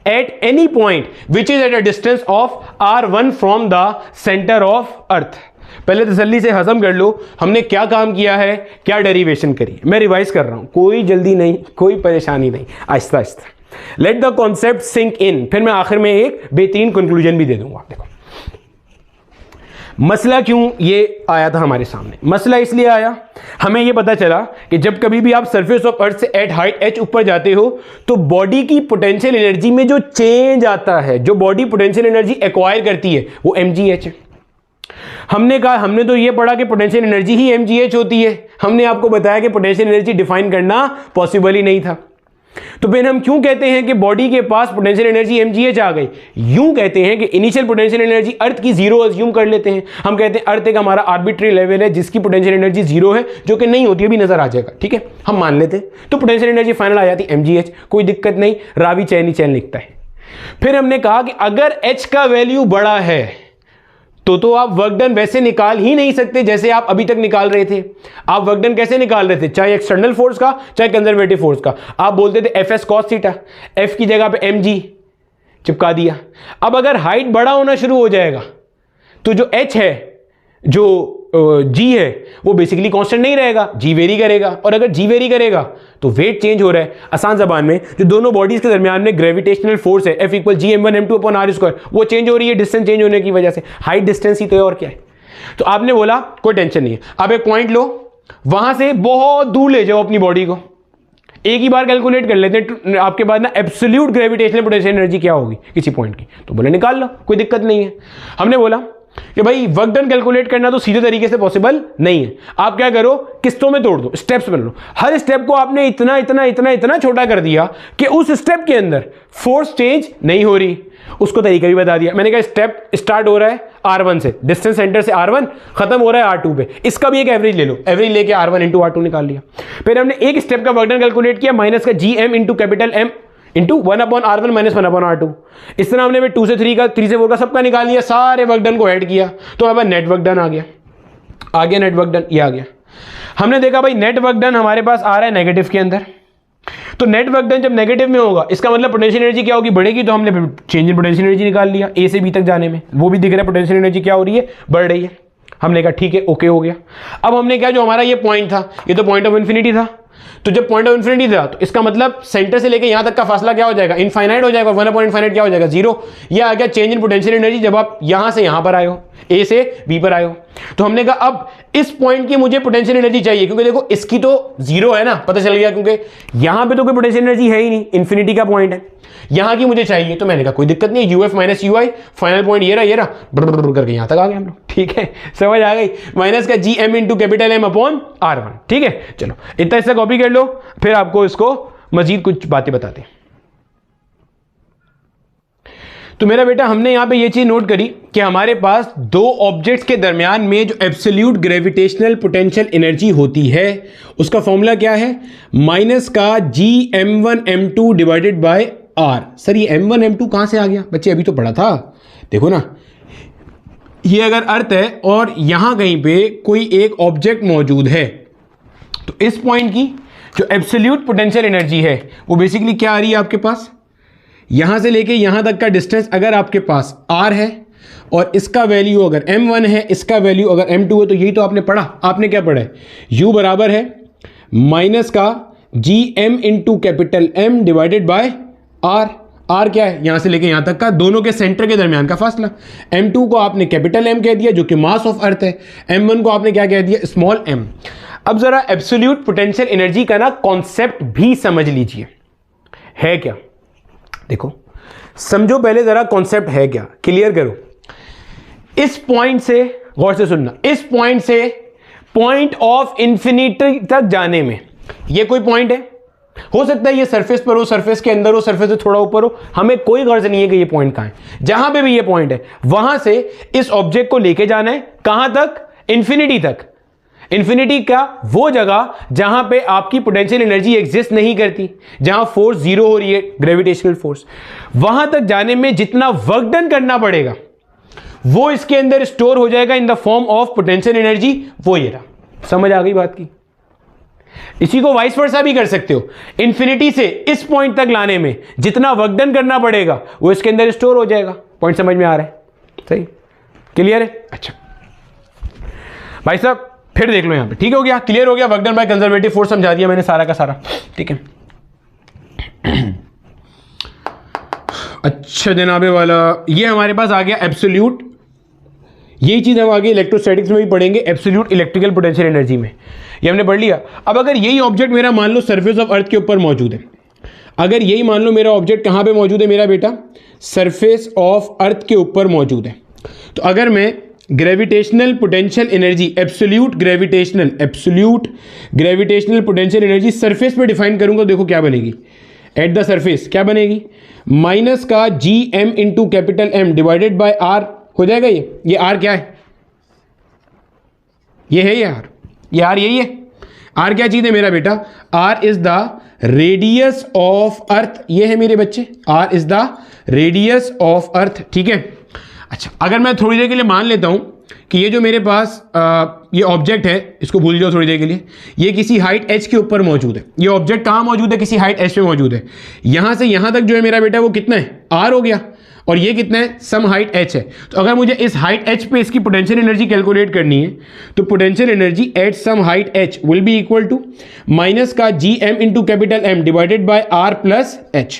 at any point which is at a distance of r1 from the center of earth. पहले तसल्ली से हजम कर लो हमने क्या काम किया है, क्या डेरिवेशन करी। मैं रिवाइज कर रहा हूं, कोई जल्दी नहीं, कोई परेशानी नहीं, आहिस्ता आहिस्ता। Let the concept sink in, फिर मैं आखिर में एक बेहतरीन कंक्लूजन भी दे दूंगा। देखो मसला क्यों ये आया था हमारे सामने, मसला इसलिए आया, हमें ये पता चला कि जब कभी भी आप सरफेस ऑफ अर्थ से एट हाइट h ऊपर जाते हो तो बॉडी की पोटेंशियल एनर्जी में जो चेंज आता है, जो बॉडी पोटेंशियल एनर्जी एक्वायर करती है, वो mgh है। हमने कहा, हमने तो ये पढ़ा कि पोटेंशियल एनर्जी ही mgh होती है, हमने आपको बताया कि पोटेंशियल एनर्जी डिफाइन करना पॉसिबल ही नहीं था। तो फिर हम क्यों कहते हैं कि बॉडी के पास पोटेंशियल एनर्जी mgh आ गई, यूं कहते हैं कि इनिशियल पोटेंशियल एनर्जी अर्थ की जीरो अज्यूम कर लेते हैं। हम कहते हैं अर्थ एक हमारा आर्बिट्री लेवल है जिसकी पोटेंशियल एनर्जी जीरो है, जो कि नहीं होती है, भी नजर आ जाएगा, ठीक है, हम मान लेते हैं। तो पोटेंशियल एनर्जी फाइनल आ जाती mgh, कोई दिक्कत नहीं, रावी चैन ही चैन लिखता है। फिर हमने कहा कि अगर h का वैल्यू बड़ा है तो आप वर्क डन वैसे निकाल ही नहीं सकते जैसे आप अभी तक निकाल रहे थे। आप वर्क डन कैसे निकाल रहे थे, चाहे एक्सटर्नल फोर्स का चाहे कंजर्वेटिव फोर्स का, आप बोलते थे F S cos theta, F की जगह पे एम जी चिपका दिया। अब अगर हाइट बड़ा होना शुरू हो जाएगा तो जो एच है, जो जी है, वो बेसिकली कांस्टेंट नहीं रहेगा, जी वेरी करेगा। और अगर जी वेरी करेगा तो वेट चेंज हो रहा है। आसान जबान में जो दोनों बॉडीज के दरमियान में ग्रेविटेशनल फोर्स है F equal G M one M two upon R square, वो चेंज हो रही है डिस्टेंस चेंज होने की वजह से। हाइट डिस्टेंस ही तो है और क्या है। तो आपने बोला कोई टेंशन नहीं है, आप एक पॉइंट लो, वहां से बहुत दूर ले जाओ अपनी बॉडी को, एक ही बार कैलकुलेट कर लेते हैं आपके पास ना एब्सोल्यूट ग्रेविटेशनल पोटेंशियल एनर्जी क्या होगी किसी पॉइंट की। तो बोले निकाल लो, कोई दिक्कत नहीं है। हमने बोला कि भाई वर्क डन कैलकुलेट करना तो सीधे तरीके से पॉसिबल नहीं है। आप क्या करो, किस्तों में तोड़ दो, स्टेप्स बना लो। हर स्टेप को आपने इतना इतना इतना इतना छोटा कर दिया कि उस स्टेप के अंदर फोर्स चेंज नहीं हो रही। उसको तरीका भी बता दिया। मैंने कहा स्टेप स्टार्ट हो रहा है R1 से, डिस्टेंस सेंटर से R1, खत्म हो रहा है R2 पे, इसका भी एक एवरेज ले लो, एवरेज लेके R1 इंटू R2 निकाल लिया। फिर हमने एक स्टेप का वर्क डन कैलकुलेट किया, माइनस का GM into capital M into 1 upon R1 minus 1 upon R2। इस तरह हमने 2 से 3 का, 3 से 4 का सबका निकाल लिया, सारे वर्क डन को ऐड किया तो हमारे पास नेट वर्क डन आ गया नेट वर्क डन, ये आ गया। हमने देखा भाई नेट वर्क डन हमारे पास आ रहा है नेगेटिव के अंदर, तो नेट वर्क डन जब नेगेटिव में होगा इसका मतलब पोटेंशियल एनर्जी क्या होगी, बढ़ेगी। तो हमने चेंज इन पोटेंशियल एनर्जी निकाल लिया, ए से बी तक जाने में, वो भी दिख रहा है पोटेंशियल एनर्जी क्या हो रही है, बढ़ रही है। हमने कहा ठीक है, ओके हो गया। अब हमने क्या, जो हमारा ये पॉइंट था, ये तो पॉइंट ऑफ इन्फिनिटी था, तो जब पॉइंट ऑफ इन्फिनिटी था तो इसका मतलब सेंटर से लेके यहां तक का फासला क्या हो जाएगा, इनफाइनाइट हो जाएगा। 1 अपॉन इनफाइनाइट क्या हो जाएगा, 0। ये आ गया चेंज इन पोटेंशियल एनर्जी जब आप यहां से यहां पर आए हो, ए से बी पर आए हो। तो हमने कहा अब इस पॉइंट की मुझे पोटेंशियल एनर्जी चाहिए, क्योंकि देखो इसकी तो 0 है ना, पता चल गया, क्योंकि यहां पे तो कोई पोटेंशियल एनर्जी है ही नहीं, इन्फिनिटी का पॉइंट है, यहां की मुझे चाहिए। तो मैंने कहा कोई दिक्कत नहीं है, UF minus UI, final point ये रहा करके यहां तक आ गए हम लोग। ठीक है, समझ आ गई, माइनस का G M into capital M upon R1। ठीक है, चलो इतना इससे कॉपी कर लो, फिर आपको इसको मजीद कुछ बातें बताते हैं। तो मेरा बेटा, हमने यहां पे ये चीज नोट करी कि हमारे पास दो ऑब्जेक्ट्स के दरमियान में जो एब्सोल्यूट ग्रेविटेशनल पोटेंशियल एनर्जी होती है उसका फॉर्मूला क्या है, माइनस का जी m1 m2 divided by R। Sir ये m1 m2 कहां से आ गया बच्चे, अभी तो पढ़ा था। देखो ना, ये अगर अर्थ है और यहां कहीं पे कोई एक ऑब्जेक्ट मौजूद है, तो इस पॉइंट की जो एब्सोल्यूट पोटेंशियल एनर्जी है वो बेसिकली क्या आ रही है आपके पास, यहां से लेके यहां तक का डिस्टेंस अगर आपके पास R है और इसका वैल्यू अगर m1 है, इसका वैल्यू अगर m2 है, तो यही तो आपने पढ़ा। आपने क्या पढ़ा है, u बराबर है माइनस का G M into capital M divided by R। R क्या है, यहां से लेके यहां तक का दोनों के सेंटर के दरमियान का फासला। m2 को आपने कैपिटल M कह दिया जो कि मास ऑफ अर्थ है, m1 को आपने क्या कह दिया, स्मॉल m। अब जरा एब्सोल्यूट पोटेंशियल एनर्जी का ना कॉन्सेप्ट भी समझ लीजिए, है क्या। देखो समझो पहले जरा कॉन्सेप्ट है क्या, क्लियर करो। इस पॉइंट से, गौर से सुनना, इस पॉइंट से पॉइंट ऑफ इंफिनिटी तक जाने में, ये कोई पॉइंट है, हो सकता है ये सरफेस पर हो, सरफेस के अंदर हो, सरफेस से थोड़ा ऊपर हो, हमें कोई गर्ज नहीं है कि ये पॉइंट कहां है। जहां पे भी ये पॉइंट है वहां से इस ऑब्जेक्ट को लेके जाना है, कहां तक, इंफिनिटी तक। इंफिनिटी का वो जगह जहां पे आपकी पोटेंशियल एनर्जी एग्जिस्ट नहीं करती, जहां फोर्स 0 हो रही है, ग्रेविटेशनल फोर्स, वहां तक जाने में जितना वर्क डन करना पड़ेगा वो इसके अंदर स्टोर हो जाएगा इन the form of potential energy, वो ये रहा। समझ आ गई बात की। इसी को वाइस वर्सा भी कर सकते हो, इंफिनिटी से इस पॉइंट तक लाने में जितना वर्क डन करना पड़ेगा वो इसके अंदर स्टोर हो जाएगा। पॉइंट समझ में आ रहा है, सही, क्लियर है। अच्छा भाई साहब फिर देख लो यहां पे, ठीक हो गया, क्लियर हो गया, work done by conservative force समझा दिया मैंने सारा का सारा। ठीक है, अच्छा जनाबे वाला, ये हमारे पास आ गया एब्सोल्यूट, यही चीज हम आगे इलेक्ट्रोस्टैटिक्स में भी पढ़ेंगे, एब्सोल्यूट इलेक्ट्रिकल पोटेंशियल एनर्जी में, ये हमने पढ़ लिया। अब अगर यही ऑब्जेक्ट मेरा मान लो सरफेस ऑफ अर्थ के ऊपर मौजूद है, अगर यही मान लो मेरा ऑब्जेक्ट कहां पे मौजूद है मेरा बेटा, सरफेस ऑफ अर्थ के ऊपर मौजूद है, तो अगर मैं gravitational potential energy, absolute gravitational potential energy surface पे डिफाइन करूंगा, देखो क्या बनेगी, एट द सरफेस क्या बनेगी, माइनस का G M into capital M divided by R हो जाएगा। ये R क्या है, ये है ये R यही है। R क्या चीज है मेरा बेटा, R is the radius of अर्थ, ये है मेरे बच्चे, R is the radius of earth. ठीक है, अच्छा, अगर मैं थोड़ी देर के लिए मान लेता हूं कि ये जो मेरे पास ये ऑब्जेक्ट है, इसको भूल जाओ थोड़ी देर के लिए, ये किसी हाइट h के ऊपर मौजूद है। ये ऑब्जेक्ट कहाँ मौजूद है? किसी हाइट h पे मौजूद है। यहां से यहां तक जो है मेरा बेटा वो कितना है? r हो गया। और ये कितना है? सम हाइट h है। तो अगर मुझे इस हाइट h पे इसकी पोटेंशियल एनर्जी कैलकुलेट करनी है तो potential energy at some height h will be equal to minus का gm into capital M divided by r plus h।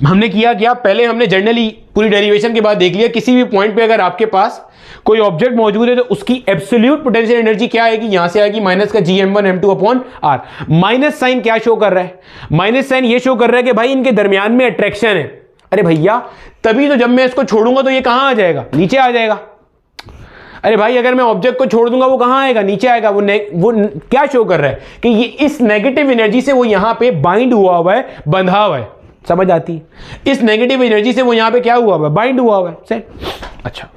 हमने किया क्या? पहले हमने जनरली पूरी डेरिवेशन के बाद देख लिया, किसी भी पॉइंट पे अगर आपके पास कोई ऑब्जेक्ट मौजूद है तो उसकी एब्सोल्यूट पोटेंशियल एनर्जी क्या आएगी? यहां से आएगी माइनस का gm1 m2 upon r। Minus sign क्या शो कर रहा है? माइनस साइन ये शो कर रहा है कि भाई इनके दरमियान में अट्रैक्शन है। अरे भैया, तभी तो जब मैं इसको छोड़ूंगा तो ये कहां आ जाएगा? नीचे आ जाएगा। अरे भाई, अगर मैं ऑब्जेक्ट को छोड़ दूंगा वो कहां आएगा? नीचे आएगा। वो क्या शो कर रहा है कि ये इस नेगेटिव एनर्जी से वो यहां पे बाइंड हुआ है, बंधा हुआ है। समझ आती है? इस नेगेटिव एनर्जी से वो यहां पे क्या हुआ है? बाइंड हुआ है। सेट। अच्छा,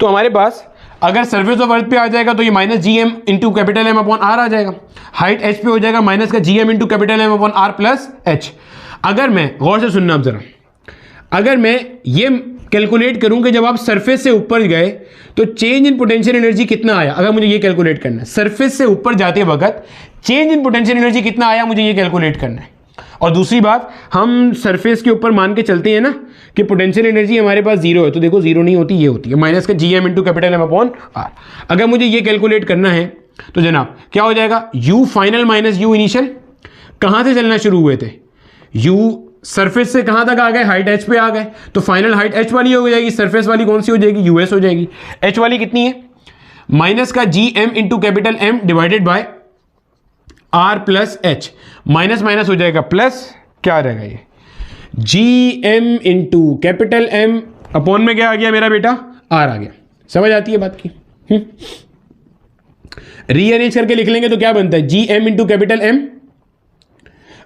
तो हमारे पास अगर सरफेस ऑफ अर्थ पे आ जाएगा तो ये minus gm into capital M upon r आ जाएगा। हाइट h पे हो जाएगा माइनस का gm into capital M upon r plus h। अगर मैं, गौर से सुनना आप जरा, अगर मैं ये कैलकुलेट करूं कि जब आप सरफेस से ऊपर गए तो चेंज इन पोटेंशियल एनर्जी कितना आया, अगर मुझे ये कैलकुलेट करना है, सरफेस से ऊपर जाते वक्त चेंज इन पोटेंशियल एनर्जी कितना आया, मुझे ये कैलकुलेट करना है। और दूसरी बात, हम सरफेस के ऊपर मान के चलते हैं ना कि पोटेंशियल एनर्जी हमारे पास जीरो है, तो देखो जीरो नहीं होती, ये होती है माइनस का gm into capital M upon r। अगर मुझे ये कैलकुलेट करना है तो जनाब क्या हो जाएगा? u final minus u initial. कहां से चलना शुरू हुए थे? u सरफेस से कहां तक आ गए? हाइट h पे आ गए, तो फाइनल हाइट h वाली हो जाएगी। सरफेस वाली कौन सी हो जाएगी? us हो जाएगी। h वाली कितनी है? माइनस का gm into capital M divided by r plus h। Minus minus हो जाएगा प्लस, क्या आ जाएगा? ये gm into capital M upon में क्या आ गया मेरा बेटा? r आ गया। समझ आती है बात की? रीअरेंज करके लिख लेंगे तो क्या बनता है? gm into capital M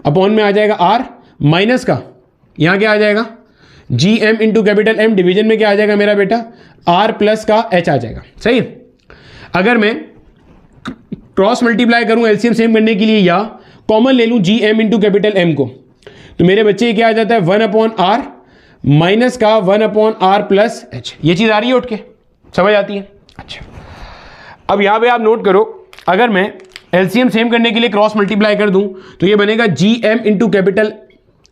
upon में आ जाएगा r, माइनस का यहां क्या आ जाएगा? gm into capital M division में क्या आ जाएगा मेरा बेटा? r प्लस का h आ जाएगा। सही है? अगर मैं क्रॉस मल्टीप्लाई करूं एलसीएम सेम करने के लिए या कॉमन ले लूं gm इंटू कैपिटल M को, तो मेरे बच्चे क्या आ जाता है? 1 अपॉन r माइनस का 1 अपॉन r प्लस h। ये चीज आ रही है उठ के? समझ आती है? अच्छा, अब यहां पे आप नोट करो, अगर मैं एलसीएम सेम करने के लिए क्रॉस मल्टीप्लाई कर दूं तो ये बनेगा gm इंटू कैपिटल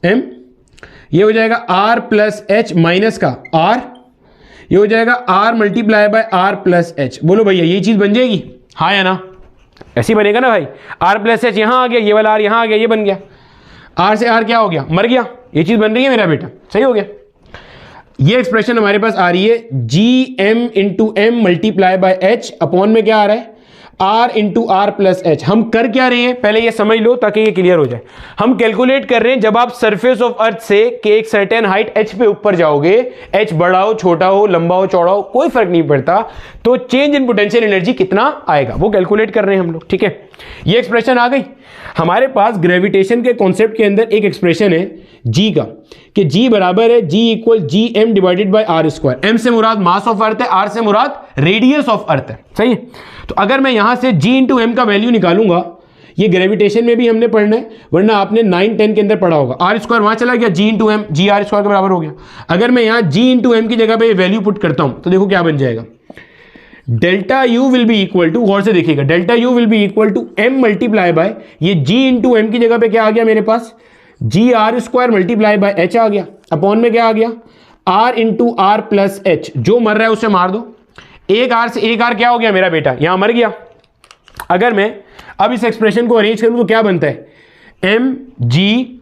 M, ये हो जाएगा r प्लस h माइनस का r, ये हो जाएगा r multiply by r plus h। बोलो भैया, ये चीज बन जाएगी? हाँ या ना? ऐसे ही बनेगा ना भाई। r प्लस h यहां आ गया, ये वाला r यहां आ गया, ये बन गया। r से r क्या हो गया? मर गया। ये चीज बन रही है मेरा बेटा। सही हो गया? ये एक्सप्रेशन हमारे पास आ रही है gm into m multiply bye h upon में क्या आ रहा है? r into r plus h। हम कर क्या रहे हैं पहले ये समझ लो ताकि ये क्लियर हो जाए। हम कैलकुलेट कर रहे हैं जब आप सरफेस ऑफ अर्थ से के एक सर्टेन हाइट h पे ऊपर जाओगे, h बड़ा हो, छोटा हो, लंबा हो, चौड़ा हो, कोई फर्क नहीं पड़ता, तो चेंज इन पोटेंशियल एनर्जी कितना आएगा वो कैलकुलेट कर रहे हैं हम लोग। ठीक है, ये एक्सप्रेशन आ गई। हमारे पास ग्रेविटेशन के कॉन्सेप्ट के अंदर एक एक्सप्रेशन है g का, कि g बराबर है g equal gm divided by r square. m से मुराद मास ऑफ अर्थ है, r से मुराद रेडियस ऑफ अर्थ है। सही है? तो अगर मैं यहां से g इंटू m का वैल्यू निकालूंगा, ये ग्रेविटेशन में भी हमने पढ़ना है, वरना आपने 9-10 के अंदर पढ़ा होगा। r स्क्वायर वहां चला गया, g into m, g r square के बराबर हो गया। अगर मैं यहां g इंटू m की जगह पे वैल्यू पुट करता हूं तो देखो क्या बन जाएगा? Delta u will be equal to, गौर से देखिएगा, delta u will be equal to m multiply by, ये g इंटू m की जगह पे क्या आ गया मेरे पास? G R square multiply by H आ गया, अपॉन में क्या आ गया? R into R plus H. जो मर रहा है उसे मार दो। एक आर से एक आर क्या हो गया मेरा बेटा? यहां मर गया। अगर मैं अब इस एक्सप्रेशन को अरेंज करूं तो क्या बनता है? M G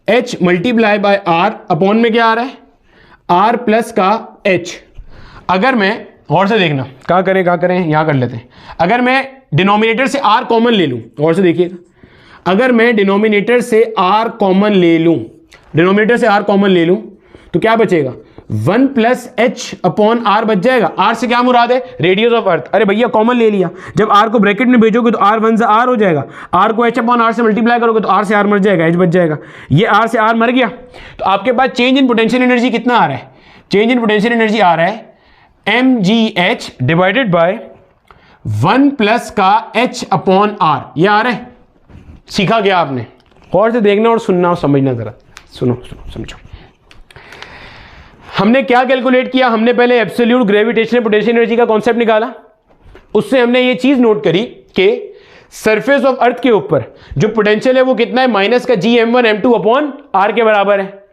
H multiply by R, upon में क्या आ रहा है? आर प्लस का एच। अगर मैं, गौर से देखना, कहाँ करें यहां कर लेते हैं। अगर मैं डिनोमिनेटर से आर कॉमन ले लूं, गौर से देखिएगा, अगर मैं डिनोमिनेटर से आर कॉमन ले लूं, डिनोमिनेटर से आर कॉमन ले लूं तो क्या बचेगा? 1 प्लस एच अपॉन आर बच जाएगा। आर से क्या मुराद है? रेडियस ऑफ अर्थ। अरे भैया कॉमन ले लिया, जब आर को ब्रैकेट में भेजोगे तो आर 1 से आर हो जाएगा, आर को एच अपॉन आर से मल्टीप्लाई करोगे तो आर से आर मर जाएगा, एच बच जाएगा। ये आर से आर मर गया, तो आपके पास चेंज इन पोटेंशियल एनर्जी कितना आ रहा है? चेंज इन पोटेंशियल एनर्जी आ रहा है M G H divided by 1 plus का एच अपॉन आर। ये आ रहा है, सीखा गया आपने। गौर से देखना और सुनना और समझना, जरा सुनो समझो। हमने क्या कैलकुलेट किया, हमने पहले एब्सोल्यूट ग्रेविटेशनल पोटेंशियल एनर्जी का कॉन्सेप्ट निकाला, उससे हमने ये चीज नोट करी कि सरफेस ऑफ अर्थ के ऊपर जो पोटेंशियल है वो कितना है, माइनस का Gm1m2 अपॉन आर के बराबर है,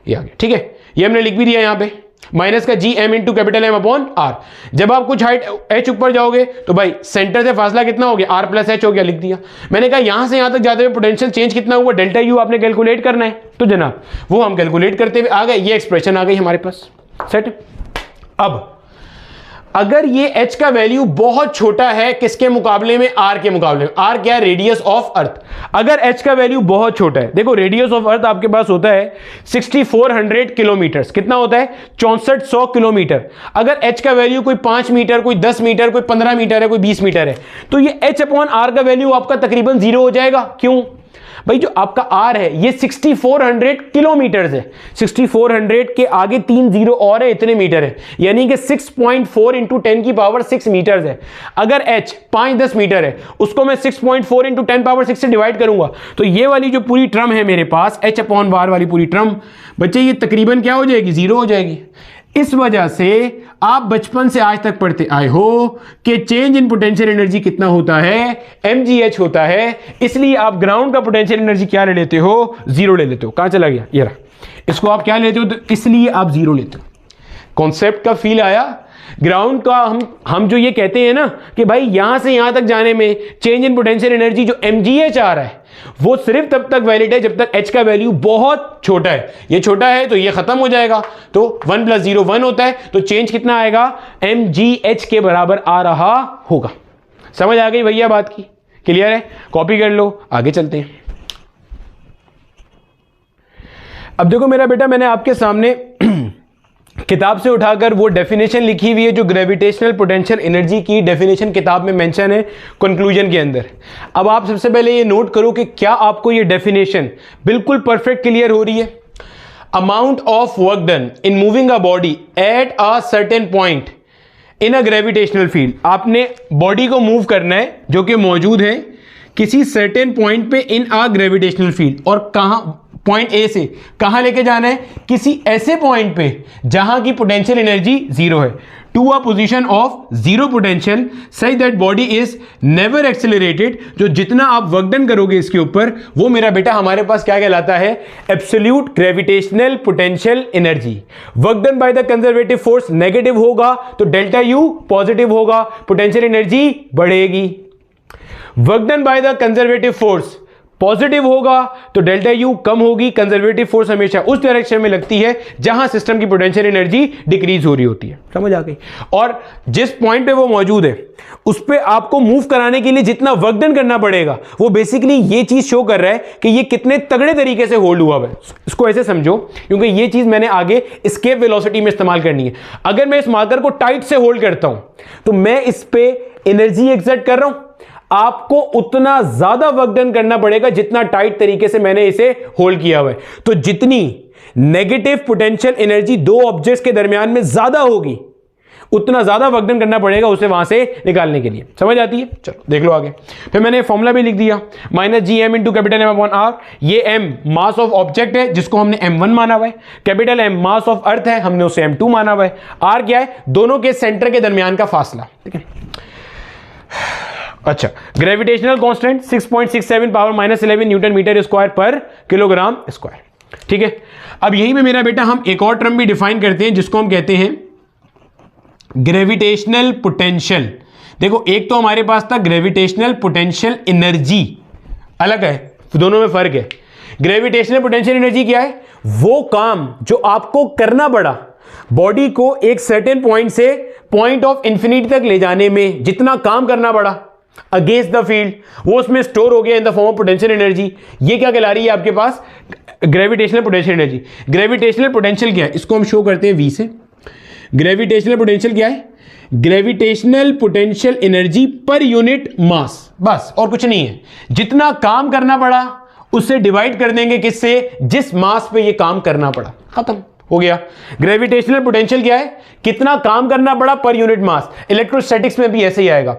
ये आ गया। ठीक है, ये हमने लिख भी दिया यहां पे, माइनस का Gm into capital M upon R. जब आप कुछ हाइट h ऊपर जाओगे तो भाई सेंटर से फासला कितना हो गया, r प्लस h हो गया, लिख दिया। मैंने कहा यहां से यहां तक जाते हुए पोटेंशियल चेंज कितना हुआ, डेल्टा यू आपने कैलकुलेट करना है, तो जनाब वो हम कैलकुलेट करते हुए आ गए, ये एक्सप्रेशन आ गई हमारे पास, सेट। अब अगर ये h का वैल्यू बहुत छोटा है किसके मुकाबले में, r के मुकाबले में, r क्या है, रेडियस ऑफ अर्थ। अगर h का वैल्यू बहुत छोटा है, देखो रेडियस ऑफ अर्थ आपके पास होता है 6400 किलोमीटर, कितना होता है 6400 किलोमीटर। अगर h का वैल्यू कोई 5 मीटर, कोई 10 मीटर, कोई 15 मीटर है, कोई 20 मीटर है, तो ये h अपॉन r का वैल्यू आपका तकरीबन 0 हो जाएगा। क्यों भाई, जो आपका r है ये 6400 किलोमीटर है, 6400 के आगे 3 जीरो और है, इतने मीटर है, यानी कि 6.4 इंटू 10 की पावर 6 मीटर है। अगर h 5-10 मीटर है, उसको मैं 6.4 इंटू 10 पावर 6 से डिवाइड करूंगा, तो ये वाली जो पूरी टर्म है मेरे पास, h अपॉन वार वाली पूरी टर्म बच्चे, ये तकरीबन क्या हो जाएगी, 0 हो जाएगी। इस वजह से आप बचपन से आज तक पढ़ते आए हो कि चेंज इन पोटेंशियल एनर्जी कितना होता है, mgh होता है, इसलिए आप ग्राउंड का पोटेंशियल एनर्जी क्या ले लेते हो, 0 ले लेते हो। कहां चला गया, ये रहा, इसको आप क्या लेते हो, तो इसलिए आप 0 लेते हो। कॉन्सेप्ट का फील आया। ग्राउंड का हम जो ये कहते हैं ना कि भाई यहां से यहां तक जाने में चेंज इन पोटेंशियल एनर्जी जो mgh आ रहा है वो सिर्फ तब तक वैलिड है जब तक h का वैल्यू बहुत छोटा है। ये छोटा है तो ये खत्म हो जाएगा, तो 1 + 0 1 होता है, तो चेंज कितना आएगा, mgh के बराबर आ रहा होगा। समझ आ गई भैया बात की, क्लियर है, कॉपी कर लो, आगे चलते हैं। अब देखो मेरा बेटा, मैंने आपके सामने किताब से उठाकर वो डेफिनेशन लिखी हुई है जो ग्रेविटेशनल पोटेंशियल एनर्जी की डेफिनेशन किताब में मेंशन है कंक्लूजन के अंदर। अब आप सबसे पहले ये नोट करो कि क्या आपको ये डेफिनेशन बिल्कुल परफेक्ट क्लियर हो रही है। Amount of work done in moving a body at a certain point in a gravitational field. आपने बॉडी को मूव करना है जो कि मौजूद है किसी सर्टेन पॉइंट पे इन अ ग्रेविटेशनल फील्ड, और कहां, पॉइंट ए से कहां लेके जाना है, किसी ऐसे पॉइंट पे जहां की पोटेंशियल एनर्जी 0 है, to a position of 0 potential such that body is never accelerated. जो जितना आप वर्क डन करोगे इसके ऊपर, वो मेरा बेटा हमारे पास क्या कहलाता है, absolute gravitational potential energy. Work done by the conservative force negative होगा तो डेल्टा यू पॉजिटिव होगा, पोटेंशियल एनर्जी बढ़ेगी। Work done by the conservative force positive होगा तो डेल्टा यू कम होगी। कंजर्वेटिव फोर्स हमेशा उस डायरेक्शन में लगती है जहां सिस्टम की पोटेंशियल एनर्जी डिक्रीज हो रही होती है। समझ आ गई। और जिस पॉइंट पे वो मौजूद है उस पे आपको मूव कराने के लिए जितना वर्क डन करना पड़ेगा, वो बेसिकली ये चीज शो कर रहा है कि ये कितने तगड़े तरीके से होल्ड हुआ है। इसको ऐसे समझो, क्योंकि ये चीज मैंने आगे एस्केप वेलोसिटी में इस्तेमाल करनी है। अगर मैं इस मार्कर को टाइट से होल्ड करता हूं तो मैं इस पे एनर्जी एक्सर्ट कर रहा हूं, आपको उतना ज्यादा वर्क डन करना पड़ेगा जितना टाइट तरीके से मैंने इसे होल्ड किया हुआ है। तो जितनी नेगेटिव पोटेंशियल एनर्जी दो ऑब्जेक्ट्स के दरमियान में ज्यादा होगी, उतना ज्यादा वर्क डन करना पड़ेगा उसे वहां से निकालने के लिए। समझ आती है, चलो देख लो आगे। फिर मैंने फॉर्मूला भी लिख दिया, -Gm into capital M upon R। ये M मास ऑफ ऑब्जेक्ट है जिसको हमने M1 माना हुआ है, कैपिटल M मास ऑफ अर्थ है, हमने उसे M2 माना हुआ है, R क्या है, दोनों के सेंटर के दरमियान का फासला। ठीक है, अच्छा, gravitational constant 6.67 power -11 newton metre square per kilogram square. ठीक है, अब यही में मेरा बेटा हम एक और टर्म भी डिफाइन करते हैं जिसको हम कहते हैं ग्रेविटेशनल पोटेंशियल। देखो, एक तो हमारे पास था ग्रेविटेशनल पोटेंशियल एनर्जी, अलग है, दोनों में फर्क है। ग्रेविटेशनल पोटेंशियल एनर्जी क्या है, वो काम जो आपको करना पड़ा बॉडी को एक सर्टेन पॉइंट से पॉइंट ऑफ इंफिनिटी तक ले जाने में, जितना काम करना पड़ा अगेंस्ट द फील्ड, वो उसमें स्टोर हो गया in the form of potential energy. ये क्या कहला रही है आपके पास, gravitational potential energy. Gravitational potential क्या है, इसको हम शो करते हैं V से। ग्रेविटेशनल पोटेंशियल क्या है, gravitational potential energy per unit mass, बस और कुछ नहीं है। जितना काम करना पड़ा उससे डिवाइड कर देंगे किससे, जिस मास पे ये काम करना पड़ा, खत्म हो गया। ग्रेविटेशनल पोटेंशियल क्या है, कितना काम करना पड़ा पर यूनिट मास। इलेक्ट्रोस्टैटिक्स में भी ऐसे ही आएगा,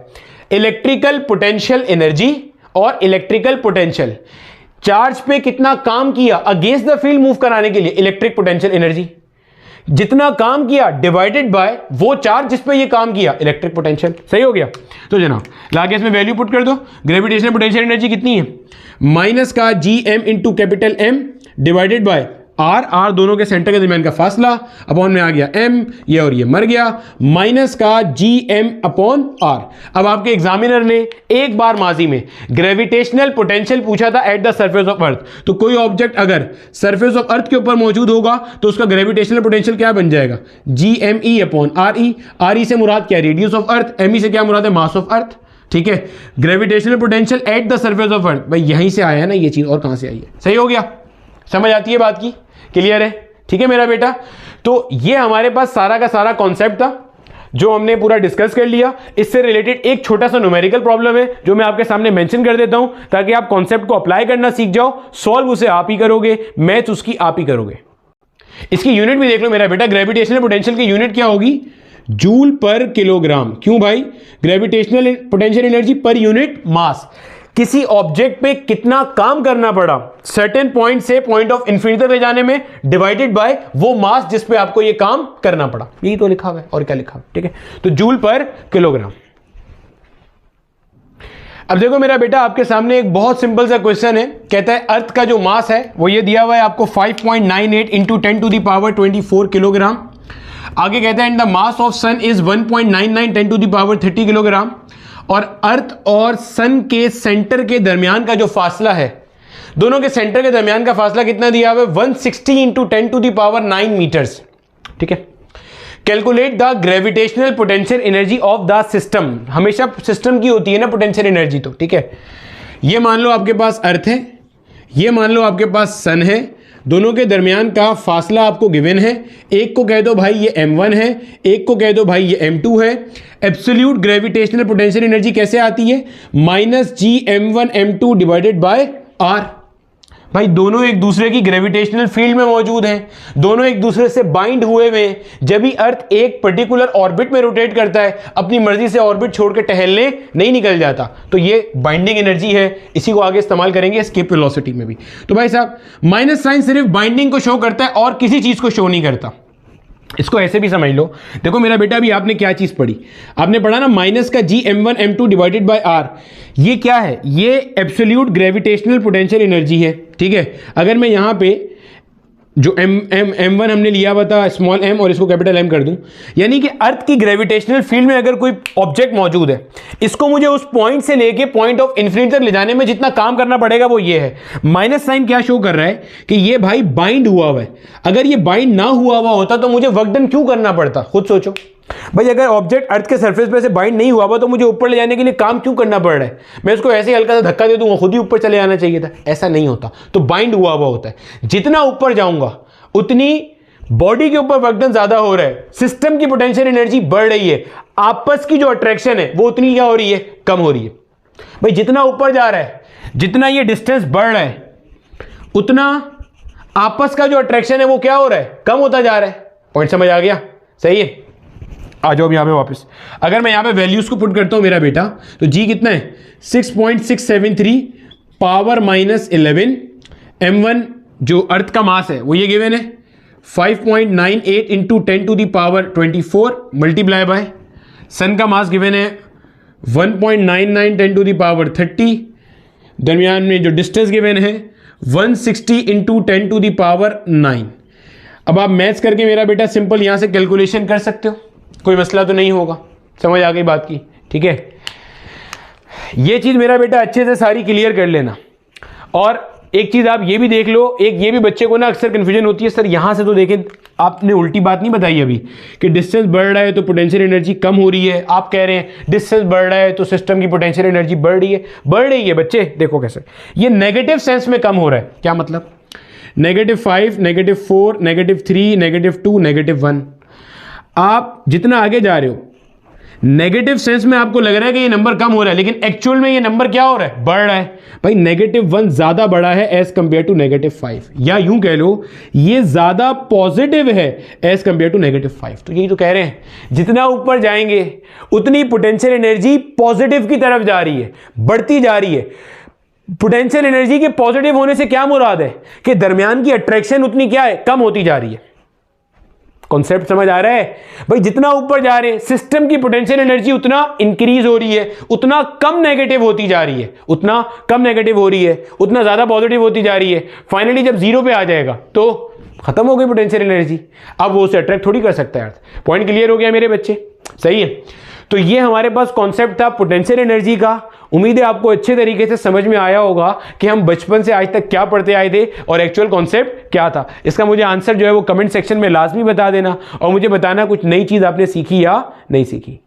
इलेक्ट्रिकल पोटेंशियल एनर्जी और इलेक्ट्रिकल पोटेंशियल, चार्ज पे कितना काम किया अगेंस्ट द फील्ड मूव कराने के लिए, इलेक्ट्रिक पोटेंशियल एनर्जी। जितना काम किया डिवाइडेड बाय वो चार्ज जिस पे ये काम किया, इलेक्ट्रिक पोटेंशियल। सही हो गया। तो जनाब लाके इसमें वैल्यू पुट कर दो। ग्रेविटेशनल पोटेंशियल एनर्जी कितनी है, माइनस का G M into capital M divided by R, R दोनों के सेंटर के दरमियान का फासला, अपॉन में आ गया एम, ये और ये मर गया, माइनस का जी एम अपॉन आर। अब आपके एग्जामिनर ने एक बार माजी में ग्रेविटेशनल पोटेंशियल पूछा था एट द सरफेस ऑफ अर्थ, तो कोई ऑब्जेक्ट अगर सरफेस ऑफ अर्थ के ऊपर मौजूद होगा तो उसका ग्रेविटेशनल पोटेंशियल क्या बन जाएगा, G M E upon R E. R E से मुराद क्या, radius of earth, M E से क्या मुराद है, मास ऑफ अर्थ। ठीक है, gravitational potential at the surface of earth, भाई यहीं से आया है ना ये चीज, और कहां से आई है। सही हो गया, समझ आती है बात की, क्लियर है। ठीक है मेरा बेटा, तो ये हमारे पास सारा का सारा कॉन्सेप्ट था जो हमने पूरा डिस्कस कर लिया। इससे रिलेटेड एक छोटा सा न्यूमेरिकल प्रॉब्लम है जो मैं आपके सामने मेंशन कर देता हूं ताकि आप कॉन्सेप्ट को अप्लाई करना सीख जाओ। सॉल्व उसे आप ही करोगे, मैथ उसकी आप ही करोगे। इसकी यूनिट भी देख लो मेरा बेटा, ग्रेविटेशनल पोटेंशियल की यूनिट क्या होगी, जूल पर किलोग्राम। क्यों भाई, gravitational potential energy per unit mass. किसी ऑब्जेक्ट पे कितना काम करना पड़ा सर्टेन पॉइंट से पॉइंट ऑफ इन्फिनिटी तक ले जाने में, डिवाइडेड बाय वो मास जिस पे आपको ये काम करना पड़ा। यही तो लिखा हुआ है, और क्या लिखा हुआ है। ठीक है, तो जूल पर किलोग्राम। अब देखो मेरा बेटा, आपके सामने एक बहुत सिंपल सा क्वेश्चन है। कहता है अर्थ का जो मास है वो ये दिया हुआ है आपको 5.98 into 10 to the power 24 kilogram. आगे कहता है and the mass of sun is 1.99 10 to the power 30 kilogram. और अर्थ और सन के सेंटर के दरमियान का जो फासला है, दोनों के सेंटर के दरमियान का फासला कितना दिया हुआ है, 160 into 10 to the power 9 metres. ठीक है, calculate the gravitational potential energy of the system. हमेशा सिस्टम की होती है ना पोटेंशियल एनर्जी, तो ठीक है, ये मान लो आपके पास अर्थ है, ये मान लो आपके पास सन है, दोनों के दरमियान का फासला आपको गिवन है। एक को कह दो भाई ये m1 है, एक को कह दो भाई ये m2 है। एब्सोल्यूट ग्रेविटेशनल पोटेंशियल एनर्जी कैसे आती है, minus G m1 m2 divided by r। भाई दोनों एक दूसरे की ग्रेविटेशनल फील्ड में मौजूद हैं, दोनों एक दूसरे से बाइंड हुए हुए हैं। जब भी अर्थ एक पर्टिकुलर ऑर्बिट में रोटेट करता है, अपनी मर्जी से ऑर्बिट छोड़ के टहलने नहीं निकल जाता, तो ये बाइंडिंग एनर्जी है। इसी को आगे इस्तेमाल करेंगे एस्केप वेलोसिटी में भी। तो भाई साहब माइनस साइन सिर्फ बाइंडिंग को शो करता है और किसी चीज को शो नहीं करता। इसको ऐसे भी समझ लो, देखो मेरा बेटा अभी आपने क्या चीज पढ़ी, आपने पढ़ा ना माइनस का जी m1 m2 divided by r। ये क्या है, ये एब्सोल्यूट ग्रेविटेशनल पोटेंशियल एनर्जी है। ठीक है, अगर मैं यहां पे जो m1 हमने लिया हुआ था स्मॉल m और इसको कैपिटल M कर दूं, यानी कि अर्थ की ग्रेविटेशनल फील्ड में अगर कोई ऑब्जेक्ट मौजूद है, इसको मुझे उस पॉइंट से लेके पॉइंट ऑफ इन्फिनिटी तक ले जाने में जितना काम करना पड़ेगा वो ये है। माइनस साइन क्या शो कर रहा है कि ये भाई बाइंड हुआ हुआ है। अगर ये बाइंड ना हुआ हुआ होता तो मुझे वर्क डन क्यों करना पड़ता, खुद सोचो भाई। अगर ऑब्जेक्ट अर्थ के सरफेस पे से बाइंड नहीं हुआ हुआ तो मुझे ऊपर ले जाने के लिए काम क्यों करना पड़ रहा है। मैं उसको ऐसे ही हल्का सा धक्का दे दूंगा, खुद ही ऊपर चले जाना चाहिए था, ऐसा नहीं होता। तो बाइंड हुआ हुआ होता है। जितना ऊपर जाऊंगा उतनी बॉडी के ऊपर वर्क डन ज्यादा हो रहा है, सिस्टम की पोटेंशियल एनर्जी बढ़ रही है, आपस की जो अट्रैक्शन है वो उतनी क्या हो रही है, कम हो रही है। भाई जितना ऊपर जा रहा है, जितना ये डिस्टेंस बढ़ रहा है, उतना आपस का जो अट्रैक्शन है वो क्या हो रहा है, कम होता जा रहा है। पॉइंट समझ आ गया, सही है। आ जाओ यहां पे वापस, अगर मैं यहां पे वैल्यूज को पुट करता हूं मेरा बेटा, तो जी कितना है 6.673 पावर माइनस 11। m1 जो अर्थ का मास है वो ये गिवन है 5.98 into 10 to the power 24 multiply by sun का मास गिवन है 1.99 10 टू द पावर 30। दरमियान में जो डिस्टेंस गिवन है 160 इंटू 10 टू द पावर 9। अब आप मैथ्स करके मेरा बेटा सिंपल यहां से कैलकुलेशन कर सकते हो, कोई मसला तो नहीं होगा। समझ आ गई बात की, ठीक है। ये चीज मेरा बेटा अच्छे से सारी क्लियर कर लेना। और एक चीज आप ये भी देख लो, एक ये भी बच्चे को ना अक्सर कंफ्यूजन होती है, सर यहां से तो देखें आपने उल्टी बात नहीं बताई अभी कि डिस्टेंस बढ़ रहा है तो पोटेंशियल एनर्जी कम हो रही है। आप कह रहे हैं डिस्टेंस बढ़ रहा है तो सिस्टम की पोटेंशियल एनर्जी बढ़ रही है। बढ़ रही है बच्चे, देखो कैसे ये नेगेटिव सेंस में कम हो रहा है। क्या मतलब, -5, -4, -3, -2, -1। आप जितना आगे जा रहे हो नेगेटिव सेंस में आपको लग रहा है कि ये नंबर कम हो रहा है, लेकिन एक्चुअल में ये नंबर क्या हो रहा है, बढ़ रहा है। भाई -1 ज्यादा बड़ा है एज कंपेयर टू -5, या यूं कह लो ये ज्यादा पॉजिटिव है एज कंपेयर टू -5। तो यही तो कह रहे हैं, जितना ऊपर जाएंगे उतनी पोटेंशियल एनर्जी पॉजिटिव की तरफ जा रही है, बढ़ती जा रही है। पोटेंशियल एनर्जी के पॉजिटिव होने से क्या मुराद है कि दरमियान की अट्रैक्शन उतनी क्या है, कम होती जा रही है। कॉन्सेप्ट समझ आ रहा है भाई? जितना ऊपर जा रहे हैं सिस्टम की पोटेंशियल एनर्जी उतना इंक्रीज हो रही है, उतना कम नेगेटिव होती जा रही है, उतना कम नेगेटिव हो रही है, उतना ज्यादा पॉजिटिव होती जा रही है। फाइनली जब जीरो पे आ जाएगा तो खत्म हो गई पोटेंशियल एनर्जी, अब वो उसे अट्रैक्ट थोड़ी कर सकता है। पॉइंट क्लियर हो गया मेरे बच्चे? सही है। तो ये हमारे पास कॉन्सेप्ट था पोटेंशियल एनर्जी का। उम्मीद है आपको अच्छे तरीके से समझ में आया होगा कि हम बचपन से आज तक क्या पढ़ते आए थे और एक्चुअल कॉन्सेप्ट क्या था। इसका मुझे आंसर जो है वो कमेंट सेक्शन में लाजमी बता देना और मुझे बताना कुछ नई चीज आपने सीखी या नहीं सीखी।